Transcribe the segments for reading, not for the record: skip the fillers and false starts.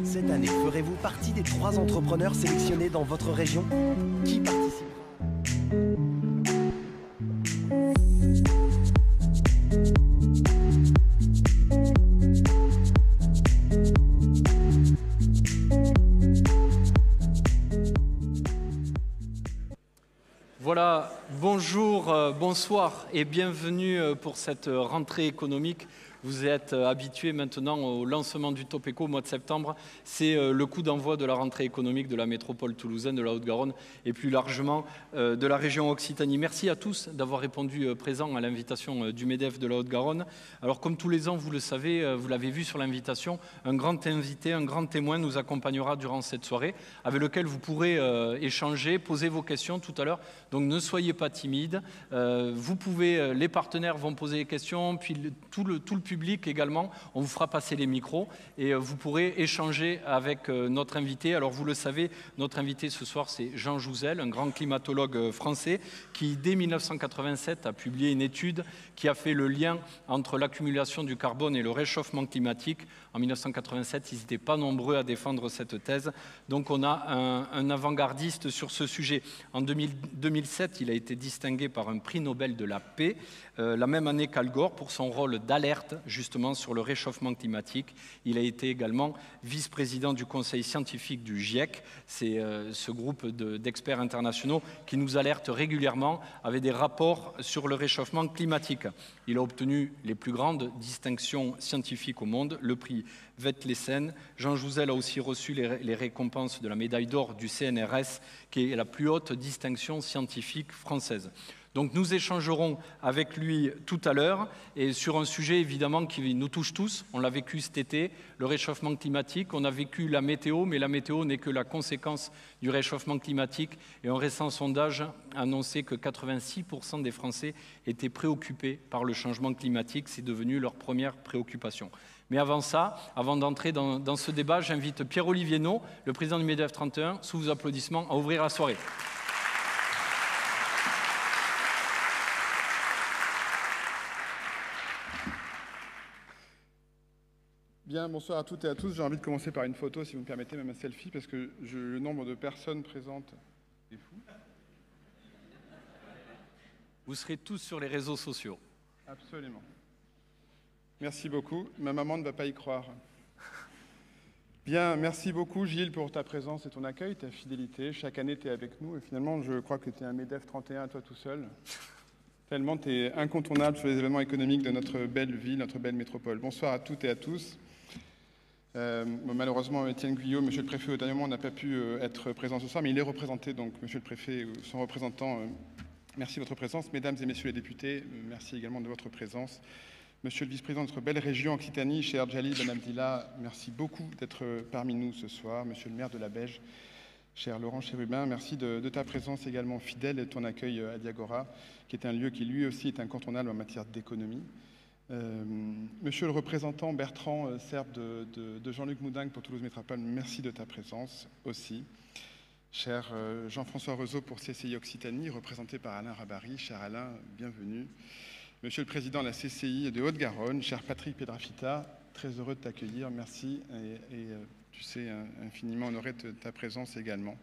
Cette année, ferez-vous partie des 3 entrepreneurs sélectionnés dans votre région? Qui participera? Voilà, bonjour, bonsoir et bienvenue pour cette rentrée économique. Vous êtes habitués maintenant au lancement du Topeco au mois de septembre. C'est le coup d'envoi de la rentrée économique de la métropole toulousaine, de la Haute-Garonne et plus largement de la région Occitanie. Merci à tous d'avoir répondu présent à l'invitation du MEDEF de la Haute-Garonne. Alors comme tous les ans, vous le savez, vous l'avez vu sur l'invitation, un grand invité, un grand témoin nous accompagnera durant cette soirée avec lequel vous pourrez échanger, poser vos questions tout à l'heure. Donc ne soyez pas timides. Vous pouvez, les partenaires vont poser des questions, puis tout le public également, on vous fera passer les micros et vous pourrez échanger avec notre invité. Alors vous le savez, notre invité ce soir c'est Jean Jouzel, un grand climatologue français qui dès 1987 a publié une étude qui a fait le lien entre l'accumulation du carbone et le réchauffement climatique. En 1987, ils n'étaient pas nombreux à défendre cette thèse. Donc on a un avant-gardiste sur ce sujet. En 2007, il a été distingué par un prix Nobel de la paix, la même année qu'Al Gore, pour son rôle d'alerte justement sur le réchauffement climatique. Il a été également vice-président du conseil scientifique du GIEC. C'est ce groupe d'experts internationaux qui nous alerte régulièrement avec des rapports sur le réchauffement climatique. Il a obtenu les plus grandes distinctions scientifiques au monde, le prix Vetlesen. Jean Jouzel a aussi reçu les récompenses de la médaille d'or du CNRS, qui est la plus haute distinction scientifique française. Donc nous échangerons avec lui tout à l'heure et sur un sujet évidemment qui nous touche tous. On l'a vécu cet été, le réchauffement climatique. On a vécu la météo, mais la météo n'est que la conséquence du réchauffement climatique. Et un récent sondage annonçait que 86% des Français étaient préoccupés par le changement climatique. C'est devenu leur première préoccupation. Mais avant ça, avant d'entrer dans ce débat, j'invite Pierre-Olivier Naud, le président du MEDEF 31, sous vos applaudissements, à ouvrir la soirée. Bien, bonsoir à toutes et à tous. J'ai envie de commencer par une photo, si vous me permettez, même un selfie, parce que le nombre de personnes présentes est fou. Vous serez tous sur les réseaux sociaux. Absolument. Merci beaucoup. Ma maman ne va pas y croire. Bien, merci beaucoup Gilles pour ta présence et ton accueil, ta fidélité. Chaque année, tu es avec nous et finalement, je crois que tu es un MEDEF 31 à toi tout seul. Tellement tu es incontournable sur les événements économiques de notre belle ville, notre belle métropole. Bonsoir à toutes et à tous. Malheureusement, Étienne Guyot, monsieur le préfet, au dernier moment, n'a pas pu être présent ce soir, mais il est représenté, donc monsieur le préfet, son représentant, merci de votre présence. Mesdames et messieurs les députés, merci également de votre présence. Monsieur le vice-président de notre belle région Occitanie, cher Djali Ben Abdillah, merci beaucoup d'être parmi nous ce soir. Monsieur le maire de la Beige, cher Laurent Chérubin, merci de ta présence également fidèle et de ton accueil à Diagora, qui est un lieu qui lui aussi est incontournable en matière d'économie. Monsieur le représentant Bertrand Serbe de Jean-Luc Moudingue pour Toulouse Métropole, merci de ta présence aussi. Cher Jean-François Rezeau pour CCI Occitanie, représenté par Alain Rabary. Cher Alain, bienvenue. Monsieur le président de la CCI de Haute-Garonne, cher Patrick Piedrafita, très heureux de t'accueillir, merci et tu sais infiniment honoré de ta présence également.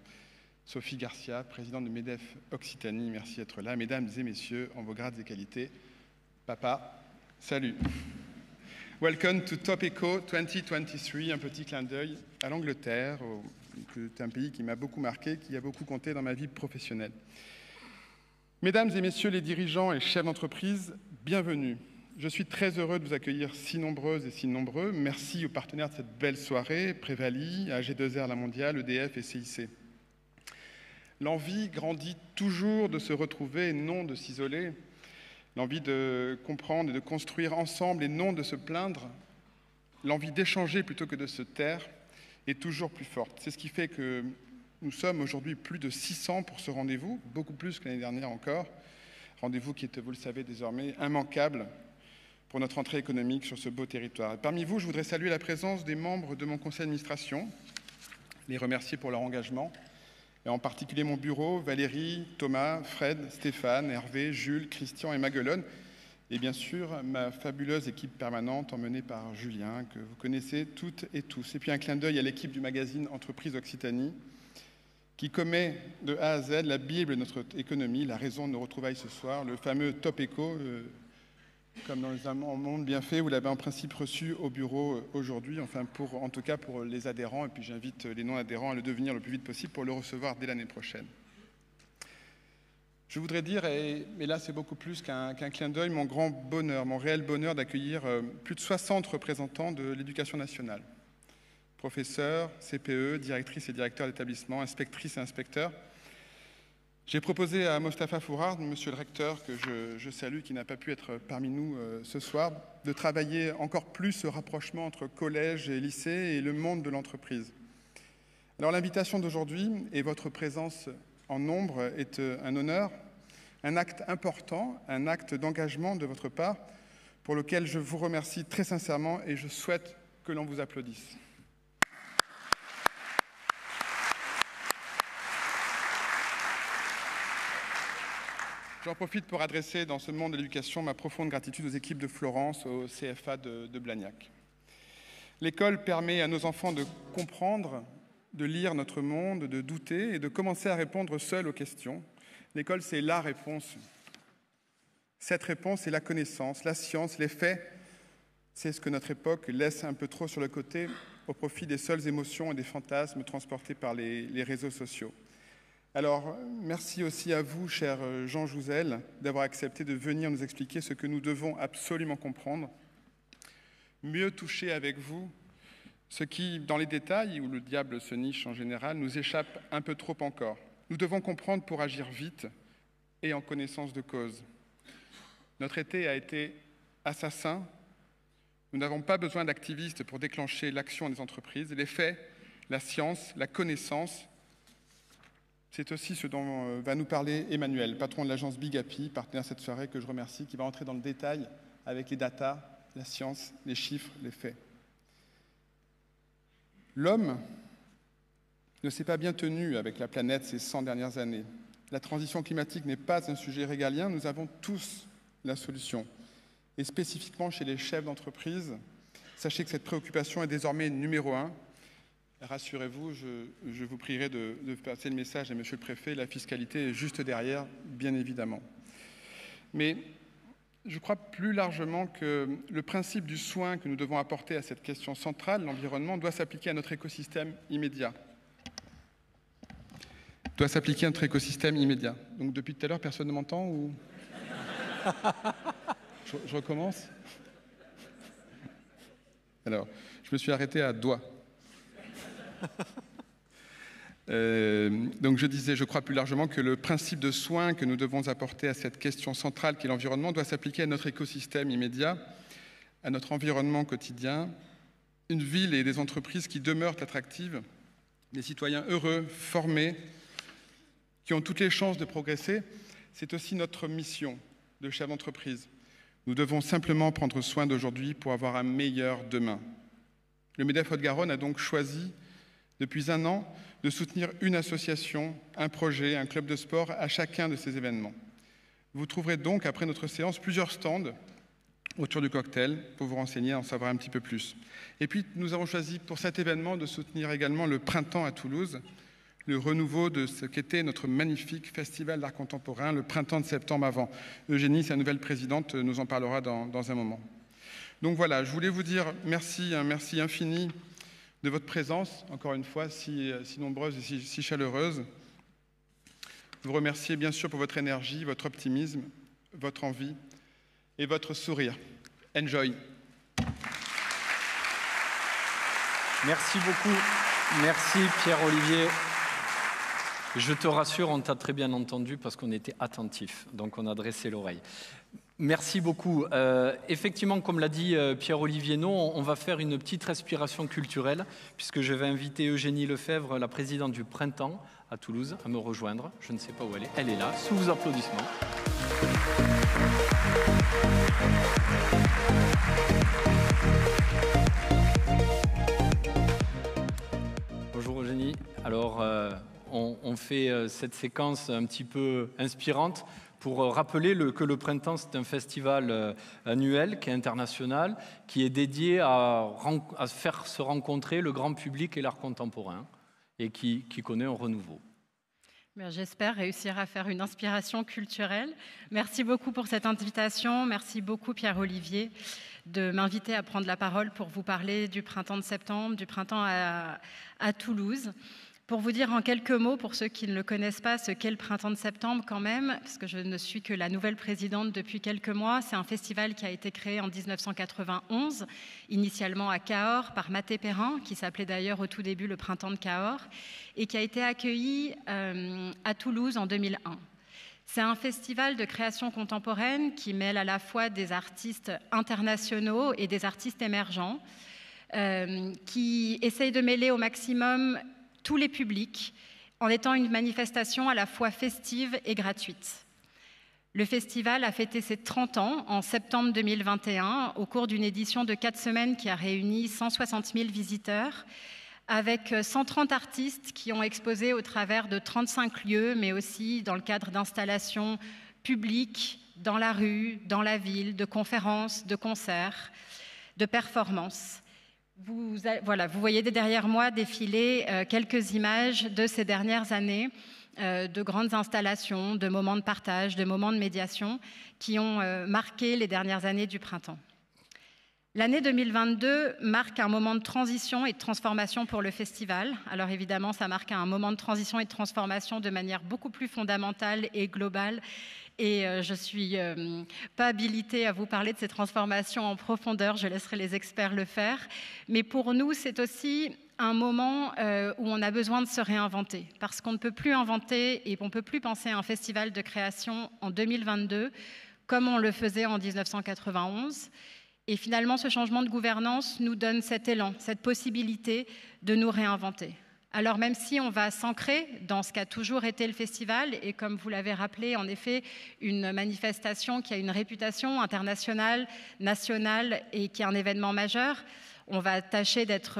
Sophie Garcia, présidente de MEDEF Occitanie, merci d'être là. Mesdames et messieurs, en vos grades et qualités, papa, salut. Welcome to Topeco 2023, un petit clin d'œil à l'Angleterre, c'est un pays qui m'a beaucoup marqué, qui a beaucoup compté dans ma vie professionnelle. Mesdames et messieurs les dirigeants et chefs d'entreprise, bienvenue. Je suis très heureux de vous accueillir si nombreuses et si nombreux. Merci aux partenaires de cette belle soirée, Prévali, AG2R La Mondiale, EDF et CIC. L'envie grandit toujours de se retrouver et non de s'isoler. L'envie de comprendre et de construire ensemble et non de se plaindre. L'envie d'échanger plutôt que de se taire est toujours plus forte. C'est ce qui fait que nous sommes aujourd'hui plus de 600 pour ce rendez-vous, beaucoup plus que l'année dernière encore. Rendez-vous qui est, vous le savez désormais, immanquable pour notre entrée économique sur ce beau territoire. Et parmi vous, je voudrais saluer la présence des membres de mon conseil d'administration, les remercier pour leur engagement, et en particulier mon bureau, Valérie, Thomas, Fred, Stéphane, Hervé, Jules, Christian et Maguelone, Et bien sûr, ma fabuleuse équipe permanente emmenée par Julien, que vous connaissez toutes et tous. Et puis un clin d'œil à l'équipe du magazine Entreprise Occitanie, qui commet de A à Z la Bible de notre économie, la raison de nos retrouvailles ce soir, le fameux Top Éco, comme dans un monde bien fait, vous l'avez en principe reçu au bureau aujourd'hui, enfin en tout cas pour les adhérents, et puis j'invite les non-adhérents à le devenir le plus vite possible pour le recevoir dès l'année prochaine. Je voudrais dire, mais là c'est beaucoup plus qu'un clin d'œil, mon grand bonheur, mon réel bonheur d'accueillir plus de 60 représentants de l'éducation nationale. Professeurs, CPE, directrices et directeurs d'établissement, inspectrices et inspecteurs. J'ai proposé à Mostafa Fourard, monsieur le recteur, que je salue, qui n'a pas pu être parmi nous ce soir, de travailler encore plus ce rapprochement entre collège et lycée et le monde de l'entreprise. Alors l'invitation d'aujourd'hui et votre présence en nombre est un honneur, un acte important, un acte d'engagement de votre part, pour lequel je vous remercie très sincèrement et je souhaite que l'on vous applaudisse. J'en profite pour adresser dans ce monde de l'éducation ma profonde gratitude aux équipes de Florence, au CFA de Blagnac. L'école permet à nos enfants de comprendre, de lire notre monde, de douter et de commencer à répondre seuls aux questions. L'école, c'est la réponse. Cette réponse, c'est la connaissance, la science, les faits. C'est ce que notre époque laisse un peu trop sur le côté au profit des seules émotions et des fantasmes transportés par les réseaux sociaux. Alors, merci aussi à vous, cher Jean Jouzel, d'avoir accepté de venir nous expliquer ce que nous devons absolument comprendre, mieux toucher avec vous ce qui, dans les détails, où le diable se niche en général, nous échappe un peu trop encore. Nous devons comprendre pour agir vite et en connaissance de cause. Notre été a été assassin. Nous n'avons pas besoin d'activistes pour déclencher l'action des entreprises. Les faits, la science, la connaissance, c'est aussi ce dont va nous parler Emmanuel, patron de l'agence Big Happy, partenaire cette soirée que je remercie, qui va entrer dans le détail avec les datas, la science, les chiffres, les faits. L'homme ne s'est pas bien tenu avec la planète ces 100 dernières années. La transition climatique n'est pas un sujet régalien, nous avons tous la solution. Et spécifiquement chez les chefs d'entreprise, sachez que cette préoccupation est désormais numéro 1. Rassurez-vous, je vous prierai de passer le message à monsieur le préfet, la fiscalité est juste derrière, bien évidemment. Mais je crois plus largement que le principe du soin que nous devons apporter à cette question centrale, l'environnement, doit s'appliquer à notre écosystème immédiat. Doit s'appliquer à notre écosystème immédiat. Donc depuis tout à l'heure, personne ne m'entend ou... je recommence. Alors, je me suis arrêté à doigt. Donc je disais, je crois plus largement que le principe de soin que nous devons apporter à cette question centrale qui est l'environnement doit s'appliquer à notre écosystème immédiat, à notre environnement quotidien, une ville et des entreprises qui demeurent attractives, des citoyens heureux, formés, qui ont toutes les chances de progresser. C'est aussi notre mission de chef d'entreprise. Nous devons simplement prendre soin d'aujourd'hui pour avoir un meilleur demain. Le MEDEF Haute-Garonne a donc choisi depuis 1 an, de soutenir une association, un projet, un club de sport à chacun de ces événements. Vous trouverez donc, après notre séance, plusieurs stands autour du cocktail pour vous renseigner, en savoir un petit peu plus. Et puis, nous avons choisi pour cet événement de soutenir également le printemps à Toulouse, le renouveau de ce qu'était notre magnifique festival d'art contemporain, le printemps de septembre avant. Eugénie, sa nouvelle présidente, nous en parlera dans un moment. Donc voilà, je voulais vous dire merci, un merci infini de votre présence, encore une fois, si nombreuse et si chaleureuse. Vous remercier bien sûr pour votre énergie, votre optimisme, votre envie et votre sourire. Enjoy. Merci beaucoup. Merci Pierre-Olivier. Je te rassure, on t'a très bien entendu parce qu'on était attentifs, donc on a dressé l'oreille. Merci beaucoup. Effectivement, comme l'a dit Pierre-Olivier Non, on va faire une petite respiration culturelle puisque je vais inviter Eugénie Lefebvre, la présidente du Printemps à Toulouse, à me rejoindre. Je ne sais pas où elle est. Elle est là, sous vos applaudissements. Bonjour Eugénie. Alors, on fait cette séquence un petit peu inspirante pour rappeler que le printemps, c'est un festival annuel qui est international, qui est dédié à faire se rencontrer le grand public et l'art contemporain, et qui connaît un renouveau. J'espère réussir à faire une inspiration culturelle. Merci beaucoup pour cette invitation. Merci beaucoup, Pierre-Olivier, de m'inviter à prendre la parole pour vous parler du printemps de septembre, du printemps à Toulouse. Pour vous dire en quelques mots, pour ceux qui ne le connaissent pas, ce qu'est le printemps de septembre quand même, parce que je ne suis que la nouvelle présidente depuis quelques mois, c'est un festival qui a été créé en 1991, initialement à Cahors par Mathé Perrin, qui s'appelait d'ailleurs au tout début le printemps de Cahors, et qui a été accueilli à Toulouse en 2001. C'est un festival de création contemporaine qui mêle à la fois des artistes internationaux et des artistes émergents, qui essayent de mêler au maximum tous les publics, en étant une manifestation à la fois festive et gratuite. Le festival a fêté ses 30 ans en septembre 2021, au cours d'une édition de 4 semaines qui a réuni 160 000 visiteurs, avec 130 artistes qui ont exposé au travers de 35 lieux, mais aussi dans le cadre d'installations publiques, dans la rue, dans la ville, de conférences, de concerts, de performances. Vous voyez derrière moi défiler quelques images de ces dernières années, de grandes installations, de moments de partage, de moments de médiation qui ont marqué les dernières années du printemps. L'année 2022 marque un moment de transition et de transformation pour le festival. Alors évidemment, ça marque un moment de transition et de transformation de manière beaucoup plus fondamentale et globale. Et je ne suis pas habilitée à vous parler de ces transformations en profondeur, je laisserai les experts le faire. Mais pour nous, c'est aussi un moment où on a besoin de se réinventer, parce qu'on ne peut plus inventer et on ne peut plus penser à un festival de création en 2022 comme on le faisait en 1991. Et finalement, ce changement de gouvernance nous donne cet élan, cette possibilité de nous réinventer. Alors même si on va s'ancrer dans ce qu'a toujours été le festival, et comme vous l'avez rappelé, en effet, une manifestation qui a une réputation internationale, nationale, et qui est un événement majeur, on va tâcher d'être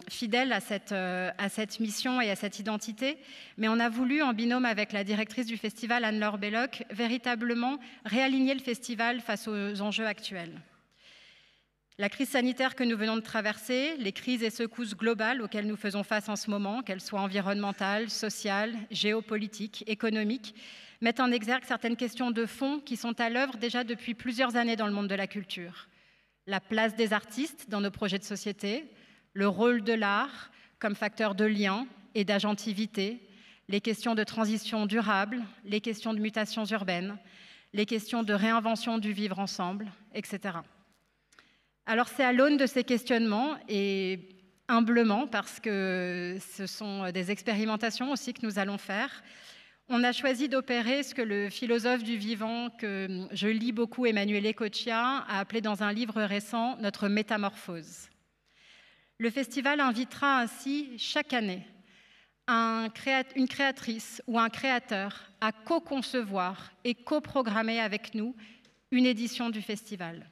fidèle à cette mission et à cette identité. Mais on a voulu, en binôme avec la directrice du festival, Anne-Laure Belloc, véritablement réaligner le festival face aux enjeux actuels. La crise sanitaire que nous venons de traverser, les crises et secousses globales auxquelles nous faisons face en ce moment, qu'elles soient environnementales, sociales, géopolitiques, économiques, mettent en exergue certaines questions de fond qui sont à l'œuvre déjà depuis plusieurs années dans le monde de la culture. La place des artistes dans nos projets de société, le rôle de l'art comme facteur de lien et d'agentivité, les questions de transition durable, les questions de mutations urbaines, les questions de réinvention du vivre ensemble, etc. Alors c'est à l'aune de ces questionnements et humblement, parce que ce sont des expérimentations aussi que nous allons faire, on a choisi d'opérer ce que le philosophe du vivant, que je lis beaucoup, Emmanuel Ecoccia, a appelé dans un livre récent notre métamorphose. Le festival invitera ainsi chaque année une créatrice ou un créateur à co-concevoir et co-programmer avec nous une édition du festival.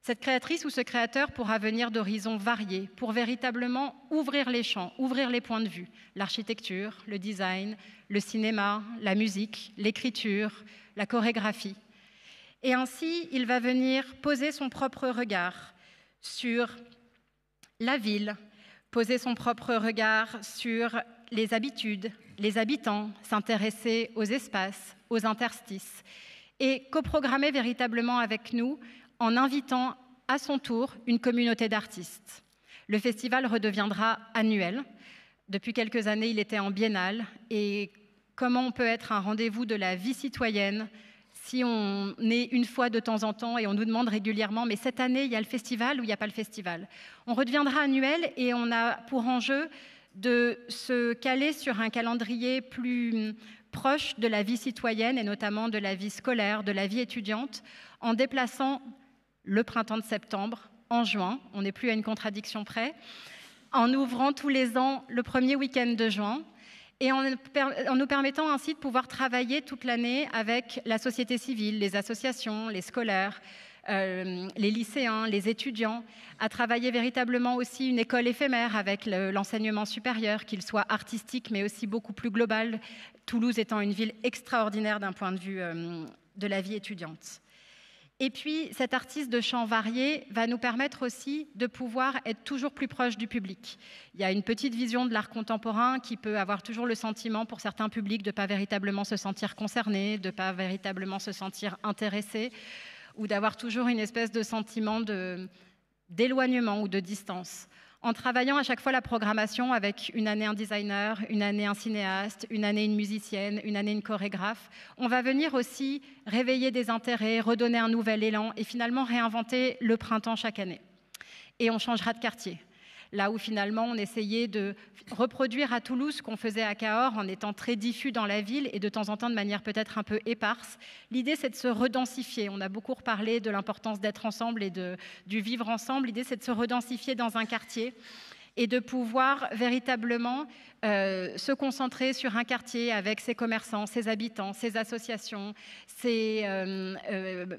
Cette créatrice ou ce créateur pourra venir d'horizons variés pour véritablement ouvrir les champs, ouvrir les points de vue, l'architecture, le design, le cinéma, la musique, l'écriture, la chorégraphie. Et ainsi, il va venir poser son propre regard sur la ville, poser son propre regard sur les habitudes, les habitants, s'intéresser aux espaces, aux interstices, et coprogrammer véritablement avec nous en invitant à son tour une communauté d'artistes. Le festival redeviendra annuel. Depuis quelques années, il était en biennale. Et comment on peut être un rendez-vous de la vie citoyenne si on est une fois de temps en temps et on nous demande régulièrement « mais cette année, il y a le festival ou il n'y a pas le festival ?» On redeviendra annuel et on a pour enjeu de se caler sur un calendrier plus proche de la vie citoyenne et notamment de la vie scolaire, de la vie étudiante, en déplaçant le printemps de septembre en juin, on n'est plus à une contradiction près, en ouvrant tous les ans le premier week-end de juin et en nous permettant ainsi de pouvoir travailler toute l'année avec la société civile, les associations, les scolaires, les lycéens, les étudiants, à travailler véritablement aussi une école éphémère avec l'enseignement supérieur, qu'il soit artistique mais aussi beaucoup plus global, Toulouse étant une ville extraordinaire d'un point de vue de la vie étudiante. Et puis, cet artiste de chant varié va nous permettre aussi de pouvoir être toujours plus proche du public. Il y a une petite vision de l'art contemporain qui peut avoir toujours le sentiment pour certains publics de ne pas véritablement se sentir concernés, de ne pas véritablement se sentir intéressés, ou d'avoir toujours une espèce de sentiment d'éloignement ou de distance. En travaillant à chaque fois la programmation avec une année un designer, une année un cinéaste, une année une musicienne, une année une chorégraphe, on va venir aussi réveiller des intérêts, redonner un nouvel élan et finalement réinventer le printemps chaque année. Et on changera de quartier. Là où finalement on essayait de reproduire à Toulouse ce qu'on faisait à Cahors en étant très diffus dans la ville et de temps en temps de manière peut-être un peu éparse. L'idée c'est de se redensifier. On a beaucoup reparlé de l'importance d'être ensemble et du vivre ensemble. L'idée c'est de se redensifier dans un quartier et de pouvoir véritablement se concentrer sur un quartier avec ses commerçants, ses habitants, ses associations, ses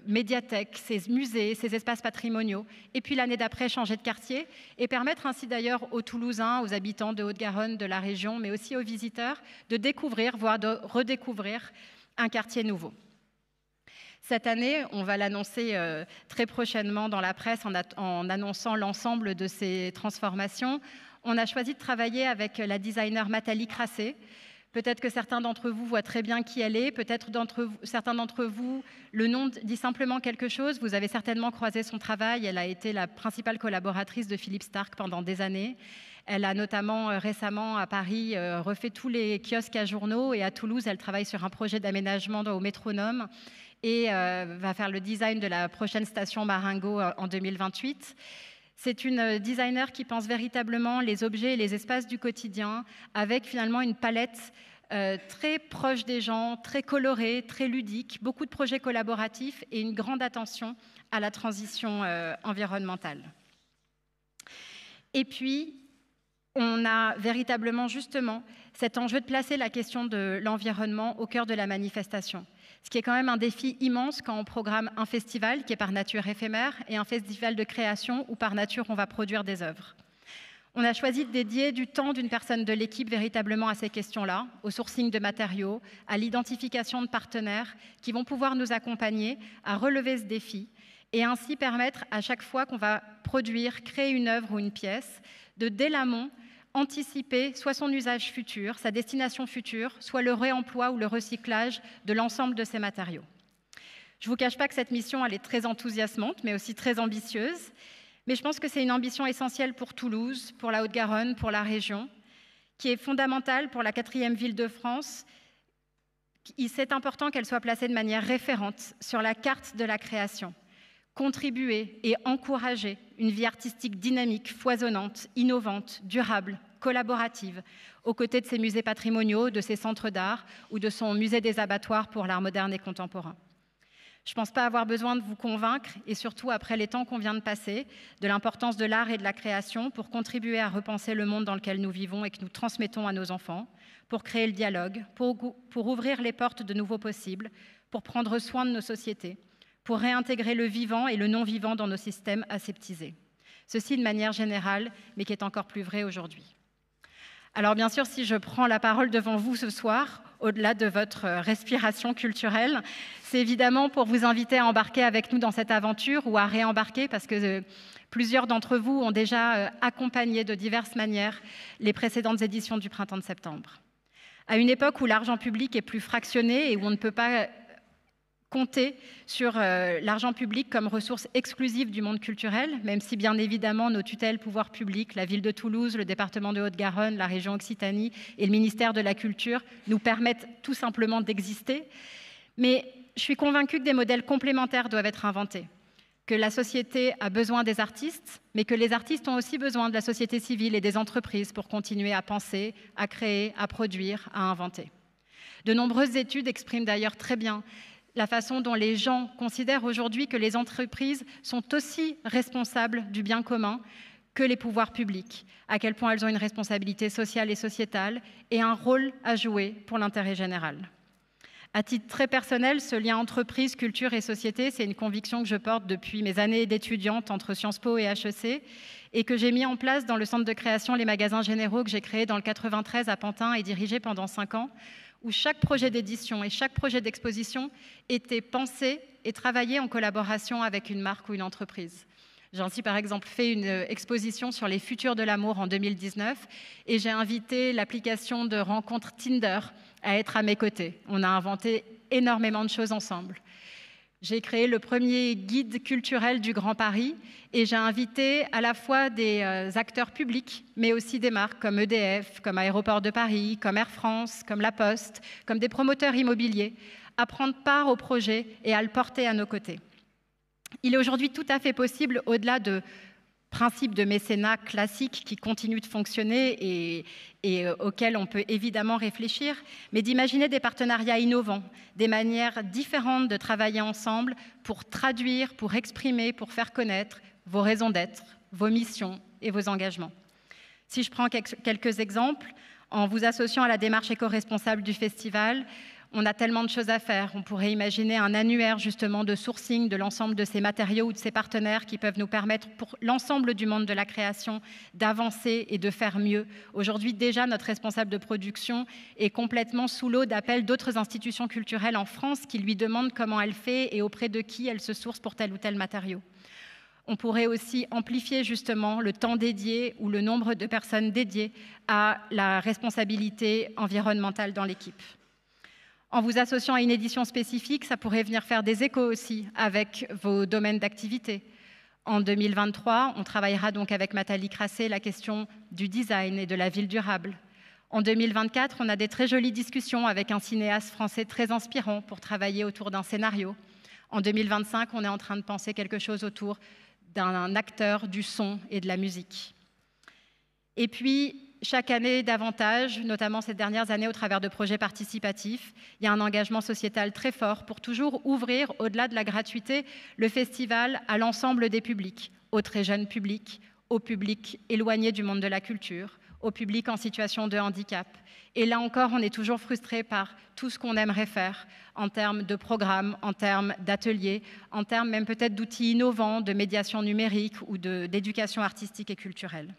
médiathèques, ses musées, ses espaces patrimoniaux. Et puis l'année d'après, changer de quartier et permettre ainsi d'ailleurs aux Toulousains, aux habitants de Haute-Garonne, de la région, mais aussi aux visiteurs, de découvrir, voire de redécouvrir un quartier nouveau. Cette année, on va l'annoncer très prochainement dans la presse en annonçant l'ensemble de ces transformations. On a choisi de travailler avec la designer Nathalie Crassé. Peut-être que certains d'entre vous voient très bien qui elle est. Peut-être certains d'entre vous, le nom dit simplement quelque chose. Vous avez certainement croisé son travail. Elle a été la principale collaboratrice de Philippe Starck pendant des années. Elle a notamment récemment à Paris refait tous les kiosques à journaux et à Toulouse, elle travaille sur un projet d'aménagement au Métronome et va faire le design de la prochaine station Marengo en 2028. C'est une designer qui pense véritablement les objets et les espaces du quotidien avec finalement une palette très proche des gens, très colorée, très ludique, beaucoup de projets collaboratifs et une grande attention à la transition environnementale. Et puis, on a véritablement justement cet enjeu de placer la question de l'environnement au cœur de la manifestation. Ce qui est quand même un défi immense quand on programme un festival qui est par nature éphémère et un festival de création où par nature on va produire des œuvres. On a choisi de dédier du temps d'une personne de l'équipe véritablement à ces questions-là, au sourcing de matériaux, à l'identification de partenaires qui vont pouvoir nous accompagner à relever ce défi et ainsi permettre à chaque fois qu'on va produire, créer une œuvre ou une pièce, de dès l'amont anticiper soit son usage futur, sa destination future, soit le réemploi ou le recyclage de l'ensemble de ces matériaux. Je ne vous cache pas que cette mission, elle est très enthousiasmante, mais aussi très ambitieuse. Mais je pense que c'est une ambition essentielle pour Toulouse, pour la Haute-Garonne, pour la région, qui est fondamentale pour la 4e ville de France. C'est important qu'elle soit placée de manière référente sur la carte de la création. Contribuer et encourager une vie artistique dynamique, foisonnante, innovante, durable, collaborative, aux côtés de ses musées patrimoniaux, de ses centres d'art ou de son musée des abattoirs pour l'art moderne et contemporain. Je ne pense pas avoir besoin de vous convaincre, et surtout après les temps qu'on vient de passer, de l'importance de l'art et de la création pour contribuer à repenser le monde dans lequel nous vivons et que nous transmettons à nos enfants, pour créer le dialogue, pour ouvrir les portes de nouveaux possibles, pour prendre soin de nos sociétés, pour réintégrer le vivant et le non-vivant dans nos systèmes aseptisés. Ceci de manière générale, mais qui est encore plus vrai aujourd'hui. Alors bien sûr, si je prends la parole devant vous ce soir, au-delà de votre respiration culturelle, c'est évidemment pour vous inviter à embarquer avec nous dans cette aventure ou à réembarquer, parce que plusieurs d'entre vous ont déjà accompagné de diverses manières les précédentes éditions du Printemps de septembre. À une époque où l'argent public est plus fractionné et où on ne peut pas compter sur l'argent public comme ressource exclusive du monde culturel, même si bien évidemment nos tutelles pouvoirs publics, la ville de Toulouse, le département de Haute-Garonne, la région Occitanie et le ministère de la Culture nous permettent tout simplement d'exister. Mais je suis convaincue que des modèles complémentaires doivent être inventés, que la société a besoin des artistes, mais que les artistes ont aussi besoin de la société civile et des entreprises pour continuer à penser, à créer, à produire, à inventer. De nombreuses études expriment d'ailleurs très bien la façon dont les gens considèrent aujourd'hui que les entreprises sont aussi responsables du bien commun que les pouvoirs publics, à quel point elles ont une responsabilité sociale et sociétale et un rôle à jouer pour l'intérêt général. À titre très personnel, ce lien entreprise, culture et société, c'est une conviction que je porte depuis mes années d'étudiante entre Sciences Po et HEC et que j'ai mis en place dans le centre de création Les Magasins Généraux que j'ai créé dans le 93 à Pantin et dirigé pendant 5 ans, où chaque projet d'édition et chaque projet d'exposition était pensé et travaillé en collaboration avec une marque ou une entreprise. J'ai ainsi par exemple fait une exposition sur les futurs de l'amour en 2019 et j'ai invité l'application de rencontre Tinder à être à mes côtés. On a inventé énormément de choses ensemble. J'ai créé le premier guide culturel du Grand Paris et j'ai invité à la fois des acteurs publics, mais aussi des marques comme EDF, comme Aéroports de Paris, comme Air France, comme La Poste, comme des promoteurs immobiliers, à prendre part au projet et à le porter à nos côtés. Il est aujourd'hui tout à fait possible, au-delà de principes de mécénat classiques qui continuent de fonctionner et auxquels on peut évidemment réfléchir, mais d'imaginer des partenariats innovants, des manières différentes de travailler ensemble pour traduire, pour exprimer, pour faire connaître vos raisons d'être, vos missions et vos engagements. Si je prends quelques exemples, en vous associant à la démarche éco-responsable du festival, on a tellement de choses à faire. On pourrait imaginer un annuaire justement de sourcing de l'ensemble de ces matériaux ou de ces partenaires qui peuvent nous permettre pour l'ensemble du monde de la création d'avancer et de faire mieux. Aujourd'hui, déjà, notre responsable de production est complètement sous l'eau d'appels d'autres institutions culturelles en France qui lui demandent comment elle fait et auprès de qui elle se source pour tel ou tel matériau. On pourrait aussi amplifier justement le temps dédié ou le nombre de personnes dédiées à la responsabilité environnementale dans l'équipe. En vous associant à une édition spécifique, ça pourrait venir faire des échos aussi avec vos domaines d'activité. En 2023, on travaillera donc avec Nathalie Crassé la question du design et de la ville durable. En 2024, on a des très jolies discussions avec un cinéaste français très inspirant pour travailler autour d'un scénario. En 2025, on est en train de penser quelque chose autour d'un acteur du son et de la musique. Et puis, chaque année davantage, notamment ces dernières années au travers de projets participatifs, il y a un engagement sociétal très fort pour toujours ouvrir, au-delà de la gratuité, le festival à l'ensemble des publics, aux très jeunes publics, aux publics éloignés du monde de la culture, aux publics en situation de handicap. Et là encore, on est toujours frustré par tout ce qu'on aimerait faire en termes de programmes, en termes d'ateliers, en termes même peut-être d'outils innovants, de médiation numérique ou d'éducation artistique et culturelle.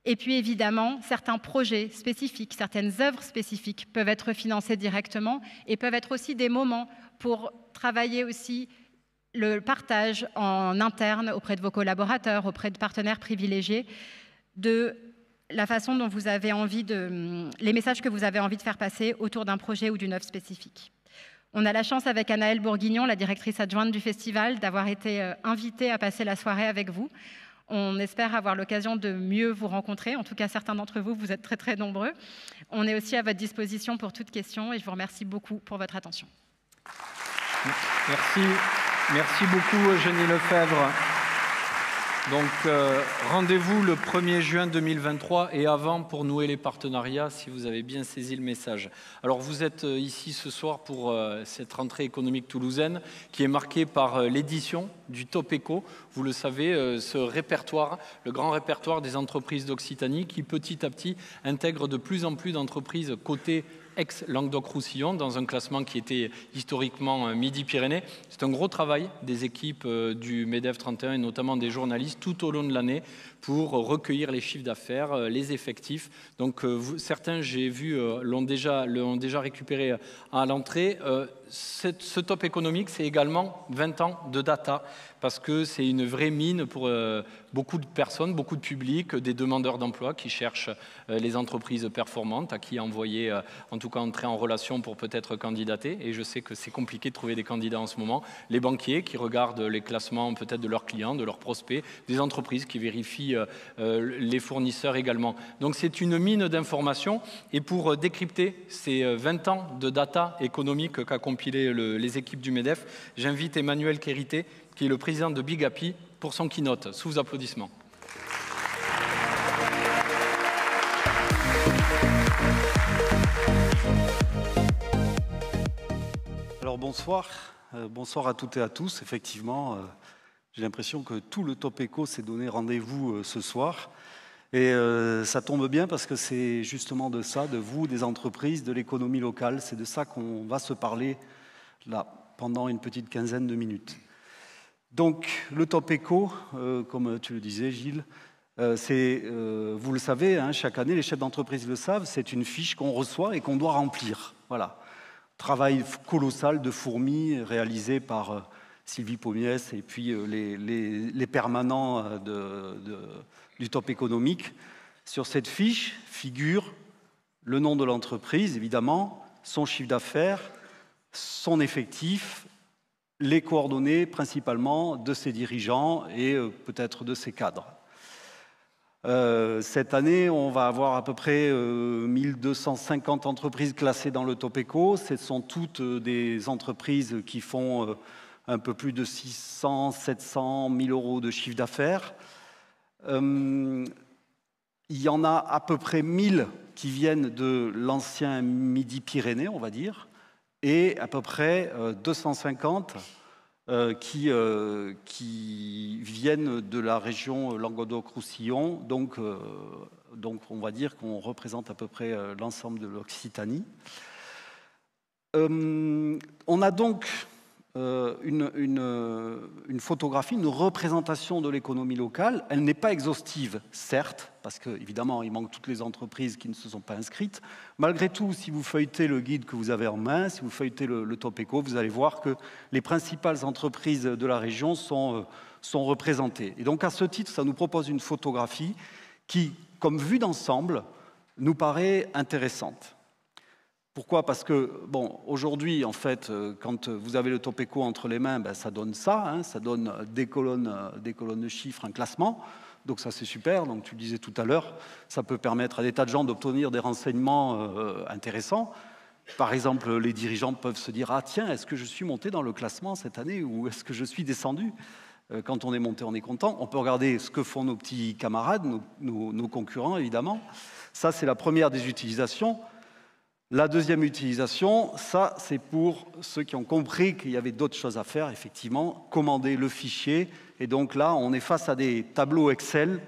Et puis évidemment, certains projets spécifiques, certaines œuvres spécifiques peuvent être financées directement et peuvent être aussi des moments pour travailler aussi le partage en interne auprès de vos collaborateurs, auprès de partenaires privilégiés, de la façon dont vous avez envie les messages que vous avez envie de faire passer autour d'un projet ou d'une œuvre spécifique. On a la chance avec Anaëlle Bourguignon, la directrice adjointe du festival, d'avoir été invitée à passer la soirée avec vous. On espère avoir l'occasion de mieux vous rencontrer. En tout cas, certains d'entre vous, vous êtes très, très nombreux. On est aussi à votre disposition pour toute question et je vous remercie beaucoup pour votre attention. Merci beaucoup, Eugénie Lefebvre. Donc, rendez-vous le 1er juin 2023 et avant pour nouer les partenariats, si vous avez bien saisi le message. Alors, vous êtes ici ce soir pour cette rentrée économique toulousaine qui est marquée par l'édition du Top Éco. Vous le savez, ce répertoire, le grand répertoire des entreprises d'Occitanie qui, petit à petit, intègre de plus en plus d'entreprises cotées ex-Languedoc-Roussillon, dans un classement qui était historiquement Midi-Pyrénées. C'est un gros travail des équipes du MEDEF 31 et notamment des journalistes tout au long de l'année pour recueillir les chiffres d'affaires, les effectifs. Donc certains, j'ai vu, l'ont déjà récupéré à l'entrée. Ce top économique, c'est également 20 ans de data parce que c'est une vraie mine pour beaucoup de personnes, beaucoup de publics, des demandeurs d'emploi qui cherchent les entreprises performantes, à qui envoyer, en tout cas entrer en relation pour peut-être candidater. Et je sais que c'est compliqué de trouver des candidats en ce moment. Les banquiers qui regardent les classements peut-être de leurs clients, de leurs prospects, des entreprises qui vérifient les fournisseurs également. Donc c'est une mine d'informations. Et pour décrypter ces 20 ans de data économique qu'a compilé les équipes du MEDEF, j'invite Emmanuel Kérité, qui est le président de Big Happy, pour son keynote. Sous vos applaudissements. Alors bonsoir, bonsoir à toutes et à tous. Effectivement, j'ai l'impression que tout le Top Éco s'est donné rendez-vous ce soir. Et ça tombe bien parce que c'est justement de ça, de vous, des entreprises, de l'économie locale. C'est de ça qu'on va se parler là, pendant une petite quinzaine de minutes. Donc, le Top Éco, comme tu le disais, Gilles, Vous le savez, hein, chaque année, les chefs d'entreprise le savent, c'est une fiche qu'on reçoit et qu'on doit remplir. Voilà. Travail colossal de fourmi réalisé par Sylvie Pommiès et puis les permanents du top économique. Sur cette fiche figure le nom de l'entreprise, évidemment, son chiffre d'affaires, son effectif, les coordonnées principalement de ses dirigeants et peut-être de ses cadres. Cette année, on va avoir à peu près 1250 entreprises classées dans le Topeco. Ce sont toutes des entreprises qui font un peu plus de 600, 700 000 euros de chiffre d'affaires. Il y en a à peu près 1000 qui viennent de l'ancien Midi-Pyrénées, on va dire, et à peu près 250 qui viennent de la région Languedoc-Roussillon, donc on va dire qu'on représente à peu près l'ensemble de l'Occitanie. On a donc une photographie, une représentation de l'économie locale. Elle n'est pas exhaustive, certes, parce qu'évidemment, il manque toutes les entreprises qui ne se sont pas inscrites. Malgré tout, si vous feuilletez le guide que vous avez en main, si vous feuilletez le Topeco, vous allez voir que les principales entreprises de la région sont représentées. Et donc, à ce titre, ça nous propose une photographie qui, comme vue d'ensemble, nous paraît intéressante. Pourquoi ? Parce que, bon, aujourd'hui, en fait, quand vous avez le Topeco entre les mains, ben, ça donne ça, hein, ça donne des colonnes de chiffres, un classement. Donc ça, c'est super. Donc tu le disais tout à l'heure, ça peut permettre à des tas de gens d'obtenir des renseignements intéressants. Par exemple, les dirigeants peuvent se dire « Ah tiens, est-ce que je suis monté dans le classement cette année ou est-ce que je suis descendu ?» Quand on est monté, on est content. On peut regarder ce que font nos petits camarades, nos concurrents, évidemment. Ça, c'est la première des utilisations. La deuxième utilisation, ça, c'est pour ceux qui ont compris qu'il y avait d'autres choses à faire, effectivement, commander le fichier. Et donc là, on est face à des tableaux Excel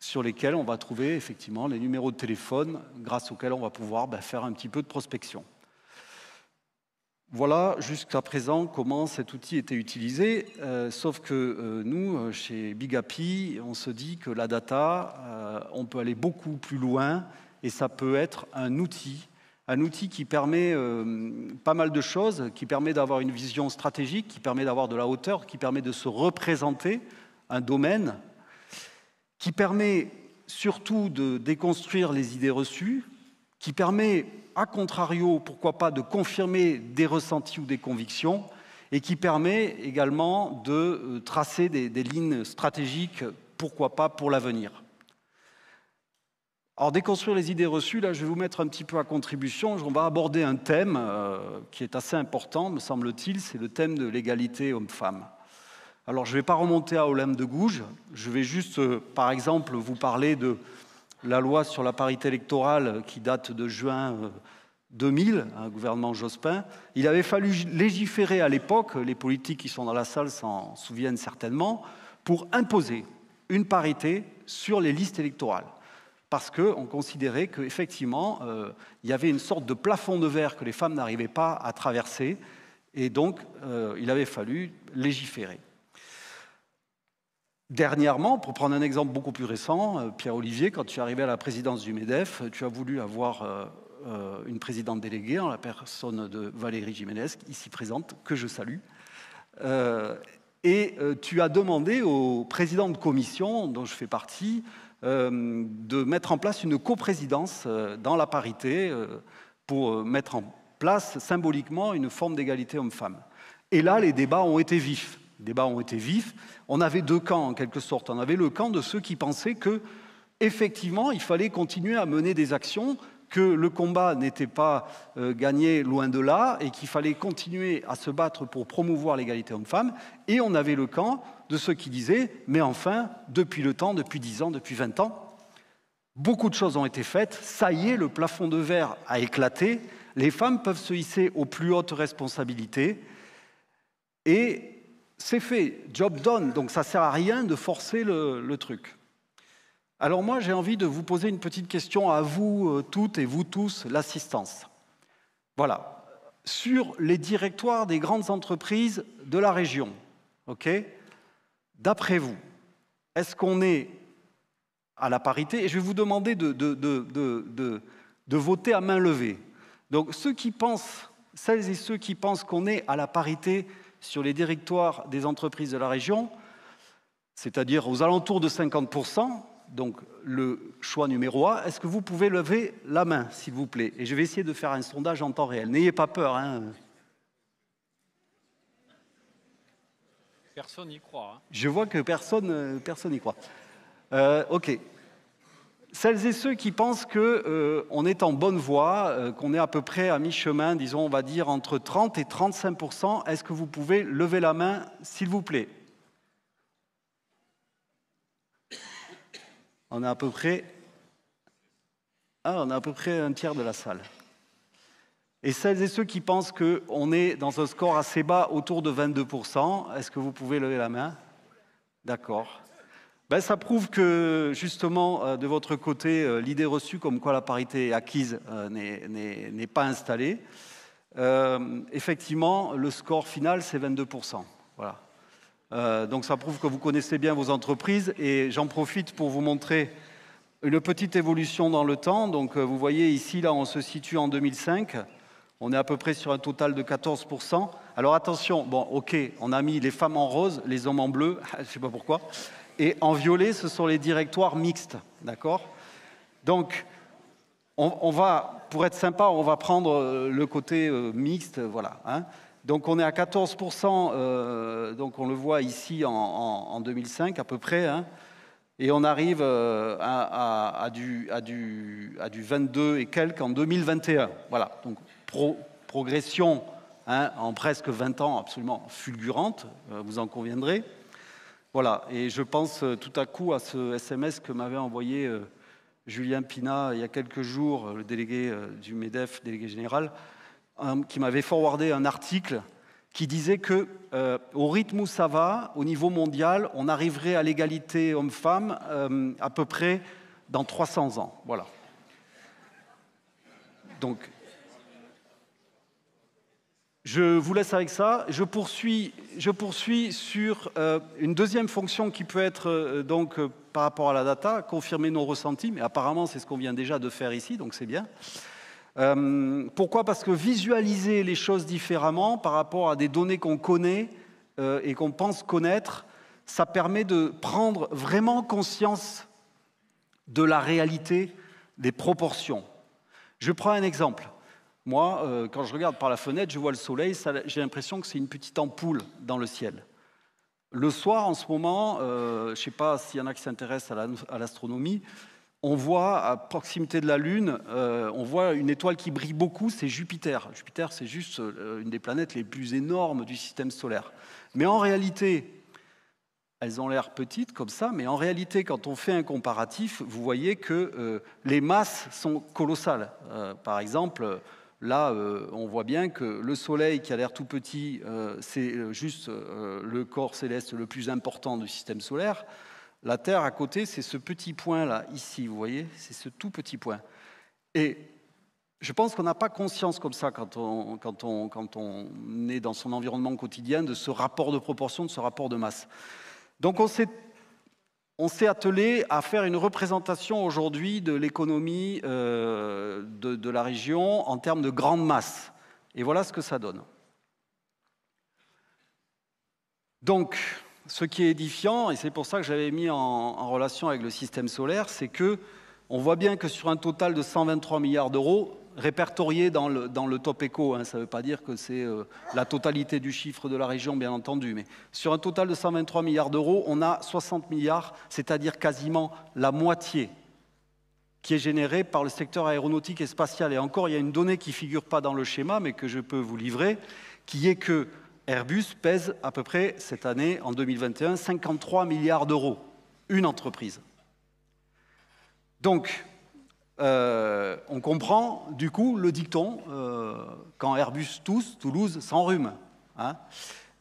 sur lesquels on va trouver, effectivement, les numéros de téléphone grâce auxquels on va pouvoir faire un petit peu de prospection. Voilà, jusqu'à présent, comment cet outil était utilisé. Sauf que nous, chez Big Happy, on se dit que la data, on peut aller beaucoup plus loin. Et ça peut être un outil qui permet pas mal de choses, qui permet d'avoir une vision stratégique, qui permet d'avoir de la hauteur, qui permet de se représenter un domaine, qui permet surtout de déconstruire les idées reçues, qui permet, à contrario, pourquoi pas, de confirmer des ressentis ou des convictions, et qui permet également de tracer des lignes stratégiques, pourquoi pas, pour l'avenir. Alors, déconstruire les idées reçues, là, je vais vous mettre un petit peu à contribution. On va aborder un thème qui est assez important, me semble-t-il, c'est le thème de l'égalité homme-femme. Alors, je ne vais pas remonter à Olympe de Gouges, je vais juste, par exemple, vous parler de la loi sur la parité électorale qui date de juin 2000, un gouvernement Jospin. Il avait fallu légiférer à l'époque, les politiques qui sont dans la salle s'en souviennent certainement, pour imposer une parité sur les listes électorales. Parce qu'on considérait qu'effectivement, il y avait une sorte de plafond de verre que les femmes n'arrivaient pas à traverser, et donc il avait fallu légiférer. Dernièrement, pour prendre un exemple beaucoup plus récent, Pierre-Olivier, quand tu es arrivé à la présidence du MEDEF, tu as voulu avoir une présidente déléguée en la personne de Valérie Jiménez, ici présente, que je salue, et tu as demandé au président de commission, dont je fais partie, de mettre en place une coprésidence dans la parité pour mettre en place symboliquement une forme d'égalité homme-femme. Et là, les débats ont été vifs. On avait deux camps, en quelque sorte. On avait le camp de ceux qui pensaient qu'effectivement, il fallait continuer à mener des actions, que le combat n'était pas gagné loin de là et qu'il fallait continuer à se battre pour promouvoir l'égalité homme-femme. Et on avait le camp de ceux qui disaient « mais enfin, depuis le temps, depuis 10 ans, depuis 20 ans, beaucoup de choses ont été faites, ça y est, le plafond de verre a éclaté, les femmes peuvent se hisser aux plus hautes responsabilités et c'est fait, job done, donc ça ne sert à rien de forcer le truc. » Alors moi, j'ai envie de vous poser une petite question à vous toutes et vous tous, l'assistance. Voilà. Sur les directoires des grandes entreprises de la région, ok ? D'après vous, est-ce qu'on est à la parité. Et je vais vous demander de voter à main levée. Donc, celles et ceux qui pensent qu'on est à la parité sur les directoires des entreprises de la région, c'est-à-dire aux alentours de 50%, donc le choix numéro 1, est-ce que vous pouvez lever la main, s'il vous plaît? Et je vais essayer de faire un sondage en temps réel. N'ayez pas peur, hein. Personne n'y croit. Hein. Je vois que personne n'y croit. OK. Celles et ceux qui pensent qu'on est en bonne voie, qu'on est à peu près à mi-chemin, disons, on va dire entre 30 et 35%, est-ce que vous pouvez lever la main, s'il vous plaît? On a à peu près un tiers de la salle. Et celles et ceux qui pensent qu'on est dans un score assez bas, autour de 22%, est-ce que vous pouvez lever la main? D'accord. Ben, ça prouve que, justement, de votre côté, l'idée reçue comme quoi la parité acquise n'est pas installée. Effectivement, le score final, c'est 22%. Voilà. Donc ça prouve que vous connaissez bien vos entreprises. Et j'en profite pour vous montrer une petite évolution dans le temps. Donc vous voyez ici, là, on se situe en 2005. On est à peu près sur un total de 14%. Alors attention, bon, ok, on a mis les femmes en rose, les hommes en bleu, je ne sais pas pourquoi. Et en violet, ce sont les directoires mixtes, d'accord? Donc, on va, pour être sympa, on va prendre le côté mixte, voilà. Hein. Donc, on est à 14%, donc on le voit ici en 2005 à peu près, hein, et on arrive à du 22 et quelques en 2021. Voilà, donc progression hein, en presque 20 ans absolument fulgurante, vous en conviendrez. Voilà, et je pense tout à coup à ce SMS que m'avait envoyé Julien Pinat il y a quelques jours, le délégué du MEDEF, délégué général, qui m'avait forwardé un article qui disait que au rythme où ça va, au niveau mondial, on arriverait à l'égalité homme-femme à peu près dans 300 ans. Voilà. Donc, je vous laisse avec ça. Je poursuis sur une deuxième fonction qui peut être donc par rapport à la data, confirmer nos ressentis, mais apparemment c'est ce qu'on vient déjà de faire ici, donc c'est bien. Pourquoi? Parce que visualiser les choses différemment par rapport à des données qu'on connaît et qu'on pense connaître, ça permet de prendre vraiment conscience de la réalité des proportions. Je prends un exemple. Moi, quand je regarde par la fenêtre, je vois le soleil, j'ai l'impression que c'est une petite ampoule dans le ciel. Le soir, en ce moment, je ne sais pas s'il y en a qui s'intéressent à l'astronomie, on voit à proximité de la Lune, on voit une étoile qui brille beaucoup, c'est Jupiter. Jupiter, c'est juste une des planètes les plus énormes du système solaire. Mais en réalité, elles ont l'air petites comme ça, mais en réalité, quand on fait un comparatif, vous voyez que les masses sont colossales. Par exemple, là, on voit bien que le Soleil, qui a l'air tout petit, c'est juste le corps céleste le plus important du système solaire. La Terre, à côté, c'est ce petit point-là, ici, vous voyez, c'est ce tout petit point. Et je pense qu'on n'a pas conscience comme ça, quand on est dans son environnement quotidien, de ce rapport de proportion, de ce rapport de masse. Donc on s'est attelé à faire une représentation aujourd'hui de l'économie de la région en termes de grande masse. Et voilà ce que ça donne. Donc, ce qui est édifiant, et c'est pour ça que j'avais mis en relation avec le système solaire, c'est qu'on voit bien que sur un total de 123 milliards d'euros, répertoriés dans le top éco, hein, ça ne veut pas dire que c'est la totalité du chiffre de la région, bien entendu, mais sur un total de 123 milliards d'euros, on a 60 milliards, c'est-à-dire quasiment la moitié, qui est générée par le secteur aéronautique et spatial. Et encore, il y a une donnée qui ne figure pas dans le schéma, mais que je peux vous livrer, qui est que Airbus pèse à peu près, cette année, en 2021, 53 milliards d'euros, une entreprise. Donc, on comprend, du coup, le dicton, quand Airbus tousse, Toulouse s'enrhume. Hein.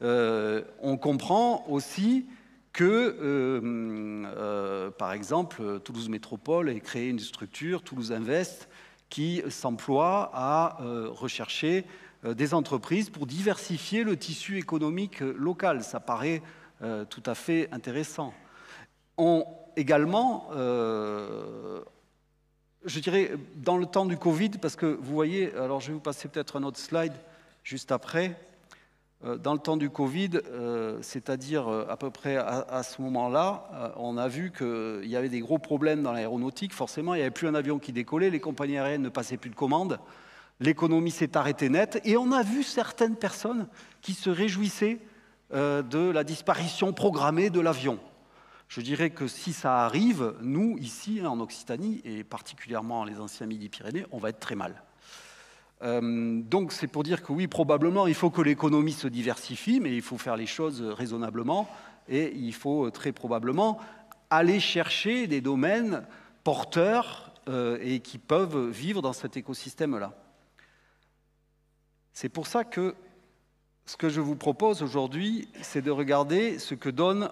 On comprend aussi que, par exemple, Toulouse Métropole a créé une structure, Toulouse Invest, qui s'emploie à rechercher des entreprises pour diversifier le tissu économique local. Ça paraît tout à fait intéressant. On également, je dirais, dans le temps du Covid, parce que vous voyez, alors je vais vous passer peut-être un autre slide juste après. Dans le temps du Covid, c'est-à-dire à peu près à ce moment-là, on a vu qu'il y avait des gros problèmes dans l'aéronautique. Forcément, il n'y avait plus un avion qui décollait, les compagnies aériennes ne passaient plus de commandes, l'économie s'est arrêtée net, et on a vu certaines personnes qui se réjouissaient de la disparition programmée de l'avion. Je dirais que si ça arrive, nous, ici, en Occitanie, et particulièrement les anciens Midi-Pyrénées, on va être très mal. Donc c'est pour dire que oui, probablement, il faut que l'économie se diversifie, mais il faut faire les choses raisonnablement, et il faut très probablement aller chercher des domaines porteurs et qui peuvent vivre dans cet écosystème-là. C'est pour ça que ce que je vous propose aujourd'hui, c'est de regarder ce que donne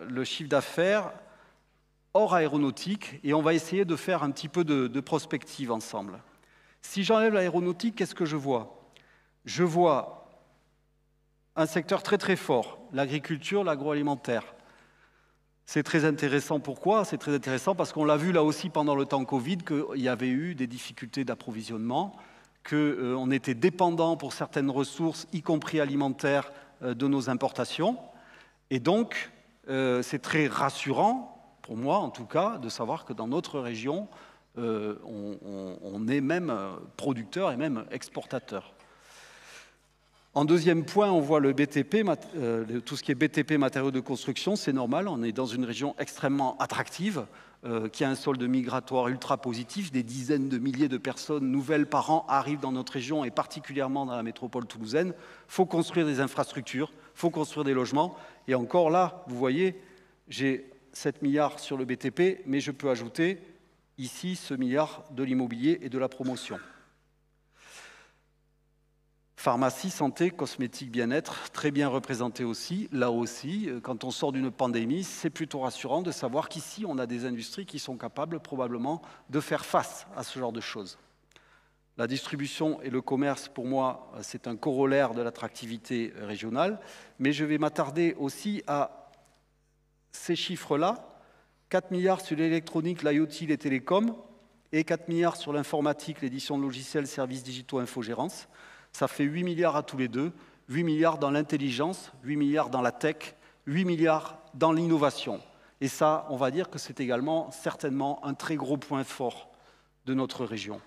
le chiffre d'affaires hors aéronautique, et on va essayer de faire un petit peu de prospective ensemble. Si j'enlève l'aéronautique, qu'est-ce que je vois? Je vois un secteur très très fort, l'agriculture, l'agroalimentaire. C'est très intéressant. Pourquoi? C'est très intéressant parce qu'on l'a vu là aussi pendant le temps Covid qu'il y avait eu des difficultés d'approvisionnement, qu'on était dépendant pour certaines ressources, y compris alimentaires, de nos importations. Et donc, c'est très rassurant, pour moi en tout cas, de savoir que dans notre région, on est même producteur et même exportateur. En deuxième point, on voit le BTP, tout ce qui est BTP, matériaux de construction, c'est normal, on est dans une région extrêmement attractive, qui a un solde migratoire ultra positif, des dizaines de milliers de personnes nouvelles par an arrivent dans notre région et particulièrement dans la métropole toulousaine. Il faut construire des infrastructures, il faut construire des logements, et encore là, vous voyez, j'ai 7 milliards sur le BTP, mais je peux ajouter ici ce milliard de l'immobilier et de la promotion. Pharmacie, santé, cosmétique, bien-être, très bien représenté aussi. Là aussi, quand on sort d'une pandémie, c'est plutôt rassurant de savoir qu'ici, on a des industries qui sont capables probablement de faire face à ce genre de choses. La distribution et le commerce, pour moi, c'est un corollaire de l'attractivité régionale, mais je vais m'attarder aussi à ces chiffres-là. 4 milliards sur l'électronique, l'IoT, les télécoms, et 4 milliards sur l'informatique, l'édition de logiciels, services digitaux, infogérance. Ça fait 8 milliards à tous les deux, 8 milliards dans l'intelligence, 8 milliards dans la tech, 8 milliards dans l'innovation. Et ça, on va dire que c'est également certainement un très gros point fort de notre région.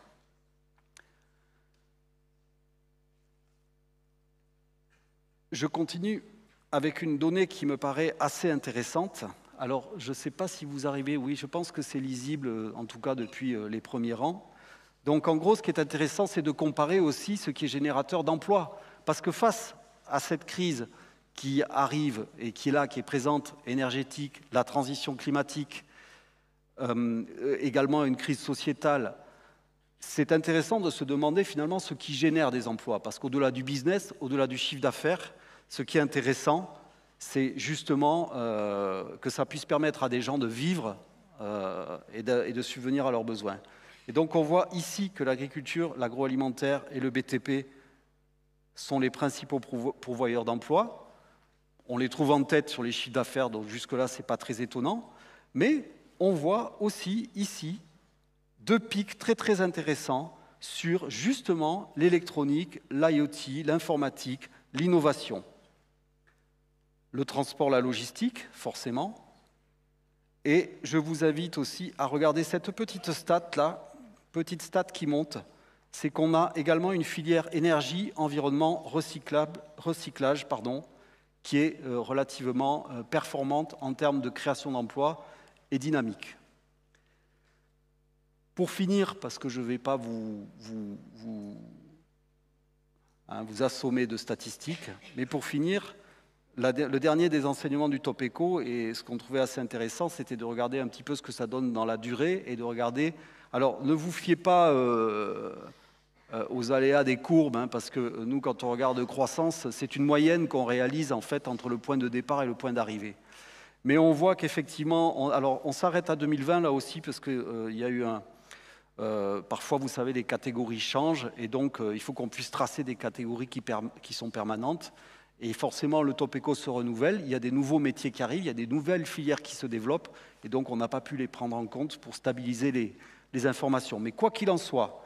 Je continue avec une donnée qui me paraît assez intéressante. Alors, je ne sais pas si vous arrivez, oui, je pense que c'est lisible, en tout cas depuis les premiers rangs. Donc, en gros, ce qui est intéressant, c'est de comparer aussi ce qui est générateur d'emplois. Parce que face à cette crise qui arrive et qui est là, qui est présente, énergétique, la transition climatique, également une crise sociétale, c'est intéressant de se demander finalement ce qui génère des emplois. Parce qu'au-delà du business, au-delà du chiffre d'affaires, ce qui est intéressant, c'est justement que ça puisse permettre à des gens de vivre et de subvenir à leurs besoins. Et donc on voit ici que l'agriculture, l'agroalimentaire et le BTP sont les principaux pourvoyeurs d'emplois. On les trouve en tête sur les chiffres d'affaires, donc jusque-là, ce n'est pas très étonnant. Mais on voit aussi ici deux pics très très intéressants sur justement l'électronique, l'IoT, l'informatique, l'innovation. Le transport, la logistique, forcément. Et je vous invite aussi à regarder cette petite stat-là, petite stat qui monte, c'est qu'on a également une filière énergie, environnement, recyclage, qui est relativement performante en termes de création d'emplois et dynamique. Pour finir, parce que je ne vais pas vous assommer de statistiques, mais pour finir, le dernier des enseignements du Topeco, et ce qu'on trouvait assez intéressant, c'était de regarder un petit peu ce que ça donne dans la durée et de regarder... Alors, ne vous fiez pas aux aléas des courbes, parce que nous, quand on regarde croissance, c'est une moyenne qu'on réalise en fait entre le point de départ et le point d'arrivée. Mais on voit qu'effectivement... Alors, on s'arrête à 2020 là aussi, parce qu'il y a eu un... parfois, vous savez, les catégories changent, et donc il faut qu'on puisse tracer des catégories qui sont permanentes. Et forcément, le Topeco se renouvelle, il y a des nouveaux métiers qui arrivent, il y a des nouvelles filières qui se développent, et donc on n'a pas pu les prendre en compte pour stabiliser les informations. Mais quoi qu'il en soit,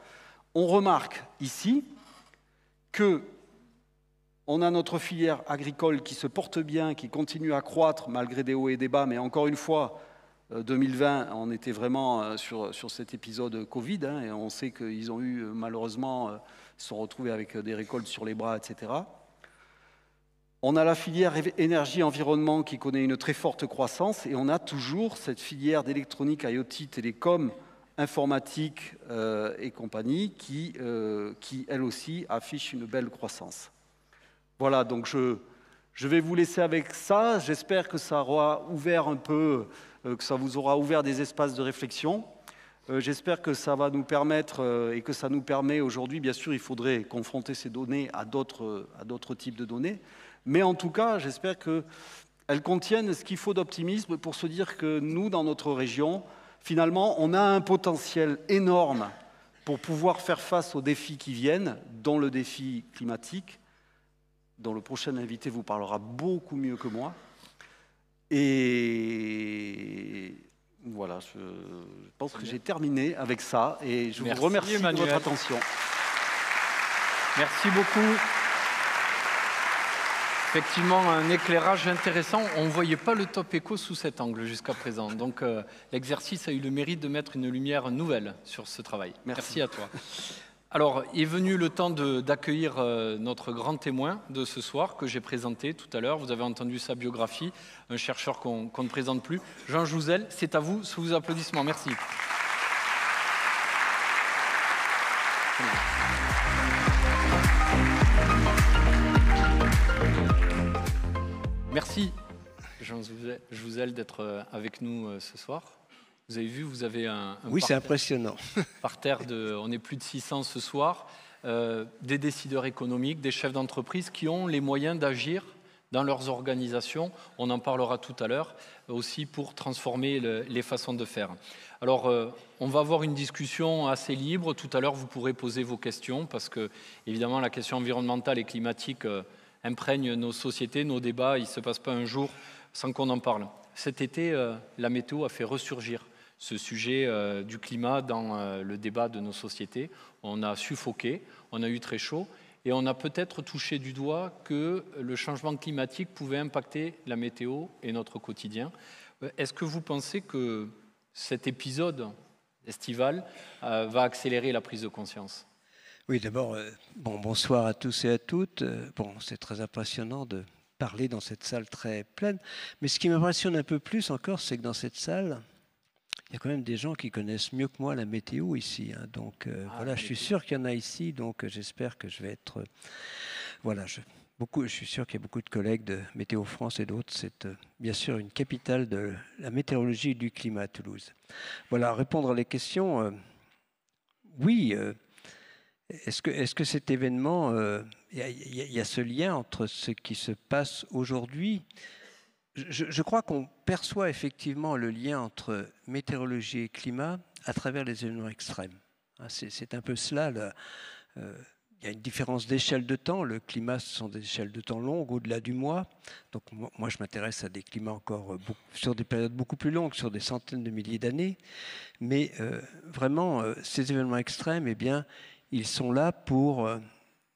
on remarque ici que on a notre filière agricole qui se porte bien, qui continue à croître malgré des hauts et des bas, mais encore une fois, 2020, on était vraiment sur cet épisode Covid, hein, et on sait qu'ils ont eu, malheureusement, ils se sont retrouvés avec des récoltes sur les bras, etc. On a la filière énergie-environnement qui connaît une très forte croissance, et on a toujours cette filière d'électronique, IoT, télécom, informatique et compagnie, qui, elle aussi, affiche une belle croissance. Voilà, donc je vais vous laisser avec ça. J'espère que ça aura ouvert un peu, que ça vous aura ouvert des espaces de réflexion. J'espère que ça va nous permettre, et que ça nous permet aujourd'hui, bien sûr, il faudrait confronter ces données à d'autres types de données, mais en tout cas, j'espère qu'elles contiennent ce qu'il faut d'optimisme pour se dire que nous, dans notre région, finalement, on a un potentiel énorme pour pouvoir faire face aux défis qui viennent, dont le défi climatique, dont le prochain invité vous parlera beaucoup mieux que moi. Et voilà, je pense que j'ai terminé avec ça et je vous remercie de votre attention. Merci beaucoup. Effectivement, un éclairage intéressant. On ne voyait pas le Topeco sous cet angle jusqu'à présent. Donc, l'exercice a eu le mérite de mettre une lumière nouvelle sur ce travail. Merci à toi. Alors, il est venu le temps d'accueillir notre grand témoin de ce soir, que j'ai présenté tout à l'heure. Vous avez entendu sa biographie, un chercheur qu'on ne présente plus. Jean Jouzel, c'est à vous, sous vos applaudissements. Merci. Merci, Jean Jouzel, d'être avec nous ce soir. Vous avez vu, vous avez un oui, c'est impressionnant. Parterre on est plus de 600 ce soir, des décideurs économiques, des chefs d'entreprise qui ont les moyens d'agir dans leurs organisations. On en parlera tout à l'heure aussi pour transformer les façons de faire. Alors, on va avoir une discussion assez libre. Tout à l'heure, vous pourrez poser vos questions parce que, évidemment, la question environnementale et climatique imprègne nos sociétés, nos débats. Il ne se passe pas un jour sans qu'on en parle. Cet été, la météo a fait ressurgir ce sujet du climat dans le débat de nos sociétés. On a suffoqué, on a eu très chaud et on a peut-être touché du doigt que le changement climatique pouvait impacter la météo et notre quotidien. Est-ce que vous pensez que cet épisode estival va accélérer la prise de conscience ? Oui, d'abord, bonsoir à tous et à toutes. C'est très impressionnant de parler dans cette salle très pleine. Mais ce qui m'impressionne un peu plus encore, c'est que dans cette salle, il y a quand même des gens qui connaissent mieux que moi la météo ici. Hein. Donc voilà, je suis sûr qu'il y en a ici. Donc j'espère que je vais être... Voilà, je suis sûr qu'il y a beaucoup de collègues de Météo France et d'autres. C'est bien sûr une capitale de la météorologie et du climat à Toulouse. Voilà, répondre à les questions. Oui, est-ce que cet événement... Il y a ce lien entre ce qui se passe aujourd'hui. Je crois qu'on perçoit effectivement le lien entre météorologie et climat à travers les événements extrêmes. C'est un peu cela. Il y a une différence d'échelle de temps. Le climat, ce sont des échelles de temps longues, au-delà du mois. Donc moi, je m'intéresse à des climats encore sur des périodes beaucoup plus longues, sur des centaines de milliers d'années. Mais vraiment, ces événements extrêmes, eh bien, ils sont là pour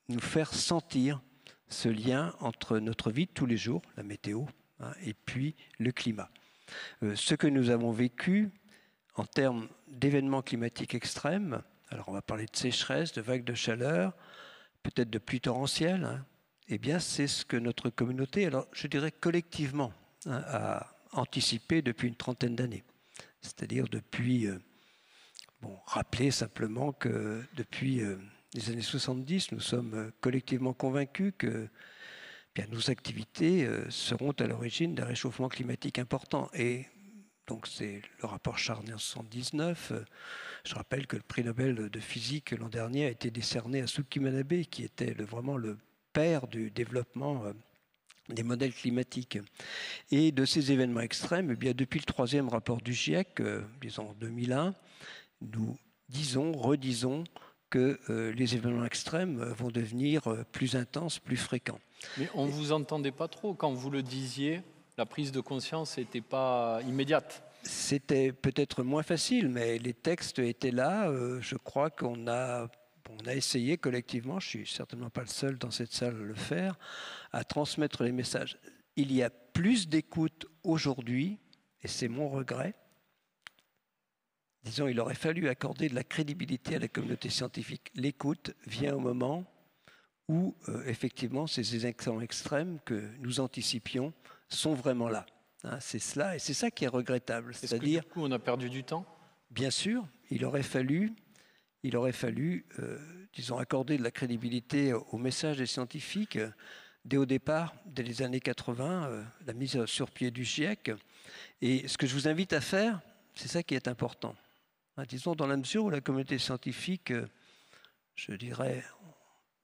nous faire sentir ce lien entre notre vie de tous les jours, la météo, et puis le climat. Ce que nous avons vécu en termes d'événements climatiques extrêmes, alors on va parler de sécheresse, de vagues de chaleur, peut-être de pluies torrentielles, eh bien c'est ce que notre communauté, alors je dirais collectivement, a anticipé depuis une trentaine d'années. C'est-à-dire depuis, rappeler simplement que depuis les années 70, nous sommes collectivement convaincus que nos activités seront à l'origine d'un réchauffement climatique important. Et donc c'est le rapport Charnay en 1979. Je rappelle que le prix Nobel de physique l'an dernier a été décerné à Suzuki Manabe, qui était vraiment le père du développement des modèles climatiques. Et de ces événements extrêmes, eh bien, depuis le troisième rapport du GIEC, disons en 2001, nous disons, redisons que les événements extrêmes vont devenir plus intenses, plus fréquents. Mais on ne vous entendait pas trop quand vous le disiez, la prise de conscience n'était pas immédiate. C'était peut-être moins facile, mais les textes étaient là. Je crois qu'on a essayé collectivement, je ne suis certainement pas le seul dans cette salle à le faire, à transmettre les messages. Il y a plus d'écoute aujourd'hui, et c'est mon regret. Disons, il aurait fallu accorder de la crédibilité à la communauté scientifique. L'écoute vient au moment où, effectivement, ces accidents extrêmes que nous anticipions sont vraiment là. Hein, c'est cela, et c'est ça qui est regrettable. C'est-à-dire, du coup, on a perdu du temps ? Bien sûr, il aurait fallu, disons, accorder de la crédibilité au message des scientifiques. Dès au départ, dès les années 80, la mise sur pied du GIEC. Et ce que je vous invite à faire, c'est ça qui est important. Hein, disons, dans la mesure où la communauté scientifique, je dirais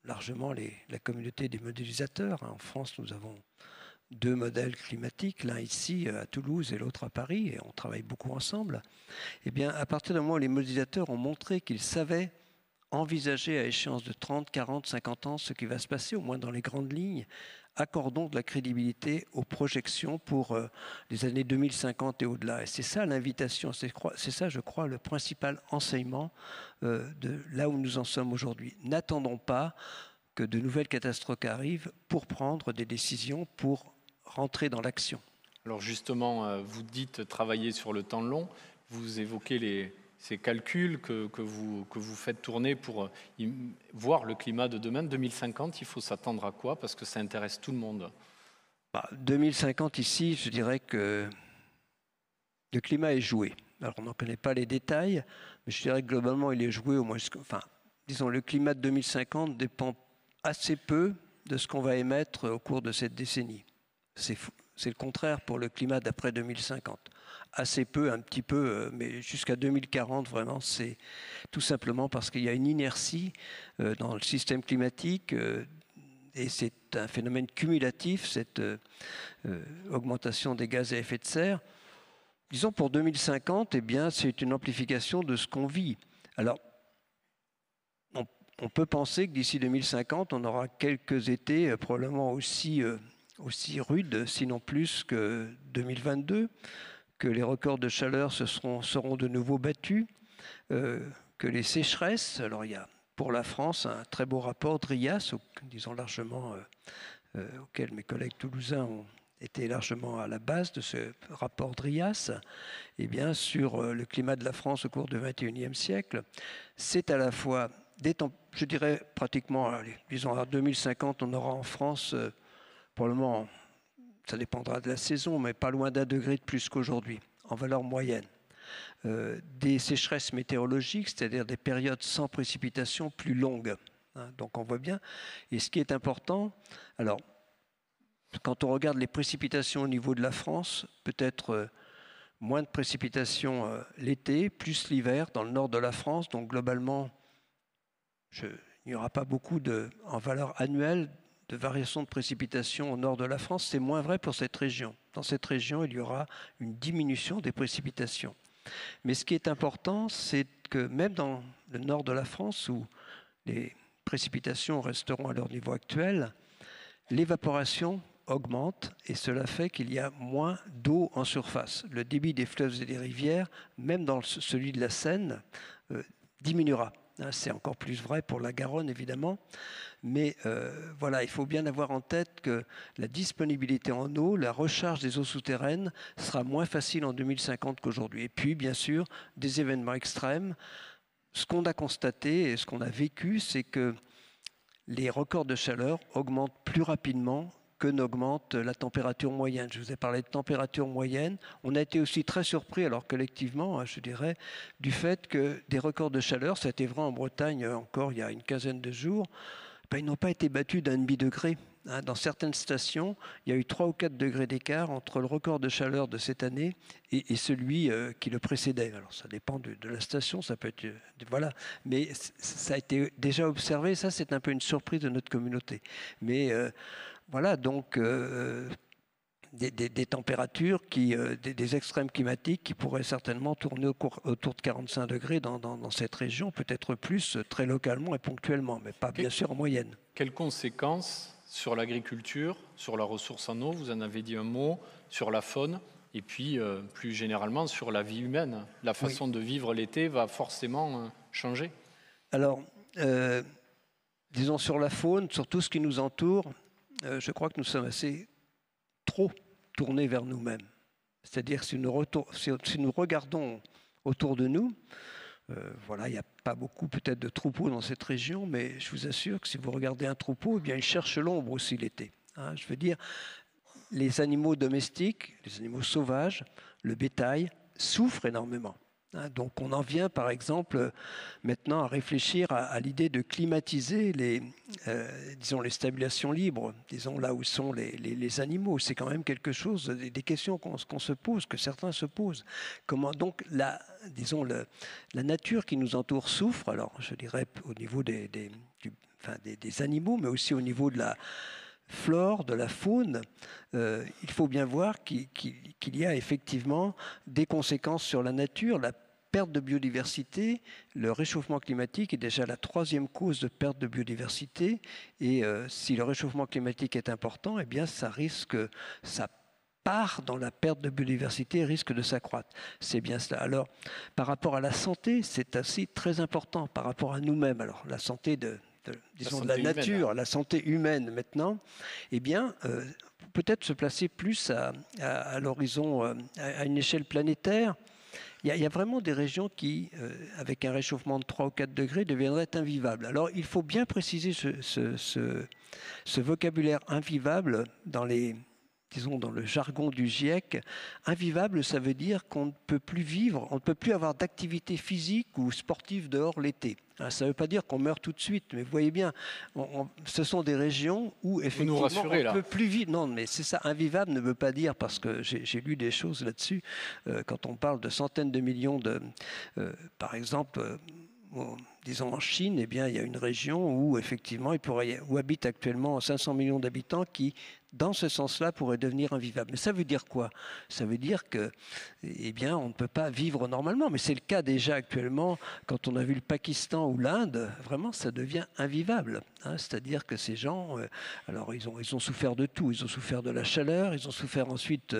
largement la communauté des modélisateurs. Hein, en France, nous avons 2 modèles climatiques, l'un ici à Toulouse et l'autre à Paris, et on travaille beaucoup ensemble. Eh bien, à partir du moment où les modélisateurs ont montré qu'ils savaient envisager à échéance de 30, 40, 50 ans ce qui va se passer, au moins dans les grandes lignes, accordons de la crédibilité aux projections pour les années 2050 et au-delà. Et c'est ça l'invitation, c'est ça, je crois, le principal enseignement de là où nous en sommes aujourd'hui. N'attendons pas que de nouvelles catastrophes arrivent pour prendre des décisions, pour rentrer dans l'action. Alors justement, vous dites travailler sur le temps long, vous évoquez ces calculs que vous faites tourner pour voir le climat de demain. 2050, il faut s'attendre à quoi? Parce que ça intéresse tout le monde. 2050, ici, je dirais que le climat est joué. Alors, on n'en connaît pas les détails, mais je dirais que globalement, il est joué au moins... Enfin, disons, le climat de 2050 dépend assez peu de ce qu'on va émettre au cours de cette décennie. C'est le contraire pour le climat d'après 2050. Assez peu, un petit peu, mais jusqu'à 2040, vraiment, c'est tout simplement parce qu'il y a une inertie dans le système climatique et c'est un phénomène cumulatif, cette augmentation des gaz à effet de serre. Disons pour 2050, eh bien, c'est une amplification de ce qu'on vit. Alors, on peut penser que d'ici 2050, on aura quelques étés probablement aussi rudes, sinon plus que 2022, que les records de chaleur seront de nouveau battus, que les sécheresses, alors il y a pour la France un très beau rapport d'RIAS, disons largement, auquel mes collègues toulousains ont été largement à la base de ce rapport d'RIAS, eh bien, sur le climat de la France au cours du XXIe siècle. C'est à la fois, je dirais pratiquement, disons à 2050, on aura en France probablement... Ça dépendra de la saison, mais pas loin d'1 degré de plus qu'aujourd'hui, en valeur moyenne. Des sécheresses météorologiques, c'est-à-dire des périodes sans précipitation plus longues. Hein, donc on voit bien. Et ce qui est important, alors, quand on regarde les précipitations au niveau de la France, peut-être moins de précipitations l'été, plus l'hiver dans le nord de la France. Donc globalement, il n'y aura pas beaucoup en valeur annuelle de variations de précipitations au nord de la France. C'est moins vrai pour cette région. Dans cette région, il y aura une diminution des précipitations. Mais ce qui est important, c'est que même dans le nord de la France, où les précipitations resteront à leur niveau actuel, l'évaporation augmente et cela fait qu'il y a moins d'eau en surface. Le débit des fleuves et des rivières, même dans celui de la Seine, diminuera. C'est encore plus vrai pour la Garonne, évidemment. Mais voilà, il faut bien avoir en tête que la disponibilité en eau, la recharge des eaux souterraines sera moins facile en 2050 qu'aujourd'hui. Et puis, bien sûr, des événements extrêmes. Ce qu'on a constaté et ce qu'on a vécu, c'est que les records de chaleur augmentent plus rapidement que n'augmente la température moyenne. Je vous ai parlé de température moyenne. On a été aussi très surpris, alors collectivement, je dirais, du fait que des records de chaleur, ça a été vrai en Bretagne encore il y a une quinzaine de jours, ils n'ont pas été battus d'1,5 degré. Dans certaines stations, il y a eu 3 ou 4 degrés d'écart entre le record de chaleur de cette année et celui qui le précédait. Alors ça dépend de la station, ça peut être... Voilà. Mais ça a été déjà observé, ça c'est un peu une surprise de notre communauté. Mais voilà, donc des températures, des extrêmes climatiques qui pourraient certainement tourner autour de 45 degrés dans cette région, peut-être plus très localement et ponctuellement, mais pas bien sûr en moyenne. Quelles conséquences sur l'agriculture, sur la ressource en eau, vous en avez dit un mot, sur la faune, et puis plus généralement sur la vie humaine? La façon de vivre l'été va forcément changer. Alors, disons sur la faune, sur tout ce qui nous entoure, je crois que nous sommes assez trop tournés vers nous-mêmes. C'est-à-dire si nous regardons autour de nous, voilà, il n'y a pas beaucoup peut-être de troupeaux dans cette région, mais je vous assure que si vous regardez un troupeau, eh bien, il cherche l'ombre aussi l'été. Hein, je veux dire, les animaux domestiques, les animaux sauvages, le bétail souffrent énormément. Donc on en vient par exemple maintenant à réfléchir à l'idée de climatiser disons les stabulations libres, disons là où sont les animaux. C'est quand même quelque chose, des questions qu'on se pose, que certains se posent. Comment donc disons la nature qui nous entoure souffre, alors je dirais au niveau des animaux, mais aussi au niveau de la flore, de la faune, il faut bien voir qu'il y a effectivement des conséquences sur la nature. La perte de biodiversité, le réchauffement climatique est déjà la troisième cause de perte de biodiversité. Et si le réchauffement climatique est important, eh bien ça part dans la perte de biodiversité et risque de s'accroître. C'est bien cela. Alors, par rapport à la santé, c'est aussi très important par rapport à nous-mêmes. Alors, la santé de la nature, la santé humaine maintenant, eh bien, peut-être se placer plus à l'horizon, à une échelle planétaire. Il y a vraiment des régions qui, avec un réchauffement de 3 ou 4 degrés, deviendraient invivables. Alors, il faut bien préciser ce vocabulaire invivable dans le jargon du GIEC. Invivable, ça veut dire qu'on ne peut plus vivre, on ne peut plus avoir d'activité physique ou sportive dehors l'été. Ça ne veut pas dire qu'on meurt tout de suite, mais vous voyez bien, ce sont des régions où effectivement on ne peut plus vivre. Non, mais c'est ça, invivable ne veut pas dire, parce que j'ai lu des choses là-dessus, quand on parle de centaines de millions par exemple, disons en Chine, eh bien, il y a une région où effectivement où habitent actuellement 500 millions d'habitants qui, dans ce sens-là, pourraient devenir invivables. Mais ça veut dire quoi? Ça veut dire que, eh bien, on ne peut pas vivre normalement. Mais c'est le cas déjà actuellement. Quand on a vu le Pakistan ou l'Inde, vraiment, ça devient invivable. Hein, c'est-à-dire que ces gens, alors ils ont souffert de tout. Ils ont souffert de la chaleur, ils ont souffert ensuite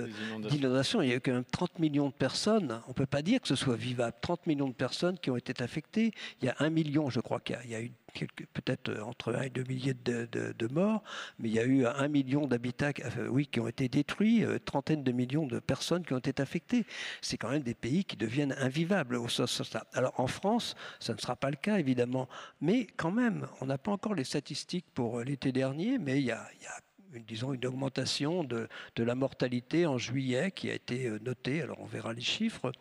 d'inondations. Il y a eu quand même 30 millions de personnes. On ne peut pas dire que ce soit vivable. 30 millions de personnes qui ont été affectées. Il y a 1 million, je crois qu'il y a eu peut-être entre 1 et 2 milliers de morts, mais il y a eu 1 million d'habitats qui ont été détruits, trentaine de millions de personnes qui ont été affectées. C'est quand même des pays qui deviennent invivables au sens là. Alors en France, ça ne sera pas le cas évidemment, mais quand même, on n'a pas encore les statistiques pour l'été dernier, mais il y a disons une augmentation de la mortalité en juillet qui a été notée. Alors on verra les chiffres.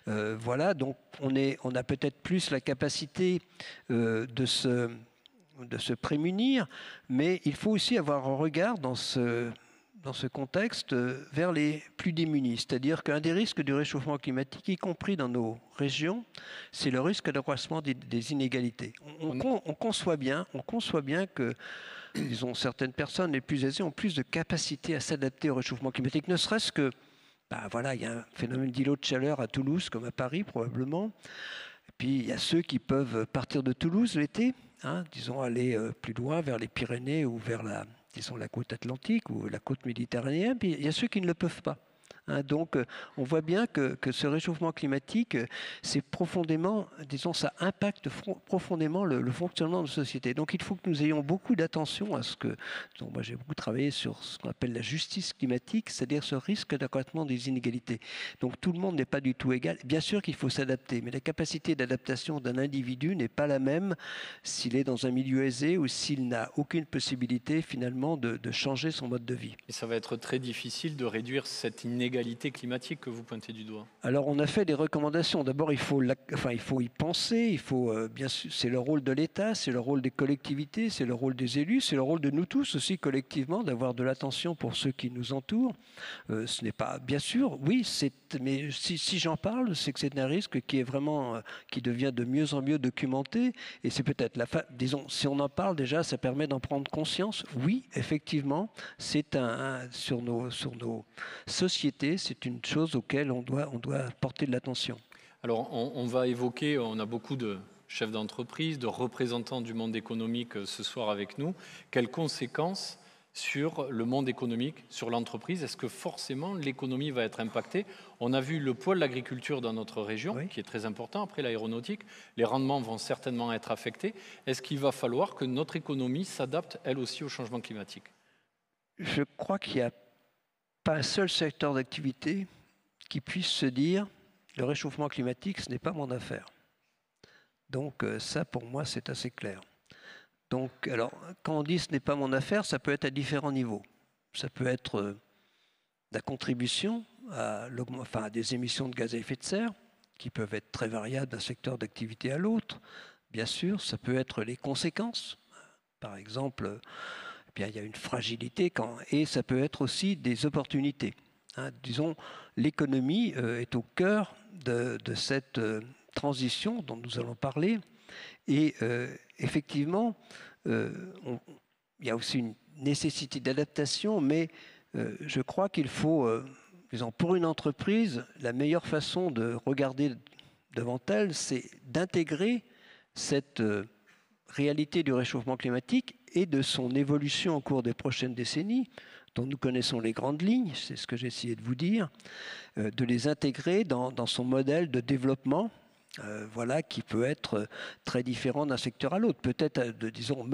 Voilà, donc on a peut-être plus la capacité de se prémunir, mais il faut aussi avoir un regard dans ce contexte vers les plus démunis. C'est-à-dire qu'un des risques du réchauffement climatique, y compris dans nos régions, c'est le risque d'accroissement des inégalités. On conçoit bien que disons, certaines personnes les plus aisées ont plus de capacité à s'adapter au réchauffement climatique, ne serait-ce que, voilà, il y a un phénomène d'îlot de chaleur à Toulouse, comme à Paris probablement. Et puis il y a ceux qui peuvent partir de Toulouse l'été, hein, disons aller plus loin vers les Pyrénées ou vers la côte atlantique ou la côte méditerranéenne. Puis il y a ceux qui ne le peuvent pas. Hein, donc, on voit bien que ce réchauffement climatique, c'est profondément, disons, ça impacte profondément le fonctionnement de la société. Donc, il faut que nous ayons beaucoup d'attention à donc moi j'ai beaucoup travaillé sur ce qu'on appelle la justice climatique, c'est-à-dire ce risque d'accroissement des inégalités. Donc, tout le monde n'est pas du tout égal. Bien sûr qu'il faut s'adapter, mais la capacité d'adaptation d'un individu n'est pas la même s'il est dans un milieu aisé ou s'il n'a aucune possibilité finalement de changer son mode de vie. Et ça va être très difficile de réduire cette inégalité inégalité climatique que vous pointez du doigt? Alors, on a fait des recommandations. D'abord, il faut y penser. Il faut, bien sûr, c'est le rôle de l'État, c'est le rôle des collectivités, c'est le rôle des élus, c'est le rôle de nous tous aussi collectivement d'avoir de l'attention pour ceux qui nous entourent. Ce n'est pas, bien sûr, oui, mais si j'en parle, c'est que c'est un risque qui est vraiment, qui devient de mieux en mieux documenté. Et c'est peut-être disons, si on en parle déjà, ça permet d'en prendre conscience. Oui, effectivement, c'est sur nos sociétés, c'est une chose auquel on doit porter de l'attention. Alors, on va évoquer, on a beaucoup de chefs d'entreprise, de représentants du monde économique ce soir avec nous. Quelles conséquences sur le monde économique, sur l'entreprise? Est-ce que forcément l'économie va être impactée? On a vu le poids de l'agriculture dans notre région, oui, qui est très important, après l'aéronautique. Les rendements vont certainement être affectés. Est-ce qu'il va falloir que notre économie s'adapte, elle aussi, au changement climatique? Je crois qu'il n'y a pas un seul secteur d'activité qui puisse se dire « le réchauffement climatique, ce n'est pas mon affaire ». Donc ça, pour moi, c'est assez clair. Donc, alors, quand on dit ce n'est pas mon affaire, ça peut être à différents niveaux. Ça peut être la contribution à des émissions de gaz à effet de serre, qui peuvent être très variables d'un secteur d'activité à l'autre. Bien sûr, ça peut être les conséquences. Par exemple, il y a une fragilité, et ça peut être aussi des opportunités. Disons, l'économie est au cœur de cette transition dont nous allons parler. Et effectivement, il y a aussi une nécessité d'adaptation, mais je crois qu'il faut, disons, pour une entreprise, la meilleure façon de regarder devant elle, c'est d'intégrer cette réalité du réchauffement climatique et de son évolution au cours des prochaines décennies, dont nous connaissons les grandes lignes, c'est ce que j'ai essayé de vous dire, de les intégrer dans son modèle de développement, qui peut être très différent d'un secteur à l'autre. Peut-être, disons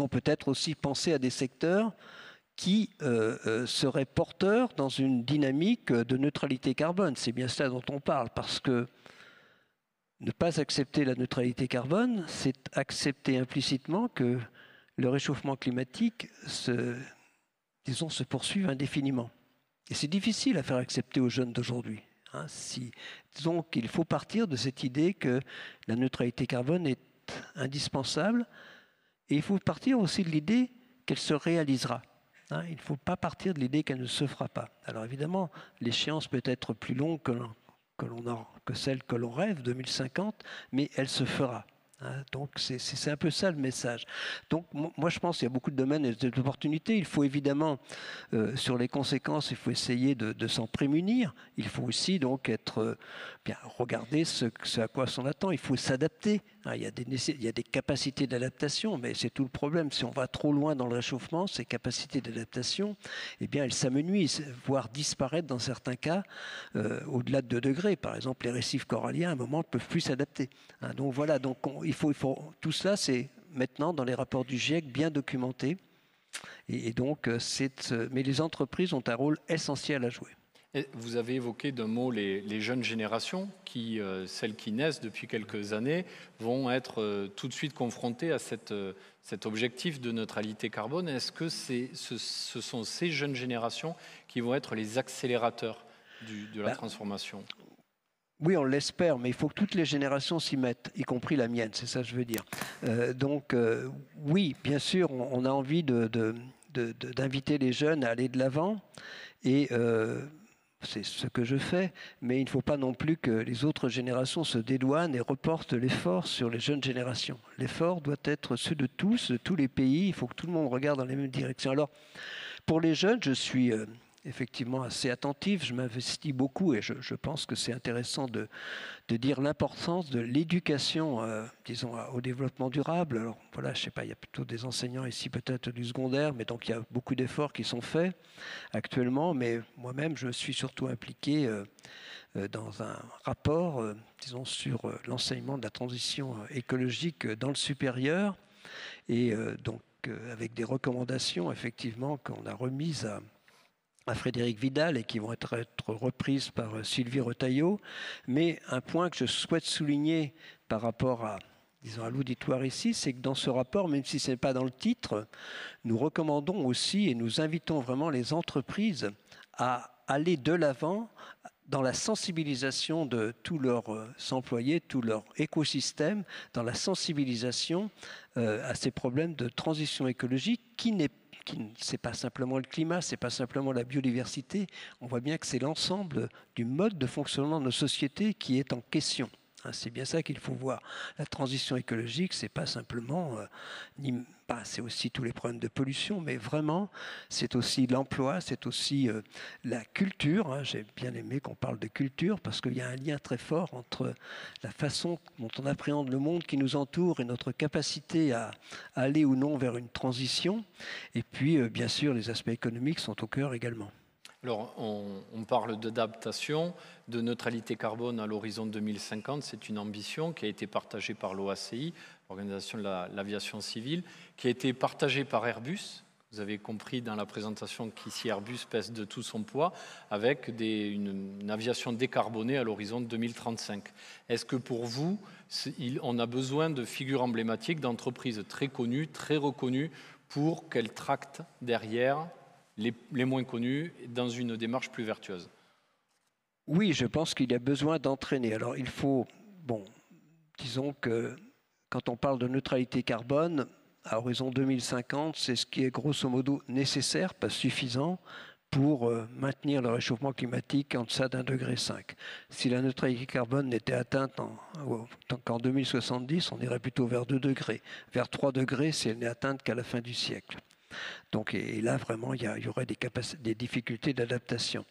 peut-être aussi penser à des secteurs qui seraient porteurs dans une dynamique de neutralité carbone. C'est bien ça dont on parle, parce que ne pas accepter la neutralité carbone, c'est accepter implicitement que le réchauffement climatique se poursuive indéfiniment. Et c'est difficile à faire accepter aux jeunes d'aujourd'hui. Disons qu'il faut partir de cette idée que la neutralité carbone est indispensable, et il faut partir aussi de l'idée qu'elle se réalisera. Il ne faut pas partir de l'idée qu'elle ne se fera pas. Alors évidemment, l'échéance peut être plus longue que celle que l'on rêve, 2050, mais elle se fera. Donc c'est un peu ça le message. Donc moi je pense qu'il y a beaucoup de domaines et d'opportunités. Il faut évidemment, sur les conséquences, il faut essayer de s'en prémunir. Il faut aussi donc regarder ce à quoi on attend. Il faut s'adapter. Il y a des capacités d'adaptation, mais c'est tout le problème. Si on va trop loin dans le réchauffement, ces capacités d'adaptation, elles s'amenuisent, voire disparaissent dans certains cas au-delà de 2 degrés. Par exemple, les récifs coralliens, à un moment, ne peuvent plus s'adapter. Donc voilà, tout cela, c'est maintenant dans les rapports du GIEC bien documenté. Et donc, mais les entreprises ont un rôle essentiel à jouer. Et vous avez évoqué d'un mot les jeunes générations, celles qui naissent depuis quelques années, vont être tout de suite confrontées à cet objectif de neutralité carbone. Est-ce que ce sont ces jeunes générations qui vont être les accélérateurs de la transformation ? Oui, on l'espère, mais il faut que toutes les générations s'y mettent, y compris la mienne, c'est ça que je veux dire. Oui, bien sûr, on a envie d'inviter les jeunes à aller de l'avant, et c'est ce que je fais, mais il ne faut pas non plus que les autres générations se dédouanent et reportent l'effort sur les jeunes générations. L'effort doit être ceux de tous les pays, il faut que tout le monde regarde dans les mêmes directions. Alors, pour les jeunes, je suis effectivement assez attentif, je m'investis beaucoup et je pense que c'est intéressant de dire l'importance de l'éducation, au développement durable. Alors voilà, je ne sais pas, il y a plutôt des enseignants ici peut-être du secondaire, mais donc il y a beaucoup d'efforts qui sont faits actuellement, mais moi-même je me suis surtout impliqué dans un rapport, sur l'enseignement de la transition écologique dans le supérieur, et avec des recommandations effectivement qu'on a remises à Frédéric Vidal et qui vont être reprises par Sylvie Retailleau. Mais un point que je souhaite souligner par rapport à l'auditoire ici, c'est que dans ce rapport, même si ce n'est pas dans le titre, nous recommandons aussi et nous invitons vraiment les entreprises à aller de l'avant dans la sensibilisation de tous leurs employés, tout leur écosystème, dans la sensibilisation à ces problèmes de transition écologique c'est pas simplement le climat, c'est pas simplement la biodiversité. On voit bien que c'est l'ensemble du mode de fonctionnement de nos sociétés qui est en question. C'est bien ça qu'il faut voir. La transition écologique, c'est pas simplement, c'est aussi tous les problèmes de pollution, mais vraiment, c'est aussi l'emploi, c'est aussi la culture. J'ai bien aimé qu'on parle de culture parce qu'il y a un lien très fort entre la façon dont on appréhende le monde qui nous entoure et notre capacité à aller ou non vers une transition. Et puis, bien sûr, les aspects économiques sont au cœur également. Alors, on parle d'adaptation, de neutralité carbone à l'horizon 2050. C'est une ambition qui a été partagée par l'OACI, l'Organisation de l'Aviation Civile, qui a été partagée par Airbus. Vous avez compris dans la présentation qu'ici Airbus pèse de tout son poids, avec une aviation décarbonée à l'horizon 2035. Est-ce que pour vous, on a besoin de figures emblématiques, d'entreprises très connues, très reconnues, pour qu'elles tractent derrière les moins connus dans une démarche plus vertueuse? Oui, je pense qu'il y a besoin d'entraîner. Alors il faut, disons que quand on parle de neutralité carbone, à horizon 2050, c'est ce qui est grosso modo nécessaire, pas suffisant, pour maintenir le réchauffement climatique en deçà d'1,5 degré. Si la neutralité carbone n'était atteinte qu'en 2070, on irait plutôt vers 2 degrés, vers 3 degrés si elle n'est atteinte qu'à la fin du siècle. Donc, et là, vraiment, il y aurait des difficultés d'adaptation.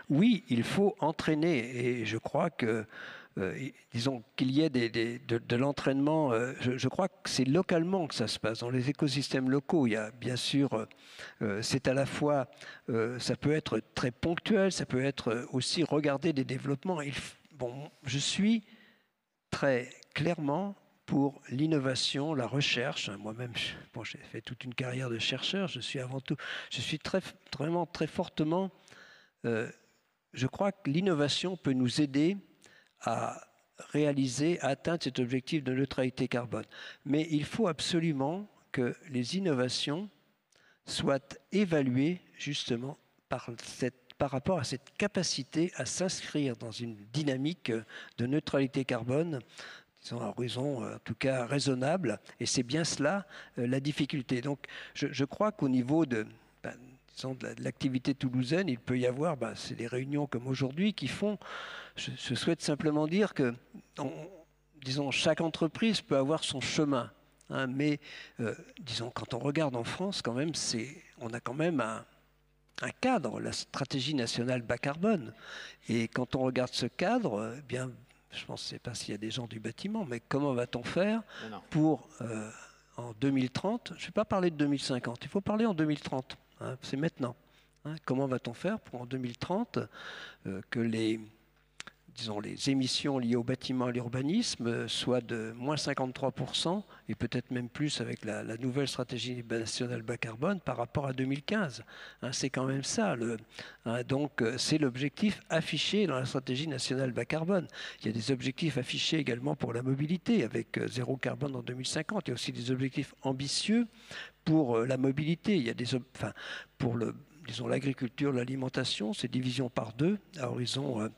Oui, il faut entraîner, et je crois que, disons, qu'il y ait de l'entraînement, je crois que c'est localement que ça se passe, dans les écosystèmes locaux. Il y a, bien sûr, c'est à la fois, ça peut être très ponctuel, ça peut être aussi regarder des développements. Je suis très clairement pour l'innovation, la recherche. Moi-même, j'ai fait toute une carrière de chercheur. Je suis vraiment très fortement. Je crois que l'innovation peut nous aider à atteindre cet objectif de neutralité carbone. Mais il faut absolument que les innovations soient évaluées justement par rapport à cette capacité à s'inscrire dans une dynamique de neutralité carbone, disons à horizon en tout cas raisonnable, et c'est bien cela la difficulté. Donc je crois qu'au niveau de l'activité toulousaine, il peut y avoir, c'est des réunions comme aujourd'hui qui font, je souhaite simplement dire que, disons, chaque entreprise peut avoir son chemin, mais disons, quand on regarde en France, quand même, on a quand même un cadre, la stratégie nationale bas carbone, et quand on regarde ce cadre, bien, je ne sais pas s'il y a des gens du bâtiment, mais comment va-t-on faire pour, en 2030, je ne vais pas parler de 2050, il faut parler en 2030, c'est maintenant. Comment va-t-on faire pour en 2030 que les émissions liées au bâtiment et à l'urbanisme soient de moins 53% et peut-être même plus avec la nouvelle stratégie nationale bas carbone par rapport à 2015. C'est quand même ça. Donc c'est l'objectif affiché dans la stratégie nationale bas carbone. Il y a des objectifs affichés également pour la mobilité avec zéro carbone en 2050. Il y a aussi des objectifs ambitieux pour la mobilité. Il y a pour l'agriculture, l'alimentation, c'est division par 2 à horizon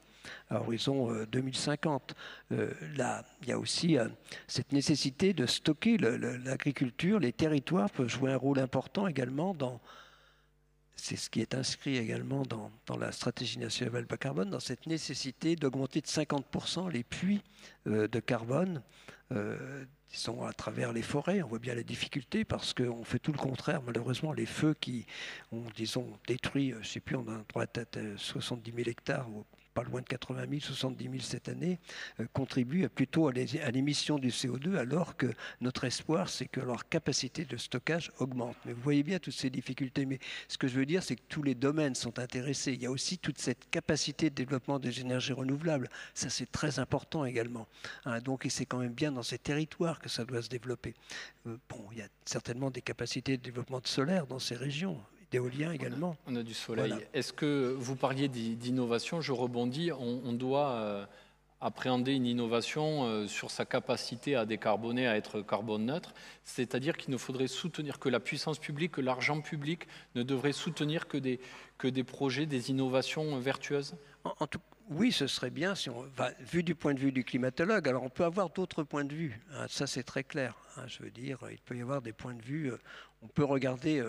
2050. Là, il y a aussi cette nécessité de stocker l'agriculture. Les territoires peuvent jouer un rôle important également c'est ce qui est inscrit également dans la stratégie nationale bas carbone, dans cette nécessité d'augmenter de 50% les puits de carbone, disons à travers les forêts. On voit bien la difficulté parce qu'on fait tout le contraire. Malheureusement, les feux qui ont, disons, détruit, je ne sais plus, on a droit à 70 000 hectares, pas loin de 80 000, 70 000 cette année, contribuent plutôt à l'émission du CO2, alors que notre espoir, c'est que leur capacité de stockage augmente. Mais vous voyez bien toutes ces difficultés. Mais ce que je veux dire, c'est que tous les domaines sont intéressés. Il y a aussi toute cette capacité de développement des énergies renouvelables. Ça, c'est très important également. Donc, et c'est quand même bien dans ces territoires que ça doit se développer. Il y a certainement des capacités de développement de solaire dans ces régions. D'éolien également. On a du soleil. Voilà. Est-ce que vous parliez d'innovation? Je rebondis. On doit appréhender une innovation sur sa capacité à décarboner, à être carbone neutre, c'est-à-dire qu'il ne faudrait soutenir que la puissance publique, que l'argent public ne devrait soutenir que des projets, des innovations vertueuses? Oui, ce serait bien si on va, vu du point de vue du climatologue. Alors on peut avoir d'autres points de vue, hein, ça c'est très clair. Hein, je veux dire, il peut y avoir des points de vue. On peut regarder,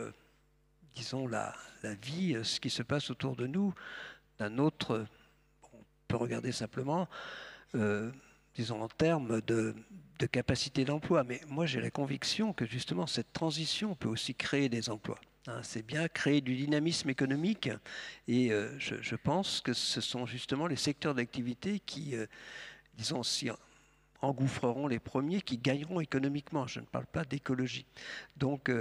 disons, la vie, ce qui se passe autour de nous, d'un autre. On peut regarder simplement, disons, en termes de capacité d'emploi. Mais moi j'ai la conviction que justement cette transition peut aussi créer des emplois. C'est bien créer du dynamisme économique et je pense que ce sont justement les secteurs d'activité qui, disons, s'y engouffreront les premiers, qui gagneront économiquement. Je ne parle pas d'écologie. Donc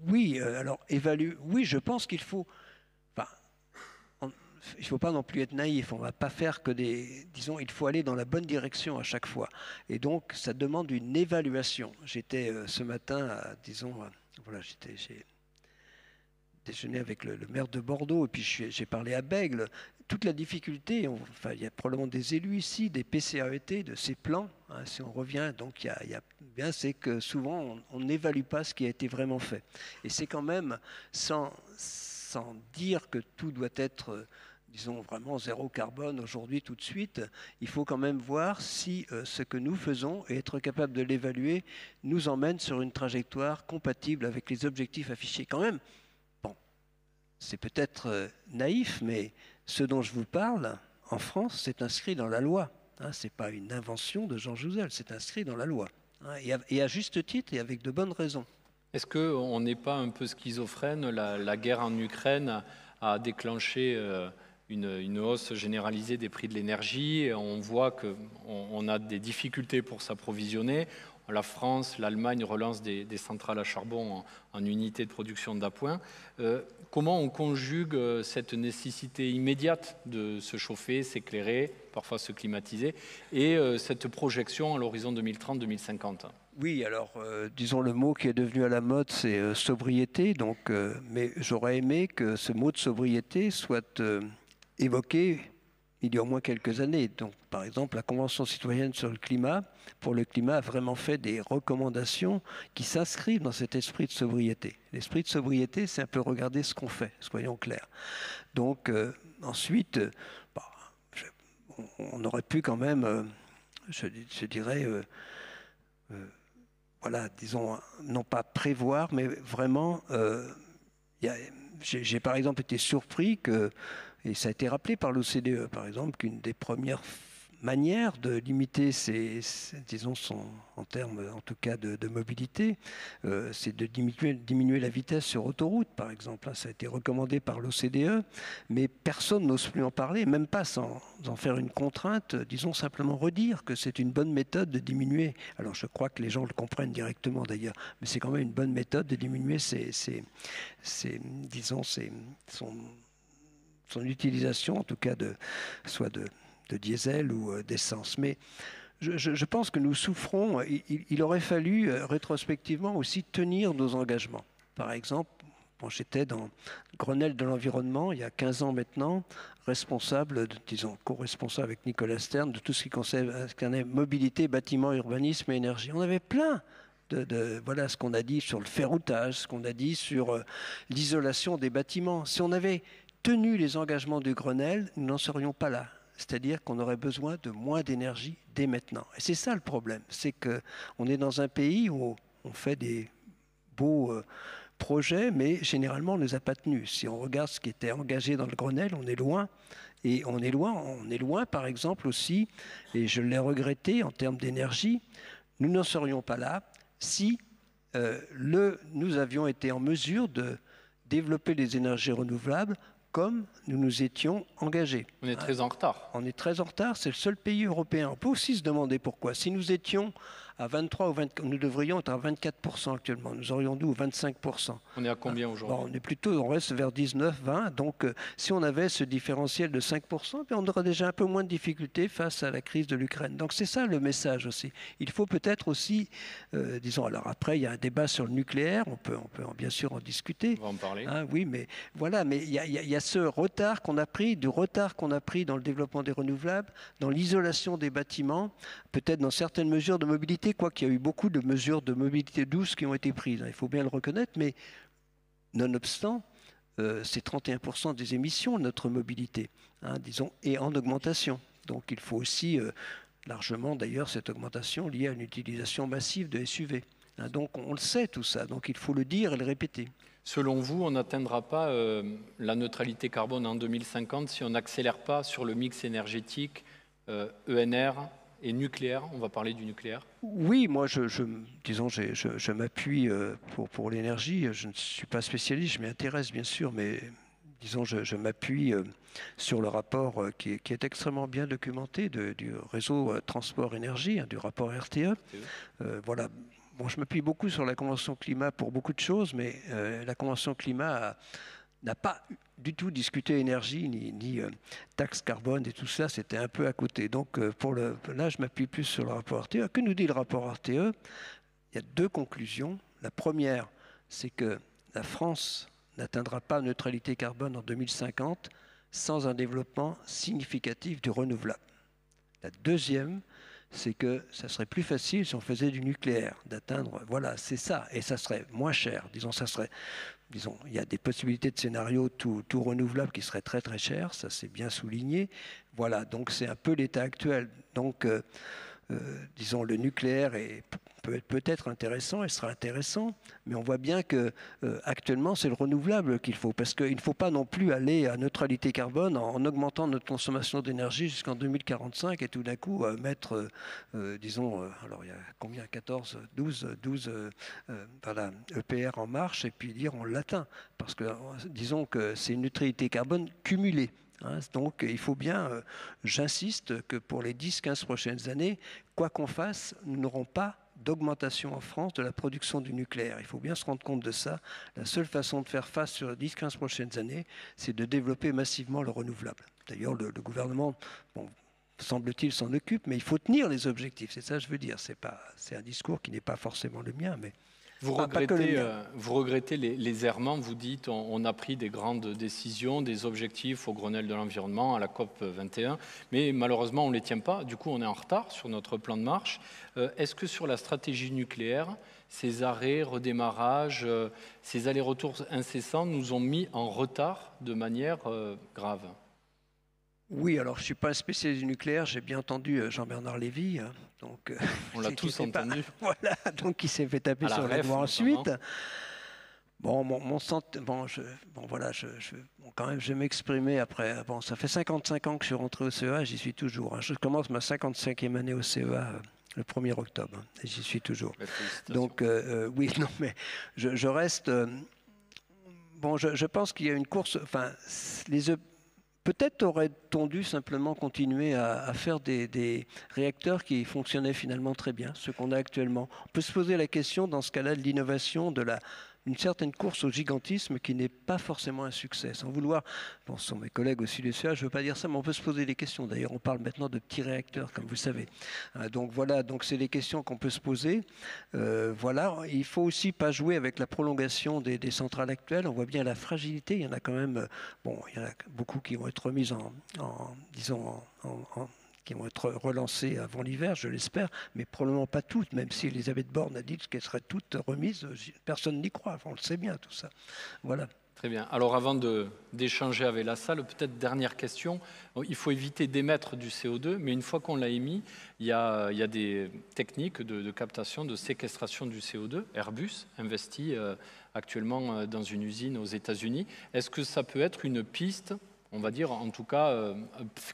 oui, alors évaluer, oui, je pense qu'il faut, il ne faut pas non plus être naïf, on ne va pas faire que disons, il faut aller dans la bonne direction à chaque fois. Et donc ça demande une évaluation. J'étais ce matin, disons, voilà, j'ai déjeuner avec le maire de Bordeaux, et puis j'ai parlé à Bègle. Toute la difficulté, enfin, il y a probablement des élus ici, des PCAET, de ces plans, hein, si on revient, donc il y a bien, c'est que souvent on n'évalue pas ce qui a été vraiment fait. Et c'est quand même, sans dire que tout doit être, disons, vraiment zéro carbone aujourd'hui, tout de suite, il faut quand même voir si ce que nous faisons et être capable de l'évaluer nous emmène sur une trajectoire compatible avec les objectifs affichés. Quand même, c'est peut-être naïf, mais ce dont je vous parle, en France, c'est inscrit dans la loi. Hein, ce n'est pas une invention de Jean Jouzel, c'est inscrit dans la loi. Hein, et à juste titre et avec de bonnes raisons. Est-ce qu'on n'est pas un peu schizophrène? La guerre en Ukraine a déclenché une hausse généralisée des prix de l'énergie. On voit qu'on a des difficultés pour s'approvisionner. La France, l'Allemagne relancent des centrales à charbon en unités de production d'appoint. Comment on conjugue cette nécessité immédiate de se chauffer, s'éclairer, parfois se climatiser, et cette projection à l'horizon 2030-2050? Oui, alors disons le mot qui est devenu à la mode, c'est sobriété. Donc, mais j'aurais aimé que ce mot de sobriété soit évoqué il y a au moins quelques années. Donc, par exemple, la Convention citoyenne sur le climat, pour le climat, a vraiment fait des recommandations qui s'inscrivent dans cet esprit de sobriété. L'esprit de sobriété, c'est un peu regarder ce qu'on fait, soyons clairs. Donc, ensuite, on aurait pu quand même, je dirais, voilà, disons, non pas prévoir, mais vraiment, j'ai par exemple été surpris que, et ça a été rappelé par l'OCDE, par exemple, qu'une des premières manières de limiter disons, en termes, en tout cas, de mobilité, c'est de diminuer la vitesse sur autoroute, par exemple. Ça a été recommandé par l'OCDE, mais personne n'ose plus en parler, même pas sans en faire une contrainte, disons simplement redire que c'est une bonne méthode de diminuer. Alors, je crois que les gens le comprennent directement, d'ailleurs, mais c'est quand même une bonne méthode de diminuer son utilisation, en tout cas soit de diesel ou d'essence. Mais je pense que nous souffrons, il aurait fallu rétrospectivement aussi tenir nos engagements. Par exemple, j'étais dans le Grenelle de l'environnement il y a 15 ans maintenant, responsable, disons co-responsable avec Nicolas Stern de tout ce qui concernait mobilité, bâtiment, urbanisme et énergie. On avait plein voilà ce qu'on a dit sur le ferroutage, ce qu'on a dit sur l'isolation des bâtiments. Si on avait tenu les engagements du Grenelle, nous n'en serions pas là. C'est-à-dire qu'on aurait besoin de moins d'énergie dès maintenant. Et c'est ça le problème, c'est qu'on est dans un pays où on fait des beaux projets, mais généralement on ne les a pas tenus. Si on regarde ce qui était engagé dans le Grenelle, on est loin. Et on est loin par exemple aussi, et je l'ai regretté en termes d'énergie, nous n'en serions pas là si nous avions été en mesure de développer les énergies renouvelables comme nous nous étions engagés. On est très en retard. On est très en retard, c'est le seul pays européen. On peut aussi se demander pourquoi. Si nous étions à 23 ou 20, nous devrions être à 24% actuellement. Nous aurions dû 25%. On est à combien aujourd'hui? On est plutôt, on reste vers 19, 20. Donc, si on avait ce différentiel de 5%, on aurait déjà un peu moins de difficultés face à la crise de l'Ukraine. Donc, c'est ça le message aussi. Il faut peut-être aussi, disons, alors après, il y a un débat sur le nucléaire. On peut bien sûr en discuter. On va en parler. Hein, oui, mais voilà, mais il y a ce retard qu'on a pris, dans le développement des renouvelables, dans l'isolation des bâtiments, peut-être dans certaines mesures de mobilité, quoiqu'il y a eu beaucoup de mesures de mobilité douce qui ont été prises. Il faut bien le reconnaître, mais nonobstant, c'est 31% des émissions de notre mobilité, hein, disons, et en augmentation. Donc il faut aussi largement, d'ailleurs, cette augmentation liée à une utilisation massive de SUV. Hein, donc on le sait tout ça, donc il faut le dire et le répéter. Selon vous, on n'atteindra pas la neutralité carbone en 2050 si on n'accélère pas sur le mix énergétique ENR et nucléaire. On va parler du nucléaire. Oui, moi, je m'appuie pour l'énergie. Je ne suis pas spécialiste, je m'y intéresse bien sûr, mais disons, je m'appuie sur le rapport qui est extrêmement bien documenté du réseau transport énergie, hein, du rapport RTE. Voilà. Bon, je m'appuie beaucoup sur la Convention climat pour beaucoup de choses, mais la Convention climat n'a pas du tout discuté énergie, ni taxe carbone et tout ça, c'était un peu à côté. Donc là, je m'appuie plus sur le rapport RTE. Que nous dit le rapport RTE? Il y a deux conclusions. La première, c'est que la France n'atteindra pas neutralité carbone en 2050 sans un développement significatif du renouvelable. La deuxième, c'est que ça serait plus facile si on faisait du nucléaire, d'atteindre, voilà, c'est ça, et ça serait moins cher. Disons, il y a des possibilités de scénario tout renouvelable qui seraient très très chers, ça c'est bien souligné. Voilà, donc c'est un peu l'état actuel. Donc, disons, le nucléaire peut être intéressant, et sera intéressant, mais on voit bien que actuellement c'est le renouvelable qu'il faut, parce qu'il ne faut pas non plus aller à neutralité carbone en augmentant notre consommation d'énergie jusqu'en 2045 et tout d'un coup mettre, disons, alors il y a combien, 14, 12 voilà, EPR en marche et puis dire on l'atteint, parce que disons que c'est une neutralité carbone cumulée. Hein, donc il faut bien, j'insiste, que pour les 10-15 prochaines années, quoi qu'on fasse, nous n'aurons pas d'augmentation en France de la production du nucléaire. Il faut bien se rendre compte de ça. La seule façon de faire face sur les 10-15 prochaines années, c'est de développer massivement le renouvelable. D'ailleurs, le gouvernement, bon, semble-t-il, s'en occupe, mais il faut tenir les objectifs. C'est ça que je veux dire. C'est un discours qui n'est pas forcément le mien, mais... Vous regrettez les errements, vous dites on a pris des grandes décisions, des objectifs au Grenelle de l'environnement, à la COP 21, mais malheureusement on ne les tient pas, du coup on est en retard sur notre plan de marche. Est-ce que sur la stratégie nucléaire, ces arrêts, redémarrages, ces allers-retours incessants nous ont mis en retard de manière grave ? Oui, alors je ne suis pas un spécialiste du nucléaire, j'ai bien entendu Jean-Bernard Lévy. Donc, on l'a tous entendu. Voilà, donc il s'est fait taper sur la doigt ensuite. Bon, quand même, je vais m'exprimer après. Bon, ça fait 55 ans que je suis rentré au CEA, j'y suis toujours. Hein. Je commence ma 55e année au CEA le 1er octobre, et j'y suis toujours. Donc, oui, non, mais je reste... bon, je pense qu'il y a une course... Enfin, peut-être aurait-on dû simplement continuer à faire des réacteurs qui fonctionnaient finalement très bien, ce qu'on a actuellement. On peut se poser la question, dans ce cas-là, de l'innovation, d'une certaine course au gigantisme qui n'est pas forcément un succès. Sans vouloir, bon, ce sont mes collègues aussi du CEA, je ne veux pas dire ça, mais on peut se poser des questions. D'ailleurs, on parle maintenant de petits réacteurs, comme vous savez. Donc voilà, donc c'est des questions qu'on peut se poser. Voilà, il ne faut aussi pas jouer avec la prolongation des centrales actuelles. On voit bien la fragilité. Il y en a quand même, bon, il y en a beaucoup qui vont être remises qui vont être relancées avant l'hiver, je l'espère, mais probablement pas toutes, même si Elisabeth Borne a dit qu'elles seraient toutes remises. Personne n'y croit, on le sait bien tout ça. Voilà. Très bien. Alors avant d'échanger avec la salle, peut-être dernière question. Il faut éviter d'émettre du CO2, mais une fois qu'on l'a émis, il y a des techniques de captation, de séquestration du CO2. Airbus investit actuellement dans une usine aux États-Unis. Est-ce que ça peut être une piste, on va dire, en tout cas,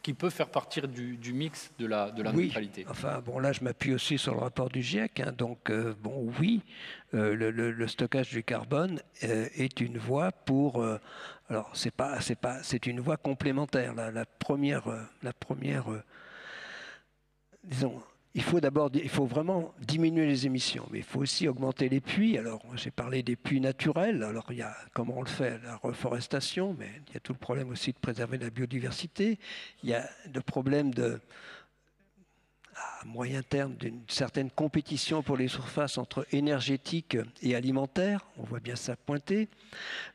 qui peut faire partir du mix de la neutralité? Enfin, bon, là, je m'appuie aussi sur le rapport du GIEC. Hein, donc, bon, oui, le stockage du carbone est une voie pour... alors, c'est une voie complémentaire. La première disons, il faut vraiment diminuer les émissions, mais il faut aussi augmenter les puits. Alors, j'ai parlé des puits naturels. Alors, il y a, comment on le fait, la reforestation, mais il y a tout le problème aussi de préserver la biodiversité. Il y a le problème à moyen terme d'une certaine compétition pour les surfaces entre énergétique et alimentaire. On voit bien ça pointer.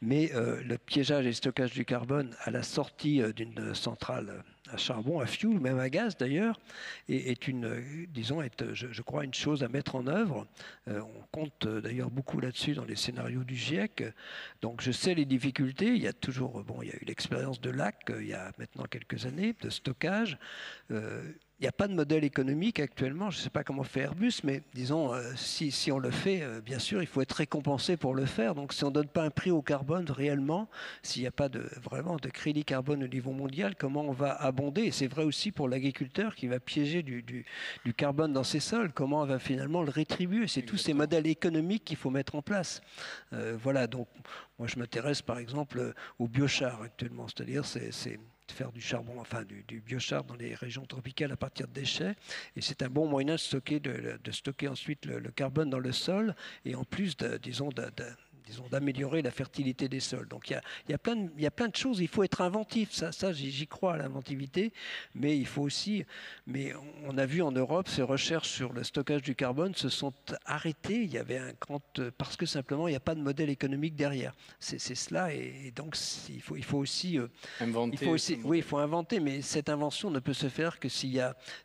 Mais le piégeage et le stockage du carbone à la sortie d'une centrale à charbon, à fioul, même à gaz d'ailleurs, est je crois, une chose à mettre en œuvre. On compte d'ailleurs beaucoup là-dessus dans les scénarios du GIEC. Donc je sais les difficultés. Il y a eu l'expérience de Lac il y a maintenant quelques années, de stockage. Il n'y a pas de modèle économique actuellement, je ne sais pas comment fait Airbus, mais disons, si on le fait, bien sûr, il faut être récompensé pour le faire. Donc si on ne donne pas un prix au carbone réellement, s'il n'y a pas vraiment de crédit carbone au niveau mondial, comment on va abonder? Et c'est vrai aussi pour l'agriculteur qui va piéger du carbone dans ses sols, comment on va finalement le rétribuer? C'est tous ces modèles économiques qu'il faut mettre en place. Voilà, donc moi je m'intéresse par exemple au biochar actuellement, c'est-à-dire c'est de faire du charbon, enfin du biochar dans les régions tropicales à partir de déchets. Et c'est un bon moyen de stocker ensuite le carbone dans le sol et en plus, d'améliorer la fertilité des sols. Donc il y a plein de choses. Il faut être inventif. Ça j'y crois à l'inventivité. Mais il faut aussi... Mais on a vu en Europe, ces recherches sur le stockage du carbone se sont arrêtées. Il y avait parce que simplement, il n'y a pas de modèle économique derrière. C'est cela. Et donc, il faut aussi... inventer. Oui, il faut inventer. Mais cette invention ne peut se faire que si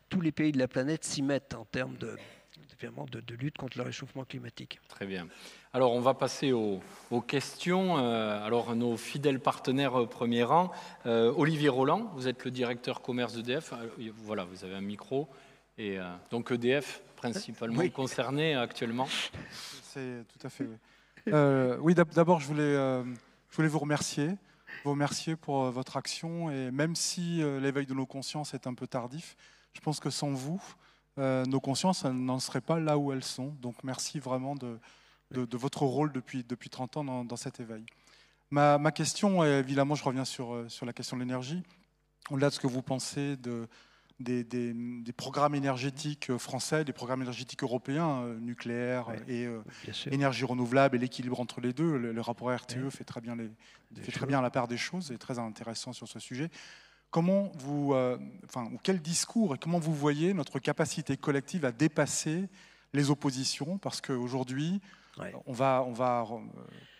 tous les pays de la planète s'y mettent en termes de lutte contre le réchauffement climatique. Très bien. Alors, on va passer aux questions. Alors, nos fidèles partenaires premier rang. Olivier Roland, vous êtes le directeur commerce d'EDF. Voilà, vous avez un micro. Et donc, EDF, principalement concerné actuellement. C'est tout à fait, oui. Oui, d'abord, je voulais vous remercier. Vous remercier pour votre action. Et même si l'éveil de nos consciences est un peu tardif, je pense que sans vous, nos consciences n'en seraient pas là où elles sont. Donc merci vraiment de votre rôle depuis 30 ans dans cet éveil. Ma question, évidemment, je reviens sur la question de l'énergie. Au-delà de ce que vous pensez des programmes énergétiques français, des programmes énergétiques européens, nucléaire et énergie renouvelable et l'équilibre entre les deux, le rapport RTE fait très bien la part des choses et est très intéressant sur ce sujet. Comment quel discours et comment vous voyez notre capacité collective à dépasser les oppositions? Parce qu'aujourd'hui, on va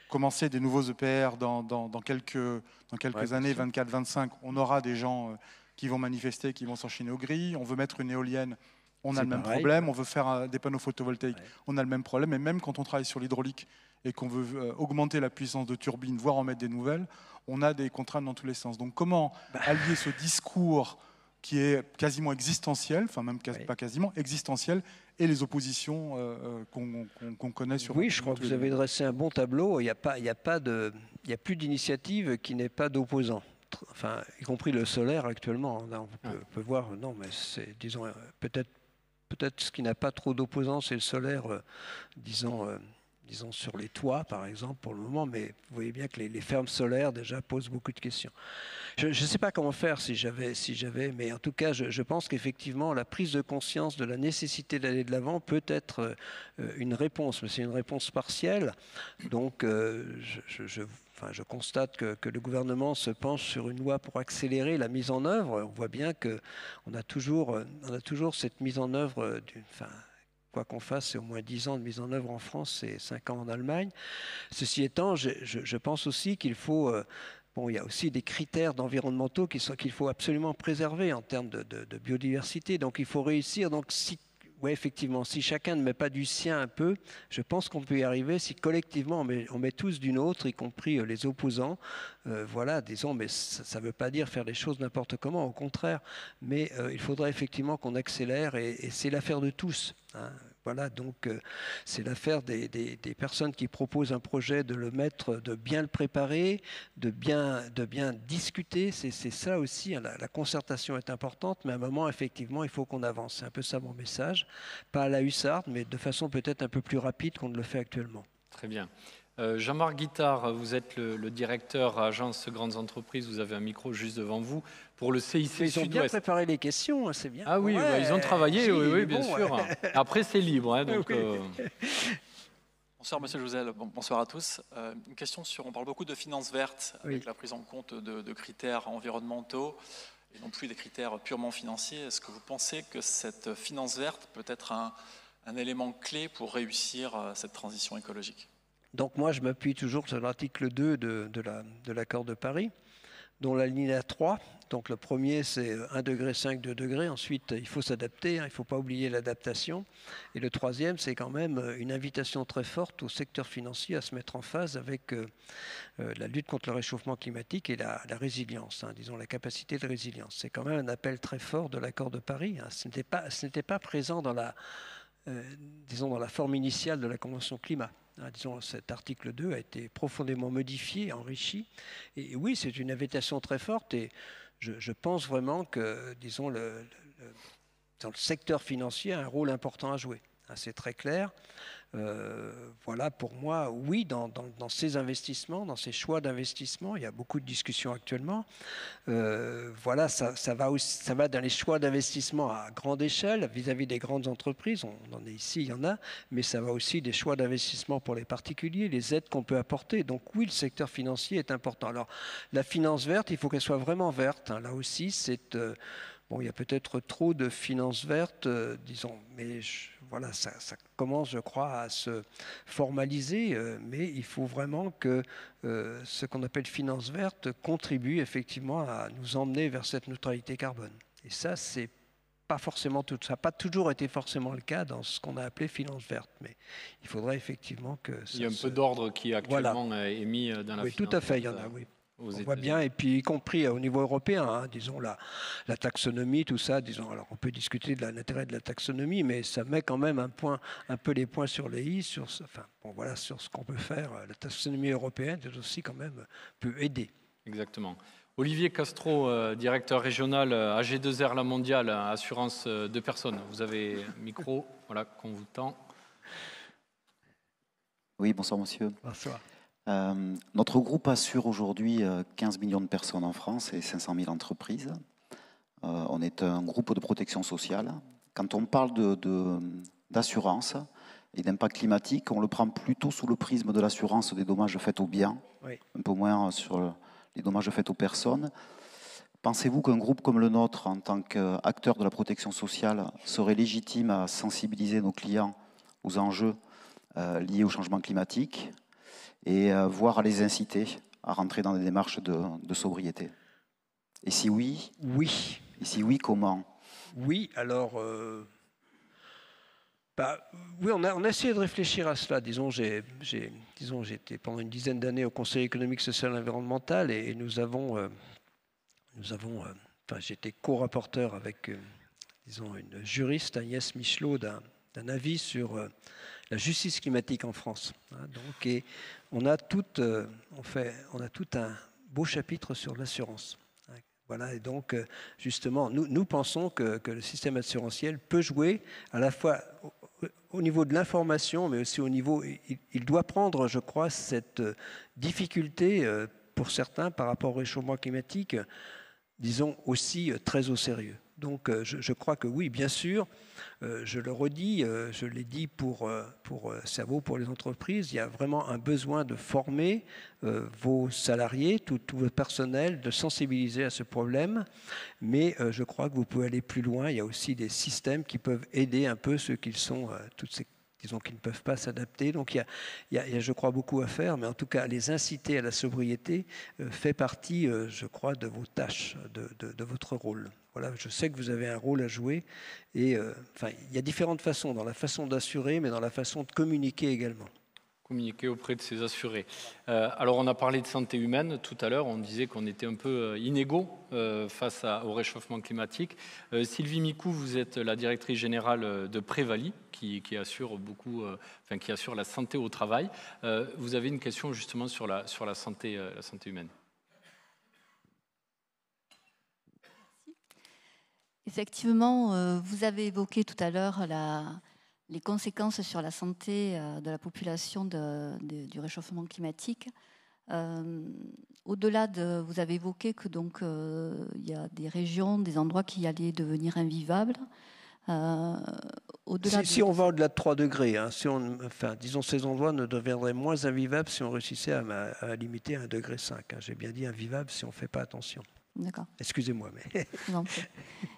commencer des nouveaux EPR dans quelques années, 24-25. On aura des gens qui vont manifester, qui vont s'enchaîner aux grilles. On veut mettre une éolienne, on a le même problème. On veut faire des panneaux photovoltaïques, on a le même problème. Et même quand on travaille sur l'hydraulique et qu'on veut augmenter la puissance de turbine, voire en mettre des nouvelles, on a des contraintes dans tous les sens. Donc comment allier ce discours qui est quasiment existentiel, enfin même pas quasiment, existentiel, et les oppositions qu'on connaît sur... Oui, je crois que vous avez dressé un bon tableau. Il n'y a plus d'initiative qui n'ait pas d'opposants. Enfin, y compris le solaire actuellement. On peut voir, non, mais c'est, disons, peut-être ce qui n'a pas trop d'opposants, c'est le solaire, disons sur les toits, par exemple, pour le moment, mais vous voyez bien que les fermes solaires, déjà, posent beaucoup de questions. Je ne sais pas comment faire si j'avais, mais en tout cas, je pense qu'effectivement, la prise de conscience de la nécessité d'aller de l'avant peut être une réponse, mais c'est une réponse partielle. Donc, je constate que le gouvernement se penche sur une loi pour accélérer la mise en œuvre. On voit bien qu'on a toujours cette mise en œuvre quoi qu'on fasse, c'est au moins 10 ans de mise en œuvre en France et 5 ans en Allemagne. Ceci étant, je pense aussi qu'il faut... il y a aussi des critères environnementaux qu'il faut absolument préserver en termes de biodiversité. Donc il faut réussir. Donc effectivement, si chacun ne met pas du sien un peu, je pense qu'on peut y arriver si collectivement on met tous du nôtre, y compris les opposants. Disons, mais ça ne veut pas dire faire les choses n'importe comment, au contraire. Mais il faudrait effectivement qu'on accélère et c'est l'affaire de tous. Voilà, donc c'est l'affaire des personnes qui proposent un projet, de bien le préparer, de bien discuter. C'est ça aussi, hein, la concertation est importante, mais à un moment, effectivement, il faut qu'on avance. C'est un peu ça mon message. Pas à la hussarde, mais de façon peut-être un peu plus rapide qu'on ne le fait actuellement. Très bien. Jean-Marc Guittard, vous êtes le directeur Agence Grandes Entreprises, vous avez un micro juste devant vous pour le CIC Sud-Ouest. Ils ont bien préparé les questions, c'est bien. Ah oui, ouais, ils ont travaillé, oui, bien sûr. Après, c'est libre. Hein, donc, Bonsoir Monsieur Jouzel, bonsoir à tous. Une question sur, on parle beaucoup de finances vertes avec la prise en compte de critères environnementaux et non plus des critères purement financiers. Est-ce que vous pensez que cette finance verte peut être un élément clé pour réussir cette transition écologique? Donc moi, je m'appuie toujours sur l'article 2 de l'accord de Paris, dont l'alinéa 3. Donc le premier, c'est 1,5 degré, 2 degrés. Ensuite, il faut s'adapter, hein, il ne faut pas oublier l'adaptation. Et le troisième, c'est quand même une invitation très forte au secteur financier à se mettre en phase avec la lutte contre le réchauffement climatique et la résilience, hein, disons la capacité de résilience. C'est quand même un appel très fort de l'accord de Paris. Hein. Ce n'était pas présent dans dans la forme initiale de la Convention climat. Disons, cet article 2 a été profondément modifié, enrichi. Et oui, c'est une invitation très forte. Et je pense vraiment que, disons, dans le secteur financier a un rôle important à jouer. C'est très clair. Voilà, pour moi, oui, dans ces investissements, dans ces choix d'investissement, il y a beaucoup de discussions actuellement. Voilà, ça va dans les choix d'investissement à grande échelle vis-à-vis des grandes entreprises. On en est ici, il y en a, mais ça va aussi des choix d'investissement pour les particuliers, les aides qu'on peut apporter. Donc oui, le secteur financier est important. Alors, la finance verte, il faut qu'elle soit vraiment verte. Hein. Là aussi, c'est... Bon, il y a peut-être trop de finances vertes, disons, mais voilà, ça commence, je crois, à se formaliser, mais il faut vraiment que ce qu'on appelle finance verte contribue effectivement à nous emmener vers cette neutralité carbone. Et ça, c'est pas forcément tout, ça n'a pas toujours été forcément le cas dans ce qu'on a appelé finance verte, mais il faudrait effectivement que ça il y a un peu d'ordre qui actuellement est mis dans la oui, finance tout à fait, verte, il y en a, oui. On voit bien, et puis y compris au niveau européen, hein, disons la taxonomie, tout ça, disons, alors on peut discuter de l'intérêt de la taxonomie, mais ça met quand même un peu les points sur les i, sur ce qu'on peut faire. La taxonomie européenne aussi quand même peut aider. Exactement. Olivier Castro, directeur régional AG2R La Mondiale, assurance de personnes. Vous avez un micro, voilà, qu'on vous tend. Oui, bonsoir monsieur. Bonsoir. Notre groupe assure aujourd'hui 15 millions de personnes en France et 500 000 entreprises. On est un groupe de protection sociale. Quand on parle d'assurance et d'impact climatique, on le prend plutôt sous le prisme de l'assurance des dommages faits aux biens, un peu moins sur les dommages faits aux personnes. Pensez-vous qu'un groupe comme le nôtre, en tant qu'acteur de la protection sociale, serait légitime à sensibiliser nos clients aux enjeux liés au changement climatique et voire à les inciter à rentrer dans des démarches de sobriété? Et si oui, oui. Et si oui, comment? Oui, alors, oui, on a essayé de réfléchir à cela. Disons, j'ai été pendant une dizaine d'années au Conseil économique, social et environnemental, et j'étais co-rapporteur avec, disons, une juriste, Agnès Michelot, d'un avis sur la justice climatique en France. Donc, et on a tout un beau chapitre sur l'assurance. Voilà, et donc justement, nous pensons que le système assurantiel peut jouer à la fois au niveau de l'information, mais aussi au niveau, il doit prendre, je crois, cette difficulté pour certains par rapport au réchauffement climatique, disons aussi très au sérieux. Donc je crois que oui, bien sûr, je le redis, je l'ai dit ça vaut pour les entreprises, il y a vraiment un besoin de former vos salariés, tout votre personnel, de sensibiliser à ce problème, mais je crois que vous pouvez aller plus loin, il y a aussi des systèmes qui peuvent aider un peu ceux qui sont, disons, qui ne peuvent pas s'adapter. Donc il y a, je crois, beaucoup à faire, mais en tout cas, les inciter à la sobriété fait partie, je crois, de vos tâches, de votre rôle. Voilà, je sais que vous avez un rôle à jouer et il y a différentes façons, dans la façon d'assurer, mais dans la façon de communiquer également. Communiquer auprès de ses assurés. Alors on a parlé de santé humaine tout à l'heure, on disait qu'on était un peu inégaux face au réchauffement climatique. Sylvie Micou, vous êtes la directrice générale de Prévalie, qui assure qui assure la santé au travail. Vous avez une question justement sur la santé humaine. Effectivement, vous avez évoqué tout à l'heure les conséquences sur la santé de la population du réchauffement climatique. Au-delà de, vous avez évoqué que donc il y a des régions, des endroits qui allaient devenir invivables. Si on va au-delà de 3 degrés, hein, disons ces endroits ne deviendraient moins invivables si on réussissait à limiter à 1,5 degré. Hein. J'ai bien dit invivable si on ne fait pas attention. D'accord. Excusez-moi. Mais...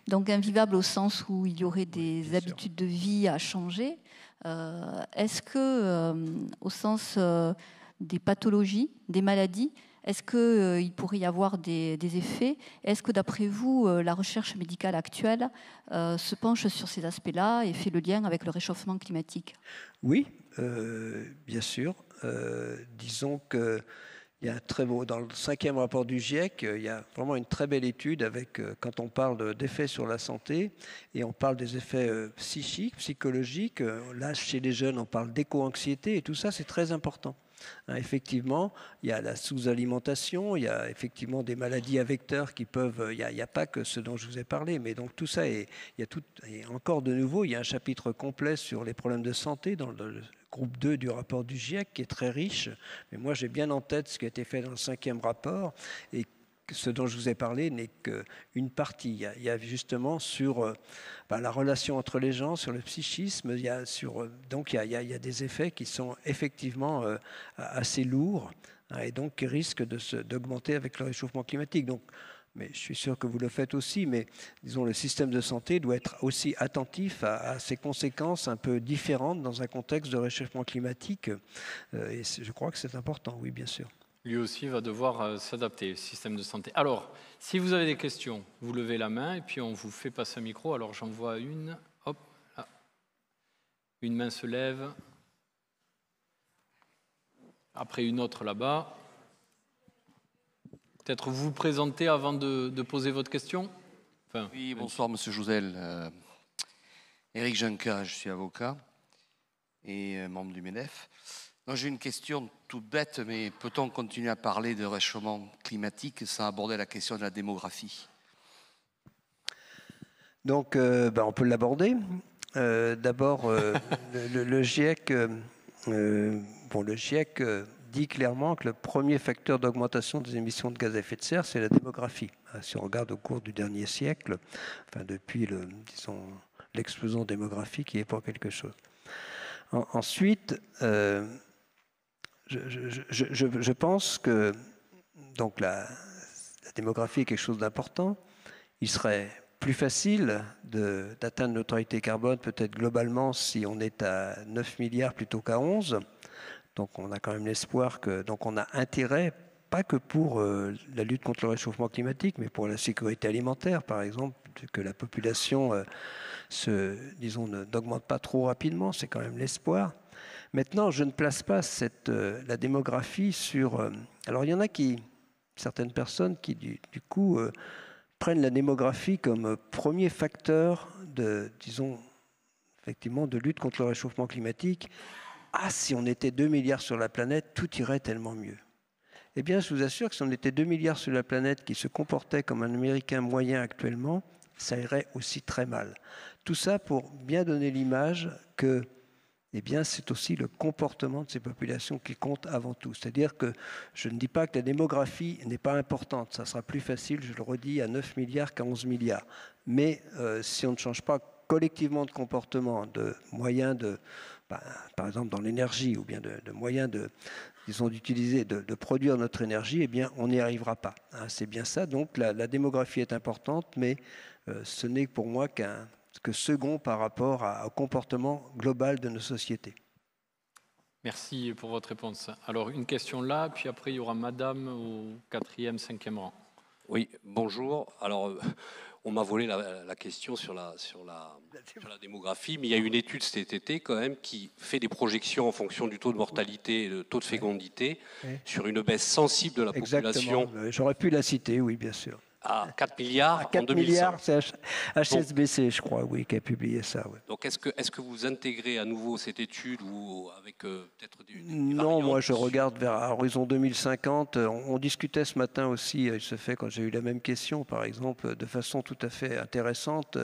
Donc invivable au sens où il y aurait des habitudes de vie à changer. Est-ce que, au sens des pathologies, des maladies, est-ce qu'il pourrait y avoir des effets? Est-ce que, d'après vous, la recherche médicale actuelle se penche sur ces aspects-là et fait le lien avec le réchauffement climatique? Oui, bien sûr. Disons que il y a un très beau, dans le 5e rapport du GIEC, il y a vraiment une très belle étude avec, quand on parle d'effets sur la santé, et on parle des effets psychiques, psychologiques. Là, chez les jeunes, on parle d'éco-anxiété, et tout ça, c'est très important. Hein, effectivement, il y a la sous-alimentation, il y a effectivement des maladies à vecteurs qui peuvent... Il n'y a pas que ce dont je vous ai parlé, mais donc tout ça, et encore de nouveau, il y a un chapitre complet sur les problèmes de santé dans le groupe 2 du rapport du GIEC, qui est très riche. Mais moi, j'ai bien en tête ce qui a été fait dans le 5e rapport, et ce dont je vous ai parlé n'est qu'une partie. Il y a justement sur la relation entre les gens, sur le psychisme, donc il y a des effets qui sont effectivement assez lourds, hein, et donc qui risquent d'augmenter avec le réchauffement climatique. Donc, mais je suis sûr que vous le faites aussi, mais disons le système de santé doit être aussi attentif à ces conséquences un peu différentes dans un contexte de réchauffement climatique. Et je crois que c'est important, oui, bien sûr. Lui aussi va devoir s'adapter, le système de santé. Alors, si vous avez des questions, vous levez la main et puis on vous fait passer un micro. Alors, j'en vois une. Hop, là. Une main se lève. Après, une autre là-bas. Peut-être vous vous présenter avant de poser votre question. Enfin, oui, bonsoir, Monsieur Jouzel. Éric Juncker, je suis avocat et membre du MEDEF. J'ai une question toute bête, mais peut-on continuer à parler de réchauffement climatique sans aborder la question de la démographie? Donc, on peut l'aborder. D'abord, le GIEC, le GIEC dit clairement que le premier facteur d'augmentation des émissions de gaz à effet de serre, c'est la démographie. Si on regarde au cours du dernier siècle, enfin depuis l'explosion démographique, il n'est pas quelque chose. Ensuite, je pense que donc la démographie est quelque chose d'important. Il serait plus facile d'atteindre neutralité carbone, peut-être globalement, si on est à 9 milliards plutôt qu'à 11. Donc on a quand même l'espoir que... Donc on a intérêt, pas que pour la lutte contre le réchauffement climatique, mais pour la sécurité alimentaire, par exemple, que la population n'augmente pas trop rapidement, c'est quand même l'espoir. Maintenant, je ne place pas la démographie sur... alors il y en a certaines personnes qui du coup prennent la démographie comme premier facteur effectivement, de lutte contre le réchauffement climatique. Ah, si on était 2 milliards sur la planète, tout irait tellement mieux. Eh bien, je vous assure que si on était 2 milliards sur la planète qui se comportait comme un Américain moyen actuellement, ça irait aussi très mal. Tout ça pour bien donner l'image que c'est aussi le comportement de ces populations qui compte avant tout. C'est-à-dire que je ne dis pas que la démographie n'est pas importante. Ça sera plus facile, je le redis, à 9 milliards qu'à 11 milliards. Mais si on ne change pas collectivement de comportement, de moyens par exemple dans l'énergie, ou bien de moyens d'utiliser, de produire notre énergie, eh bien, on n'y arrivera pas. Hein, c'est bien ça. Donc, la démographie est importante, mais ce n'est pour moi que second par rapport au comportement global de nos sociétés. Merci pour votre réponse. Alors, une question là, puis après, il y aura madame au 4e, 5e rang. Oui, bonjour. Alors, on m'a volé la question sur la démographie, mais il y a une étude cet été quand même qui fait des projections en fonction du taux de mortalité et du taux de fécondité sur une baisse sensible de la population. J'aurais pu la citer, oui, bien sûr. À 4 milliards à 4 en 2100. milliards, c'est HSBC, je crois, oui, qui a publié ça. Oui. Donc, est-ce que vous intégrez à nouveau cette étude ou avec peut-être des Non, moi, je regarde vers horizon 2050. On discutait ce matin aussi, il se fait, quand j'ai eu la même question, par exemple, de façon tout à fait intéressante,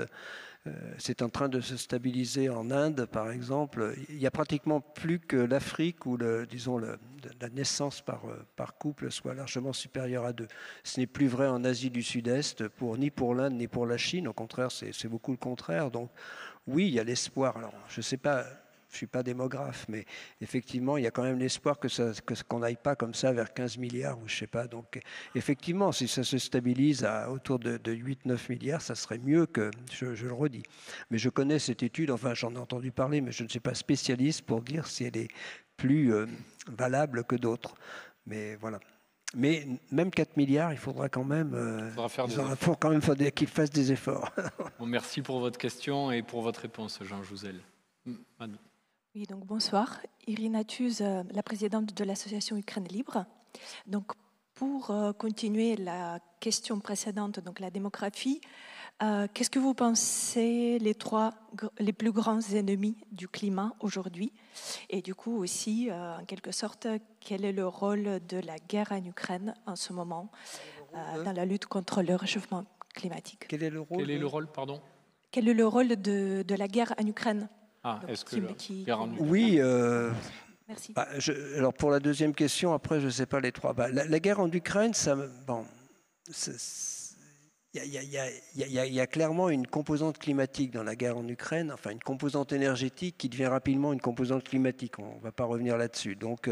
c'est en train de se stabiliser en Inde, par exemple. Il n'y a pratiquement plus que l'Afrique où, la naissance par couple soit largement supérieure à 2. Ce n'est plus vrai en Asie du Sud-Est, ni pour l'Inde, ni pour la Chine. Au contraire, c'est beaucoup le contraire. Donc, oui, il y a l'espoir. Alors, je ne sais pas... Je ne suis pas démographe, mais effectivement, il y a quand même l'espoir qu'on n'aille pas comme ça vers 15 milliards, ou je ne sais pas. Donc, effectivement, si ça se stabilise autour de 8-9 milliards, ça serait mieux que, je le redis. Mais je connais cette étude, enfin, j'en ai entendu parler, mais je ne suis pas spécialiste pour dire si elle est plus valable que d'autres. Mais voilà. Mais même 4 milliards, il faudra quand même, qu'ils fassent des efforts. Bon, merci pour votre question et pour votre réponse, Jean Jouzel. Oui, donc bonsoir. Irina Tuz, la présidente de l'association Ukraine Libre. Donc, pour continuer la question précédente, donc la démographie, qu'est-ce que vous pensez les plus grands ennemis du climat aujourd'hui? Et du coup aussi, en quelque sorte, quel est le rôle de la guerre en Ukraine en ce moment dans la lutte contre le réchauffement climatique? Quel est le rôle Quel est le rôle de la guerre en Ukraine? Oui. Merci. Alors pour la deuxième question, après je ne sais pas les trois. La guerre en Ukraine, il y a clairement une composante climatique dans la guerre en Ukraine, enfin une composante énergétique qui devient rapidement une composante climatique. On ne va pas revenir là-dessus. Donc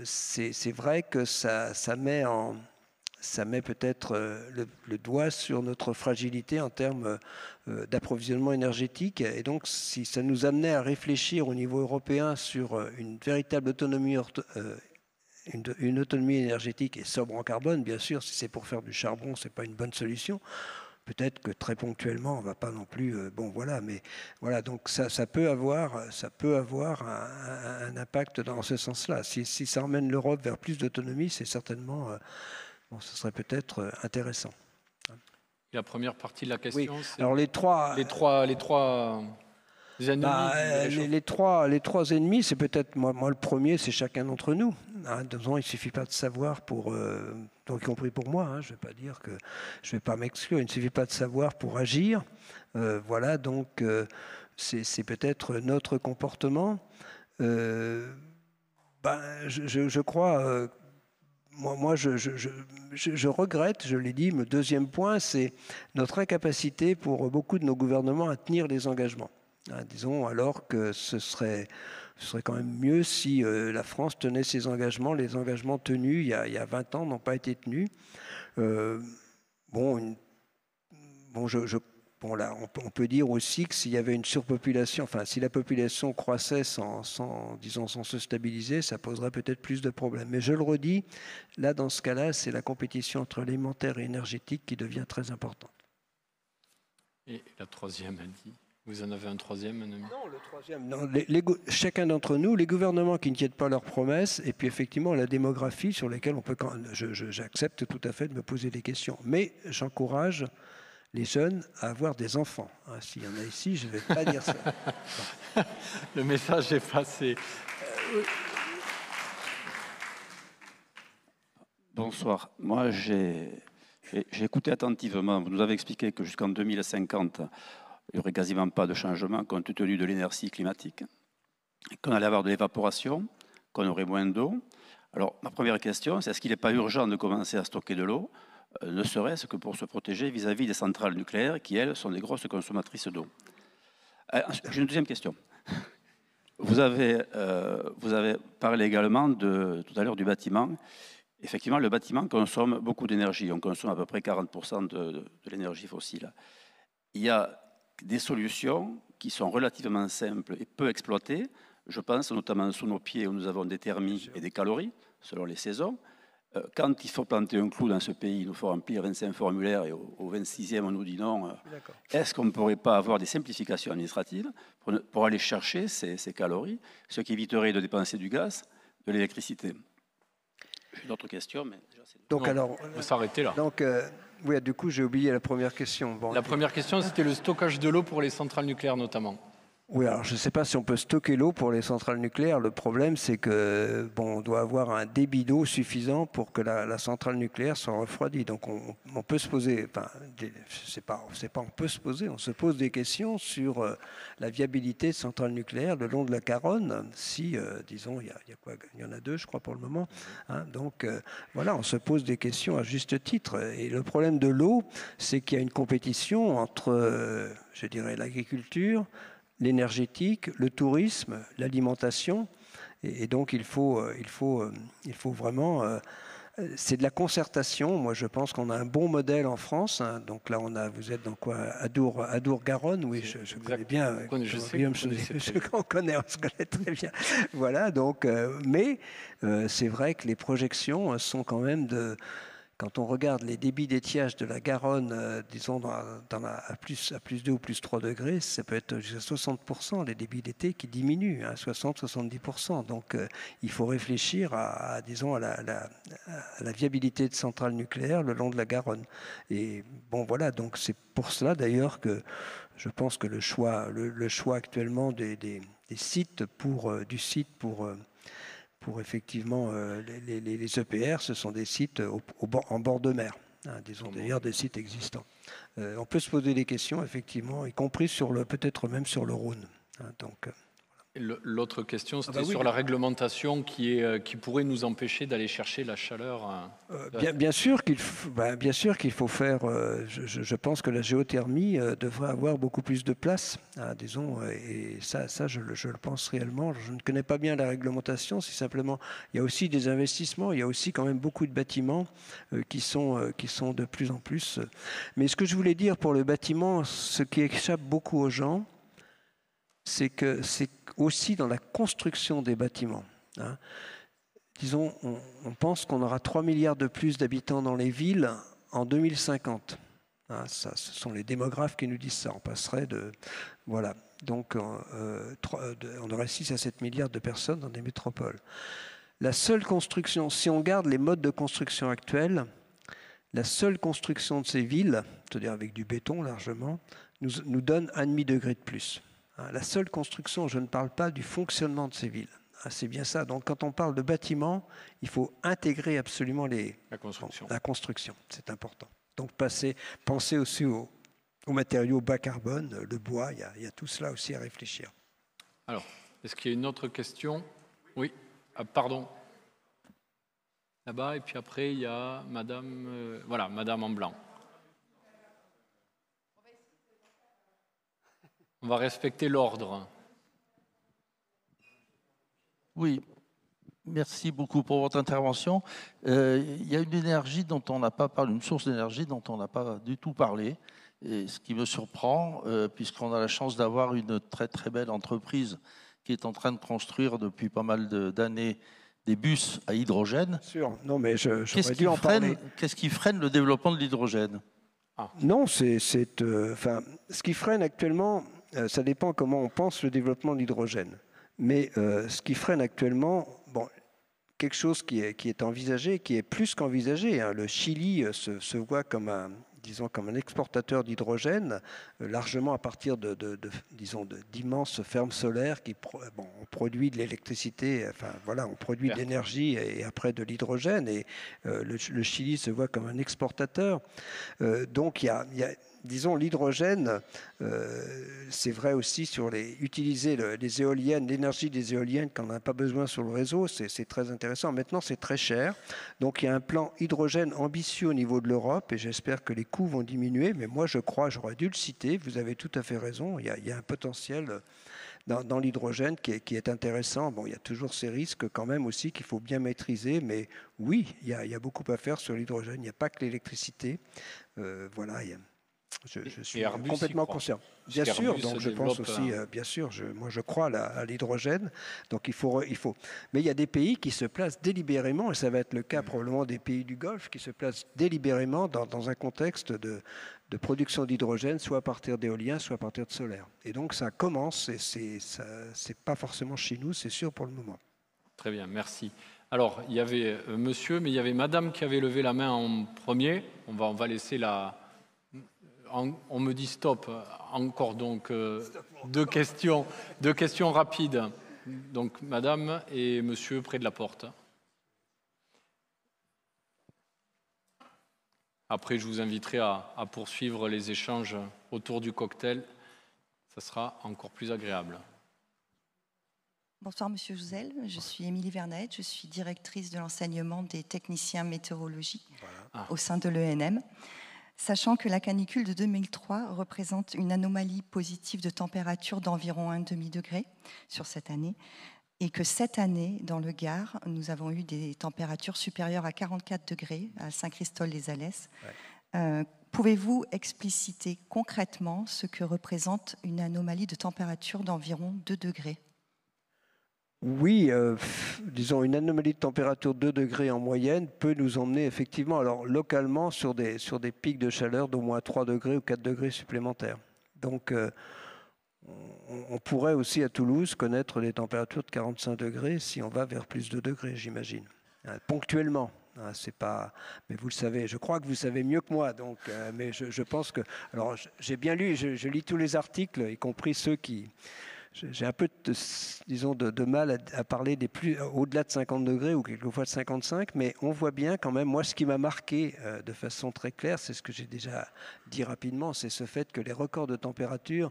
c'est vrai que ça met peut-être le doigt sur notre fragilité en termes d'approvisionnement énergétique. Et donc, si ça nous amenait à réfléchir au niveau européen sur une véritable autonomie, une autonomie énergétique et sobre en carbone, bien sûr, si c'est pour faire du charbon, ce n'est pas une bonne solution. Peut-être que très ponctuellement, on ne va pas non plus... mais voilà, donc ça peut avoir un impact dans ce sens-là. Si ça emmène l'Europe vers plus d'autonomie, c'est certainement... ce serait peut-être intéressant. Et la première partie de la question, c'est... Alors les trois ennemis. Les trois ennemis, c'est peut-être moi le premier, c'est chacun d'entre nous. Il ne suffit pas de savoir y compris pour moi. Je ne vais pas dire que je ne vais pas m'exclure. Il ne suffit pas de savoir pour agir. Voilà, donc c'est peut-être notre comportement. Je crois. Moi, je regrette, je l'ai dit, le deuxième point, c'est notre incapacité pour beaucoup de nos gouvernements à tenir les engagements. Disons, alors que ce serait quand même mieux si la France tenait ses engagements. Les engagements tenus il y a 20 ans n'ont pas été tenus. On peut dire aussi que s'il y avait une surpopulation, enfin si la population croissait sans se stabiliser, ça poserait peut-être plus de problèmes. Mais je le redis, là dans ce cas-là, c'est la compétition entre alimentaire et énergétique qui devient très importante. Et la troisième a dit, vous en avez un troisième, un ami? Non, le troisième. Non, chacun d'entre nous, les gouvernements qui ne tiennent pas leurs promesses, et puis effectivement la démographie sur laquelle on peut. J'accepte tout à fait de me poser des questions, mais j'encourage les jeunes à avoir des enfants. S'il y en a ici, je ne vais pas dire ça. Le message est passé. Bonsoir. Moi, j'ai écouté attentivement. Vous nous avez expliqué que jusqu'en 2050, il n'y aurait quasiment pas de changement compte tenu de l'inertie climatique, qu'on allait avoir de l'évaporation, qu'on aurait moins d'eau. Alors, ma première question, c'est est-ce qu'il n'est pas urgent de commencer à stocker de l'eau, ne serait-ce que pour se protéger vis-à-vis des centrales nucléaires qui, elles, sont des grosses consommatrices d'eau. J'ai une deuxième question. Vous avez parlé également tout à l'heure du bâtiment. Effectivement, le bâtiment consomme beaucoup d'énergie. On consomme à peu près 40% de l'énergie fossile. Il y a des solutions qui sont relativement simples et peu exploitées. Je pense notamment sous nos pieds où nous avons des thermies et des calories, selon les saisons. Quand il faut planter un clou dans ce pays, il nous faut remplir 25 formulaires et au 26e, on nous dit non. Est-ce qu'on ne pourrait pas avoir des simplifications administratives pour aller chercher ces calories, ce qui éviterait de dépenser du gaz, de l'électricité? J'ai d'autres questions, mais déjà c'est... Donc alors, on va s'arrêter là. Donc, oui, du coup, j'ai oublié la première question. La première question, c'était le stockage de l'eau pour les centrales nucléaires notamment. Oui, alors je ne sais pas si on peut stocker l'eau pour les centrales nucléaires. Le problème, c'est que on doit avoir un débit d'eau suffisant pour que la centrale nucléaire soit refroidie. Donc on peut se poser, enfin, c'est pas on peut se poser, on se pose des questions sur la viabilité de centrales nucléaires le long de la Garonne. Si, disons, il y en a 2, je crois, pour le moment. Hein, donc voilà, on se pose des questions à juste titre. Et le problème de l'eau, c'est qu'il y a une compétition entre, je dirais, l'agriculture, l'énergétique, le tourisme, l'alimentation, et donc il faut vraiment. C'est de la concertation. Moi, je pense qu'on a un bon modèle en France. Hein. Donc là, vous êtes dans quoi? Adour-Garonne, oui, je connais bien. On se connaît très bien. Voilà. Donc, mais c'est vrai que les projections sont quand même de. Quand on regarde les débits d'étiage de la Garonne, disons à plus 2 ou plus 3 degrés, ça peut être jusqu'à 60% les débits d'été qui diminuent, hein, 60-70%. Donc il faut réfléchir à la viabilité de centrales nucléaires le long de la Garonne. Et bon voilà, donc c'est pour cela d'ailleurs que je pense que le choix actuellement des sites pour effectivement les EPR, ce sont des sites en bord de mer, hein, disons d'ailleurs des sites existants. On peut se poser des questions, effectivement, y compris peut-être même sur le Rhône. Hein, donc, l'autre question, c'était sur la réglementation qui pourrait nous empêcher d'aller chercher la chaleur. Bien sûr qu'il faut faire. Je pense que la géothermie devrait avoir beaucoup plus de place, hein, disons, et ça je le pense réellement. Je ne connais pas bien la réglementation. C'est simplement, il y a aussi des investissements. Il y a aussi quand même beaucoup de bâtiments qui sont de plus en plus. Mais ce que je voulais dire pour le bâtiment, ce qui échappe beaucoup aux gens, c'est que c'est aussi dans la construction des bâtiments. Hein. Disons, on pense qu'on aura 3 milliards de plus d'habitants dans les villes en 2050. Hein, ce sont les démographes qui nous disent ça. On passerait de... Voilà. Donc, on aurait 6 à 7 milliards de personnes dans des métropoles. La seule construction, si on garde les modes de construction actuels, la seule construction de ces villes, c'est-à-dire avec du béton largement, nous donne 1,5 degré de plus. La seule construction, je ne parle pas du fonctionnement de ces villes. C'est bien ça. Donc, quand on parle de bâtiments, il faut intégrer absolument la construction. C'est important. Donc, penser aussi aux matériaux bas carbone, le bois, il y a tout cela aussi à réfléchir. Alors, est-ce qu'il y a une autre question? Oui. Ah, pardon. Là-bas, et puis après, il y a Madame... voilà, Madame en blanc. On va respecter l'ordre. Oui, merci beaucoup pour votre intervention. Il y a une énergie dont on n'a pas parlé, une source d'énergie dont on n'a pas du tout parlé, et ce qui me surprend, puisqu'on a la chance d'avoir une très très belle entreprise qui est en train de construire depuis pas mal d'années des bus à hydrogène. Bien sûr, non mais j'aurais dû en parler. Qu'est-ce qui freine le développement de l'hydrogène? Non, ce qui freine actuellement... ça dépend comment on pense le développement de l'hydrogène. Mais ce qui freine actuellement, quelque chose qui est envisagé, qui est plus qu'envisagé. Hein. Le Chili se voit comme un exportateur d'hydrogène, largement à partir d'immenses fermes solaires qui on produit de l'électricité, enfin voilà, on produit de l'énergie et après de l'hydrogène. Et le Chili se voit comme un exportateur. Donc il y a disons, l'hydrogène, c'est vrai aussi sur utiliser les éoliennes, l'énergie des éoliennes quand on n'a pas besoin sur le réseau, c'est très intéressant. Maintenant, c'est très cher. Donc, il y a un plan hydrogène ambitieux au niveau de l'Europe et j'espère que les coûts vont diminuer. Mais moi, je crois, j'aurais dû le citer, vous avez tout à fait raison, il y a un potentiel dans l'hydrogène qui est intéressant. Bon, il y a toujours ces risques quand même aussi qu'il faut bien maîtriser, mais oui, il y a beaucoup à faire sur l'hydrogène. Il n'y a pas que l'électricité. Voilà, je suis complètement conscient. Bien sûr, donc je pense aussi, bien sûr, moi je crois à l'hydrogène, donc il faut. Mais il y a des pays qui se placent délibérément, et ça va être le cas probablement des pays du Golfe, qui se placent délibérément dans un contexte de production d'hydrogène, soit à partir d'éolien, soit à partir de solaire. Et donc ça commence, et c'est pas forcément chez nous, c'est sûr pour le moment. Très bien, merci. Alors, il y avait monsieur, mais il y avait madame qui avait levé la main en premier. On va laisser on me dit stop. Encore donc deux questions rapides. Donc madame et monsieur près de la porte. Après, je vous inviterai à poursuivre les échanges autour du cocktail. Ça sera encore plus agréable. Bonsoir Monsieur Jouzel, je suis Émilie Vernette, je suis directrice de l'enseignement des techniciens météorologie au sein de l'ENM. Sachant que la canicule de 2003 représente une anomalie positive de température d'environ 1,5 degré sur cette année, et que cette année, dans le Gard, nous avons eu des températures supérieures à 44 degrés à Saint-Christol-les-Alès. Ouais. Pouvez-vous expliciter concrètement ce que représente une anomalie de température d'environ 2 degrés ? Oui, disons une anomalie de température 2 degrés en moyenne peut nous emmener effectivement, alors localement, sur des pics de chaleur d'au moins 3 degrés ou 4 degrés supplémentaires. Donc, on pourrait aussi à Toulouse connaître des températures de 45 degrés si on va vers plus de degrés, j'imagine. Ponctuellement. C'est pas, mais vous le savez, je crois que vous savez mieux que moi. Donc, mais je pense que, alors j'ai bien lu, je lis tous les articles, y compris ceux qui, j'ai un peu, de mal à parler des plus au-delà de 50 degrés ou quelquefois de 55, mais on voit bien quand même, moi ce qui m'a marqué de façon très claire, c'est ce que j'ai déjà dit rapidement, c'est ce fait que les records de température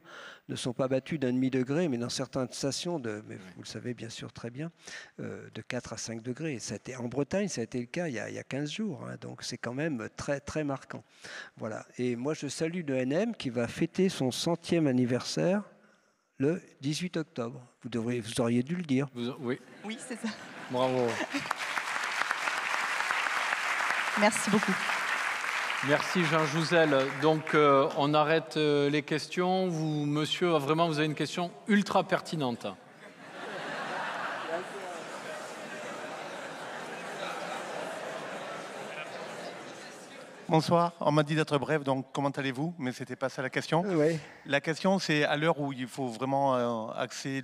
ne sont pas battus d'1,5 degré, mais dans certaines stations, mais vous le savez bien sûr très bien, de 4 à 5 degrés. Ça a été, en Bretagne, ça a été le cas il y a 15 jours, hein, donc c'est quand même très, très marquant. Voilà. Et moi je salue l'ENM qui va fêter son 100e anniversaire le 18 octobre. Vous auriez dû le dire. Oui. Oui, c'est ça. Bravo. Merci beaucoup. Merci Jean Jouzel. Donc on arrête les questions. Vous, monsieur, vraiment, vous avez une question ultra pertinente. Bonsoir, on m'a dit d'être bref, donc comment allez-vous? Mais ce n'était pas ça la question. Oui. La question, c'est à l'heure où il faut vraiment axer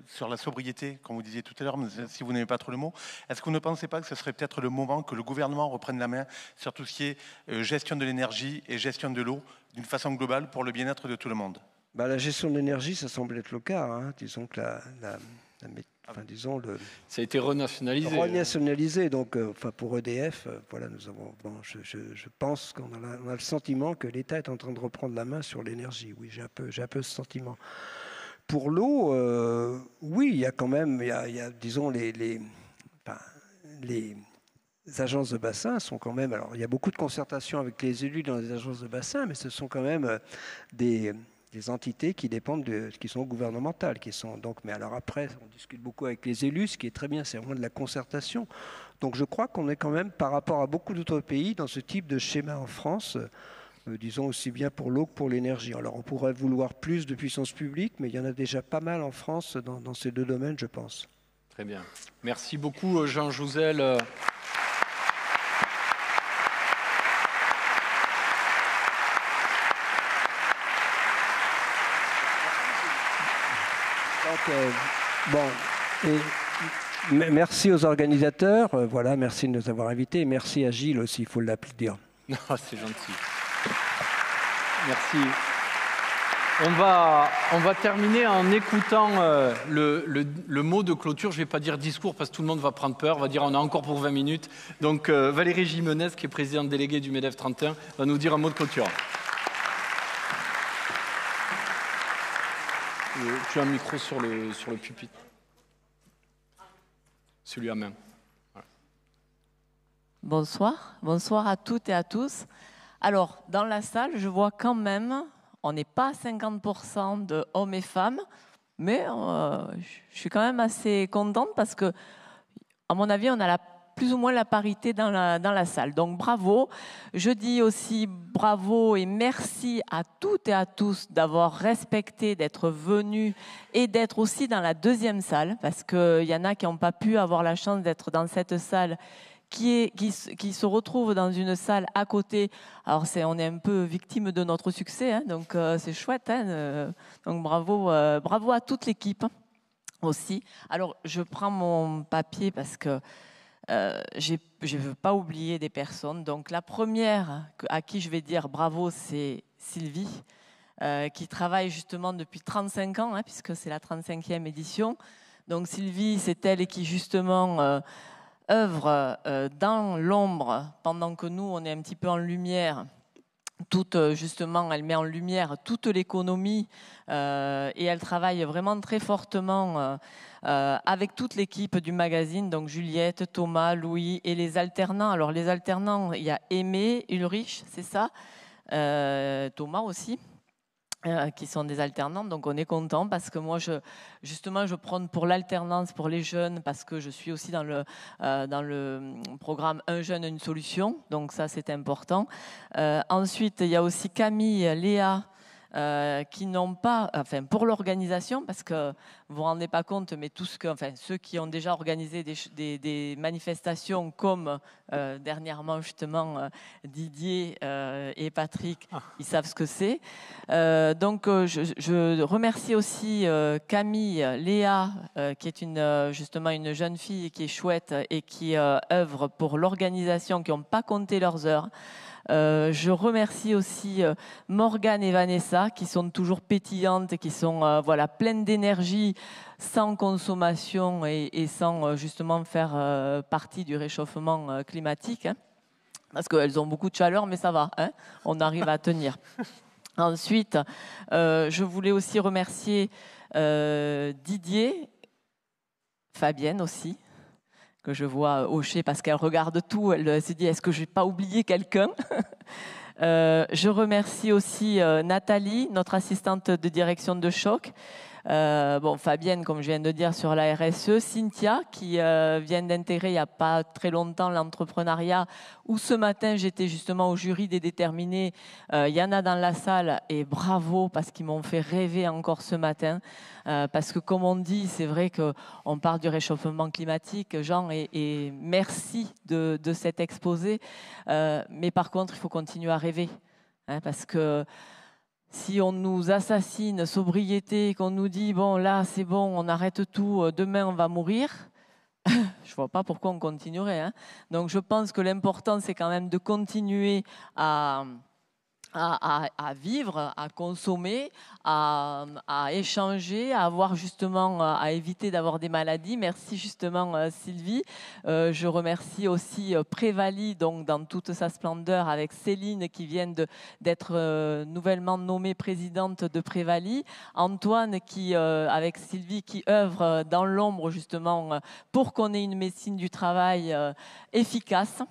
sur la sobriété, comme vous disiez tout à l'heure, si vous n'aimez pas trop le mot, est-ce que vous ne pensez pas que ce serait peut-être le moment que le gouvernement reprenne la main sur tout ce qui est gestion de l'énergie et gestion de l'eau d'une façon globale pour le bien-être de tout le monde? La gestion de l'énergie, ça semble être le cas. Hein. Disons que ça a été renationalisé. Renationalisé, donc, pour EDF, voilà, nous avons. Bon, je pense qu'on a le sentiment que l'État est en train de reprendre la main sur l'énergie. Oui, j'ai un peu ce sentiment. Pour l'eau, oui, il y a quand même, disons, les agences de bassin sont quand même. Alors, il y a beaucoup de concertation avec les élus dans les agences de bassin, mais ce sont quand même des entités qui dépendent qui sont gouvernementales, qui sont donc. Mais alors après, on discute beaucoup avec les élus, ce qui est très bien, c'est vraiment de la concertation. Donc je crois qu'on est quand même, par rapport à beaucoup d'autres pays, dans ce type de schéma en France, disons aussi bien pour l'eau que pour l'énergie. Alors on pourrait vouloir plus de puissance publique, mais il y en a déjà pas mal en France dans ces deux domaines, je pense. Très bien. Merci beaucoup, Jean Jouzel. Merci aux organisateurs, voilà, merci de nous avoir invités, et merci à Gilles aussi, il faut l'applaudir. Non, c'est gentil. Merci. On va terminer en écoutant le mot de clôture. Je ne vais pas dire discours parce que tout le monde va prendre peur, on va dire on a encore pour 20 minutes. Donc Valérie Gimenez, qui est présidente déléguée du MEDEF 31, va nous dire un mot de clôture. Tu as un micro sur le pupitre. Celui à main. Voilà. Bonsoir à toutes et à tous. Alors, dans la salle, je vois quand même, on n'est pas à 50% de hommes et femmes, mais je suis quand même assez contente parce que, à mon avis, on a plus ou moins la parité dans la salle. Donc bravo. Je dis aussi bravo et merci à toutes et à tous d'avoir respecté, d'être venus et d'être aussi dans la deuxième salle, parce qu'il y en a qui n'ont pas pu avoir la chance d'être dans cette salle qui se retrouve dans une salle à côté. Alors on est un peu victime de notre succès, hein, donc c'est chouette. Hein, donc bravo à toute l'équipe aussi. Alors je prends mon papier parce que je ne veux pas oublier des personnes. Donc la première à qui je vais dire bravo, c'est Sylvie, qui travaille justement depuis 35 ans, puisque c'est la 35e édition. Donc Sylvie, c'est elle qui justement œuvre dans l'ombre, pendant que nous, on est un petit peu en lumière. Justement, elle met en lumière toute l'économie et elle travaille vraiment très fortement avec toute l'équipe du magazine, donc Juliette, Thomas, Louis et les alternants. Alors les alternants, il y a Aimé, Ulrich, c'est ça, Thomas aussi, qui sont des alternants, donc on est content parce que moi, justement, je prône pour l'alternance pour les jeunes parce que je suis aussi dans le programme Un jeune, une solution, donc ça, c'est important. Ensuite, il y a aussi Camille, Léa, qui n'ont pas, enfin pour l'organisation, parce que vous vous rendez pas compte, mais ceux qui ont déjà organisé des manifestations comme dernièrement justement Didier et Patrick, ils savent ce que c'est. Donc je remercie aussi Camille, Léa, qui est justement une jeune fille qui est chouette et qui œuvre pour l'organisation, qui n'ont pas compté leurs heures. Je remercie aussi Morgane et Vanessa qui sont toujours pétillantes et qui sont pleines d'énergie, sans consommation et sans justement faire partie du réchauffement climatique. Parce qu'elles ont beaucoup de chaleur, mais ça va, on arrive à tenir. Ensuite, je voulais aussi remercier Didier, Fabienne aussi, que je vois hocher parce qu'elle regarde tout, elle se dit est-ce que je n'ai pas oublié quelqu'un. Je remercie aussi Nathalie, notre assistante de direction de Choc. Fabienne, comme je viens de dire, sur la RSE. Cynthia, qui vient d'intégrer il n'y a pas très longtemps l'entrepreneuriat, où ce matin j'étais justement au jury des déterminés. Il y en a dans la salle et bravo parce qu'ils m'ont fait rêver encore ce matin. Parce que comme on dit, c'est vrai qu'on parle du réchauffement climatique, Jean, et merci de cet exposé. Mais par contre, il faut continuer à rêver. Parce que si on nous assassine sobriété, qu'on nous dit bon là c'est bon, on arrête tout, demain on va mourir, je vois pas pourquoi on continuerait. Donc je pense que l'important c'est quand même de continuer à vivre, à consommer, à échanger, à avoir justement, à éviter d'avoir des maladies. Merci justement Sylvie. Je remercie aussi Prévalie, donc dans toute sa splendeur, avec Céline qui vient d'être nouvellement nommée présidente de Prévalie. Antoine qui, avec Sylvie, qui œuvre dans l'ombre justement pour qu'on ait une médecine du travail efficace.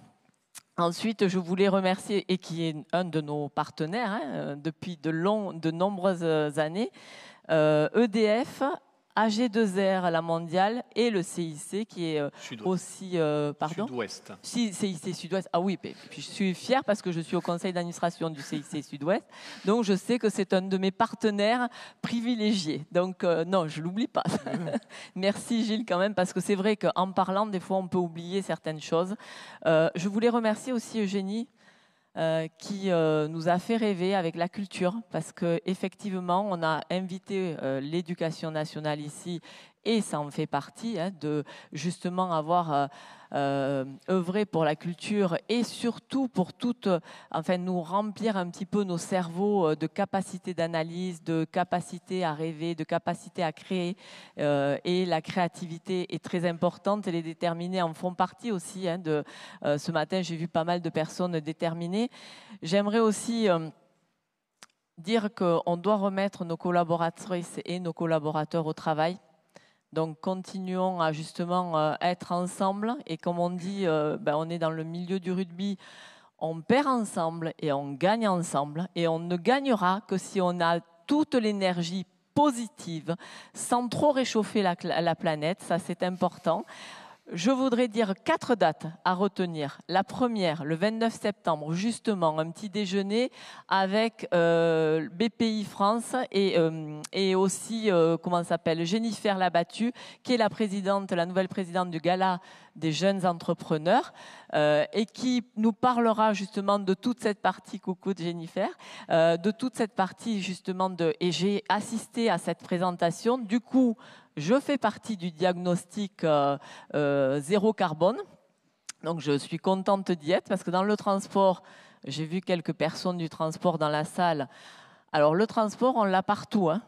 Ensuite, je voulais remercier, et qui est un de nos partenaires depuis de nombreuses années, EDF, AG2R, la mondiale, et le CIC, qui est aussi... pardon ? Sud-Ouest. CIC Sud-Ouest. Ah oui, puis je suis fière parce que je suis au conseil d'administration du CIC Sud-Ouest, donc je sais que c'est un de mes partenaires privilégiés. Donc non, je ne l'oublie pas. Merci Gilles quand même, parce que c'est vrai qu'en parlant, des fois, on peut oublier certaines choses. Je voulais remercier aussi Eugénie, qui nous a fait rêver avec la culture, parce qu'effectivement, on a invité l'éducation nationale ici, et ça en fait partie, de justement avoir œuvré pour la culture et surtout pour nous remplir un petit peu nos cerveaux de capacité d'analyse, de capacité à rêver, de capacité à créer. Et la créativité est très importante et les déterminés en font partie aussi. Ce matin, j'ai vu pas mal de personnes déterminées. J'aimerais aussi dire qu'on doit remettre nos collaboratrices et nos collaborateurs au travail. Donc, continuons à justement être ensemble. Et comme on dit, on est dans le milieu du rugby, on perd ensemble et on gagne ensemble. Et on ne gagnera que si on a toute l'énergie positive, sans trop réchauffer la planète. Ça, c'est important. Je voudrais dire 4 dates à retenir. La première, le 29 septembre, justement, un petit déjeuner avec BPI France et aussi, Jennifer Labattu, qui est la nouvelle présidente du Gala des jeunes entrepreneurs et qui nous parlera justement de toute cette partie, coucou de Jennifer, de toute cette partie justement et j'ai assisté à cette présentation. Du coup, je fais partie du diagnostic zéro carbone. Donc je suis contente d'y être parce que dans le transport, j'ai vu quelques personnes du transport dans la salle. Alors le transport, on l'a partout, hein.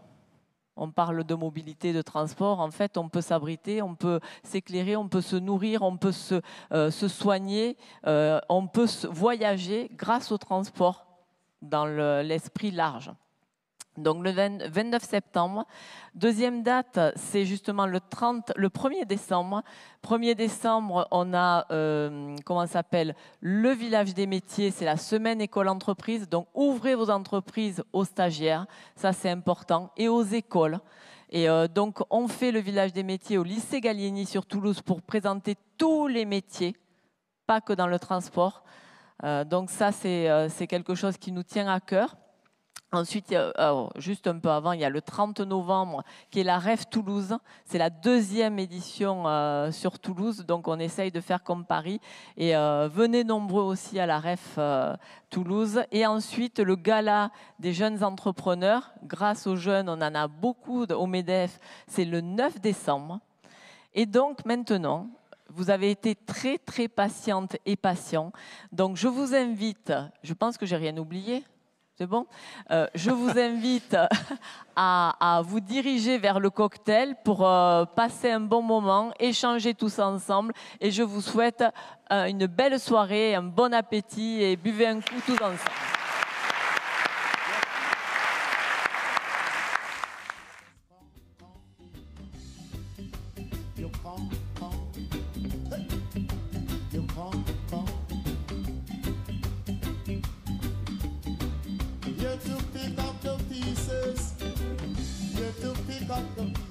On parle de mobilité, de transport. En fait, on peut s'abriter, on peut s'éclairer, on peut se nourrir, on peut se soigner, on peut voyager grâce au transport dans l'esprit large. Donc le 29 septembre. Deuxième date, c'est justement le 1er décembre. 1er décembre, on a, comment ça s'appelle, le village des métiers, c'est la semaine école-entreprise. Donc ouvrez vos entreprises aux stagiaires, ça c'est important, et aux écoles. Et donc on fait le village des métiers au lycée Gallieni sur Toulouse pour présenter tous les métiers, pas que dans le transport. Donc ça c'est quelque chose qui nous tient à cœur. Ensuite, juste un peu avant, il y a le 30 novembre qui est la REF Toulouse. C'est la 2e édition sur Toulouse, donc on essaye de faire comme Paris. Et venez nombreux aussi à la REF Toulouse. Et ensuite, le gala des jeunes entrepreneurs. Grâce aux jeunes, on en a beaucoup au MEDEF. C'est le 9 décembre. Et donc maintenant, vous avez été très, très patiente et patient. Donc je vous invite, je pense que je n'ai rien oublié. C'est bon ? Je vous invite à vous diriger vers le cocktail pour passer un bon moment, échanger tous ensemble. Et je vous souhaite une belle soirée, un bon appétit et buvez un coup tous ensemble. Pick up the